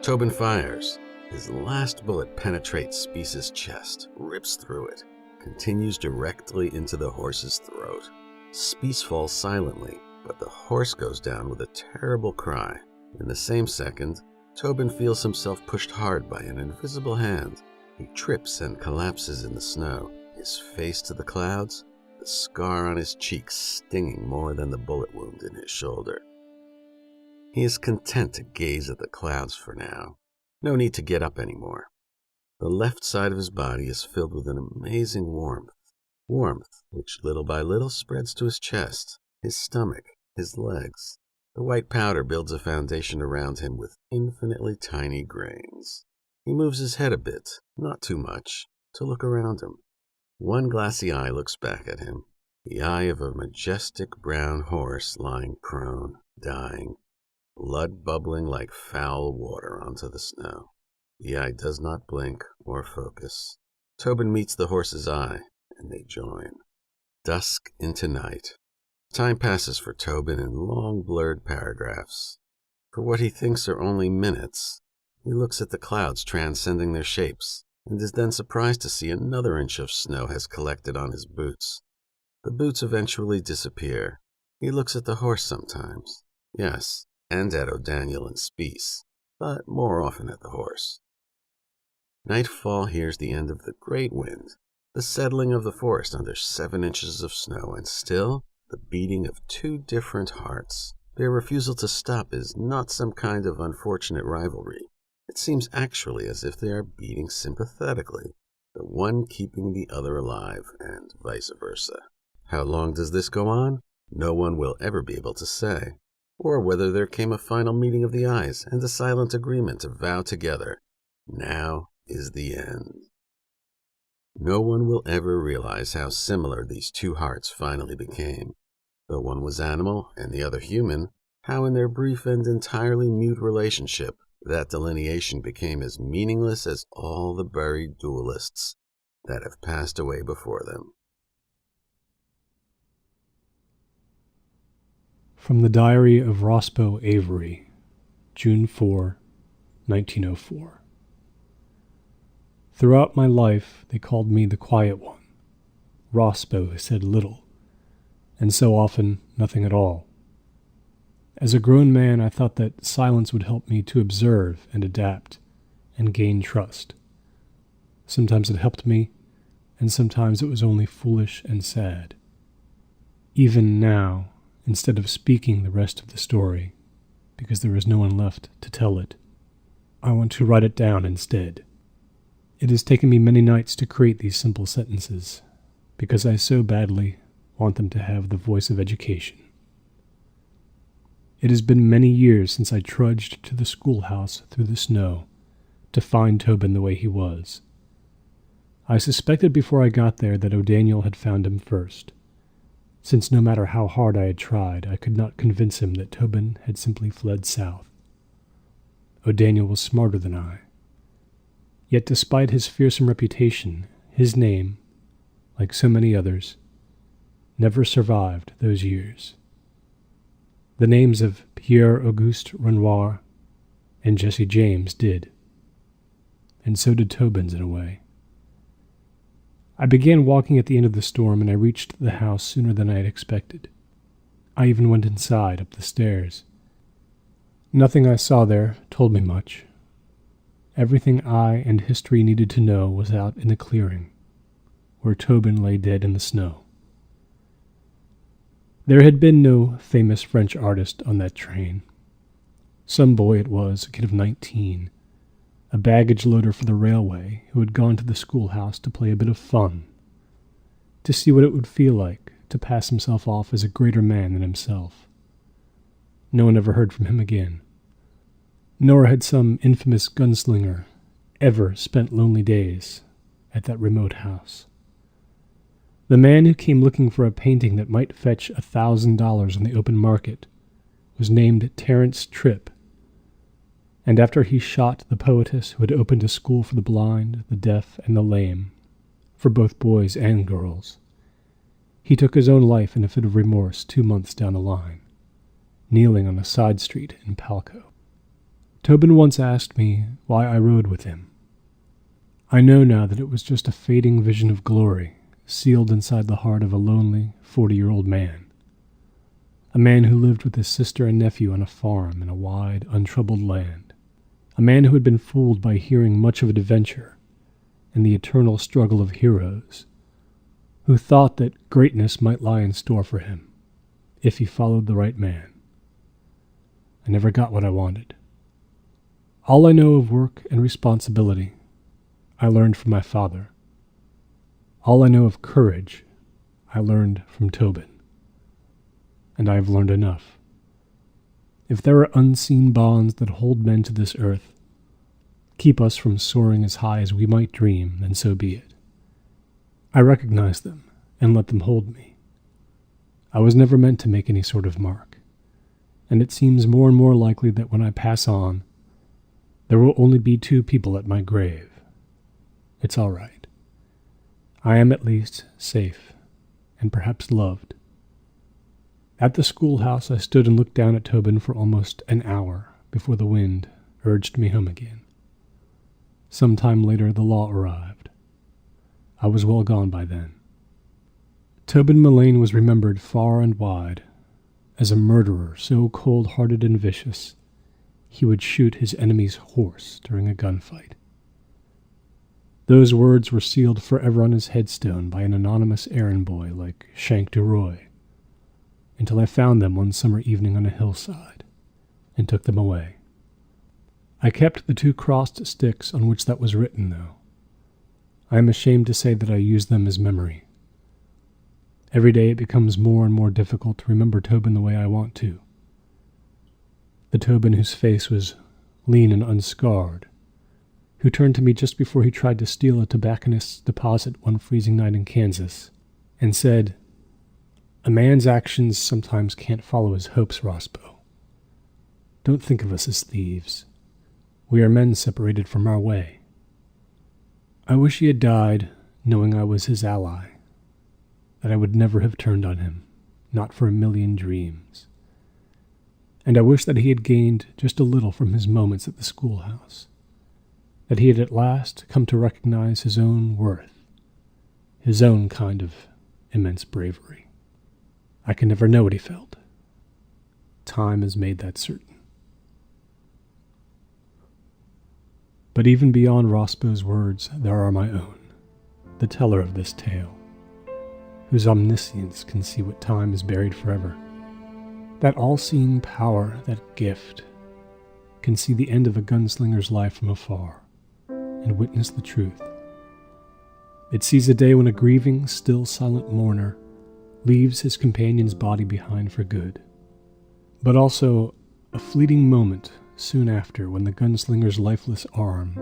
A: Tobin fires. His last bullet penetrates Speece's chest, rips through it, continues directly into the horse's throat. Speece falls silently, but the horse goes down with a terrible cry. In the same second, Tobin feels himself pushed hard by an invisible hand. He trips and collapses in the snow, his face to the clouds, the scar on his cheek stinging more than the bullet wound in his shoulder. He is content to gaze at the clouds for now. No need to get up anymore. The left side of his body is filled with an amazing warmth which little by little spreads to his chest, his stomach, his legs. The white powder builds a foundation around him with infinitely tiny grains. He moves his head a bit, not too much, to look around him. One glassy eye looks back at him, the eye of a majestic brown horse lying prone, dying, blood bubbling like foul water onto the snow. The eye does not blink or focus. Tobin meets the horse's eye, and they join. Dusk into night. Time passes for Tobin in long, blurred paragraphs. For what he thinks are only minutes, he looks at the clouds transcending their shapes, and is then surprised to see another inch of snow has collected on his boots. The boots eventually disappear. He looks at the horse sometimes, yes, and at O'Daniel and Speece, but more often at the horse. Nightfall hears the end of the great wind, the settling of the forest under 7 inches of snow, and still the beating of two different hearts. Their refusal to stop is not some kind of unfortunate rivalry. It seems actually as if they are beating sympathetically, the one keeping the other alive, and vice versa. How long does this go on? No one will ever be able to say, or whether there came a final meeting of the eyes and a silent agreement to vow together, now is the end. No one will ever realize how similar these two hearts finally became. Though one was animal and the other human, how in their brief and entirely mute relationship, that delineation became as meaningless as all the buried duelists that have passed away before them.
B: From the Diary of Roscoe Avery, June 4, 1904. Throughout my life, they called me the quiet one. Roscoe said little, and so often nothing at all. As a grown man, I thought that silence would help me to observe and adapt and gain trust. Sometimes it helped me, and sometimes it was only foolish and sad. Even now, instead of speaking the rest of the story, because there is no one left to tell it, I want to write it down instead. It has taken me many nights to create these simple sentences, because I so badly want them to have the voice of education. It has been many years since I trudged to the schoolhouse through the snow to find Tobin the way he was. I suspected before I got there that O'Daniel had found him first, since no matter how hard I had tried, I could not convince him that Tobin had simply fled south. O'Daniel was smarter than I. Yet despite his fearsome reputation, his name, like so many others, never survived those years. The names of Pierre-Auguste Renoir and Jesse James did, and so did Tobin's in a way. I began walking at the end of the storm, and I reached the house sooner than I had expected. I even went inside, up the stairs. Nothing I saw there told me much. Everything I and history needed to know was out in the clearing, where Tobin lay dead in the snow. There had been no famous French artist on that train. Some boy it was, a kid of 19, a baggage loader for the railway who had gone to the schoolhouse to play a bit of fun, to see what it would feel like to pass himself off as a greater man than himself. No one ever heard from him again. Nor had some infamous gunslinger ever spent lonely days at that remote house. The man who came looking for a painting that might fetch $1,000 on the open market was named Terence Tripp, and after he shot the poetess who had opened a school for the blind, the deaf, and the lame, for both boys and girls, he took his own life in a fit of remorse 2 months down the line, kneeling on a side street in Palco. Tobin once asked me why I rode with him. I know now that it was just a fading vision of glory, sealed inside the heart of a lonely 40-year-old man. A man who lived with his sister and nephew on a farm in a wide, untroubled land. A man who had been fooled by hearing much of an adventure and the eternal struggle of heroes, who thought that greatness might lie in store for him if he followed the right man. I never got what I wanted. All I know of work and responsibility, I learned from my father. All I know of courage, I learned from Tobin. and I have learned enough. If there are unseen bonds that hold men to this earth, keep us from soaring as high as we might dream, then so be it. I recognize them and let them hold me. I was never meant to make any sort of mark, and it seems more and more likely that when I pass on, there will only be 2 people at my grave. It's all right. I am at least safe and perhaps loved. At the schoolhouse, I stood and looked down at Tobin for almost an hour before the wind urged me home again. Some time later, the law arrived. I was well gone by then. Tobin Millane was remembered far and wide as a murderer so cold-hearted and vicious he would shoot his enemy's horse during a gunfight. Those words were sealed forever on his headstone by an anonymous errand boy like Shank DuRoy, until I found them one summer evening on a hillside and took them away. I kept the 2 crossed sticks on which that was written, though. I am ashamed to say that I use them as memory. Every day it becomes more and more difficult to remember Tobin the way I want to. The Tobin whose face was lean and unscarred, who turned to me just before he tried to steal a tobacconist's deposit one freezing night in Kansas, and said, "A man's actions sometimes can't follow his hopes, Rospo. Don't think of us as thieves. We are men separated from our way." I wish he had died knowing I was his ally, that I would never have turned on him, not for a million dreams. And I wish that he had gained just a little from his moments at the schoolhouse, that he had at last come to recognize his own worth, his own kind of immense bravery. I can never know what he felt. Time has made that certain. But even beyond Rospo's words, there are my own, the teller of this tale, whose omniscience can see what time is buried forever. That all-seeing power, that gift, can see the end of a gunslinger's life from afar and witness the truth. It sees a day when a grieving, still silent mourner leaves his companion's body behind for good, but also a fleeting moment soon after when the gunslinger's lifeless arm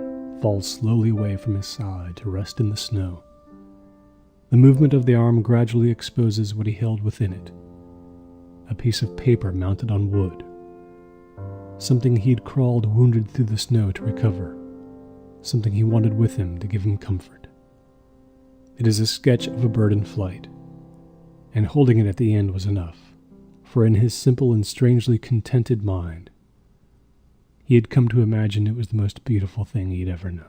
B: falls slowly away from his side to rest in the snow. The movement of the arm gradually exposes what he held within it, a piece of paper mounted on wood, something he'd crawled wounded through the snow to recover, something he wanted with him to give him comfort. It is a sketch of a bird in flight, and holding it at the end was enough, for in his simple and strangely contented mind, he had come to imagine it was the most beautiful thing he'd ever known.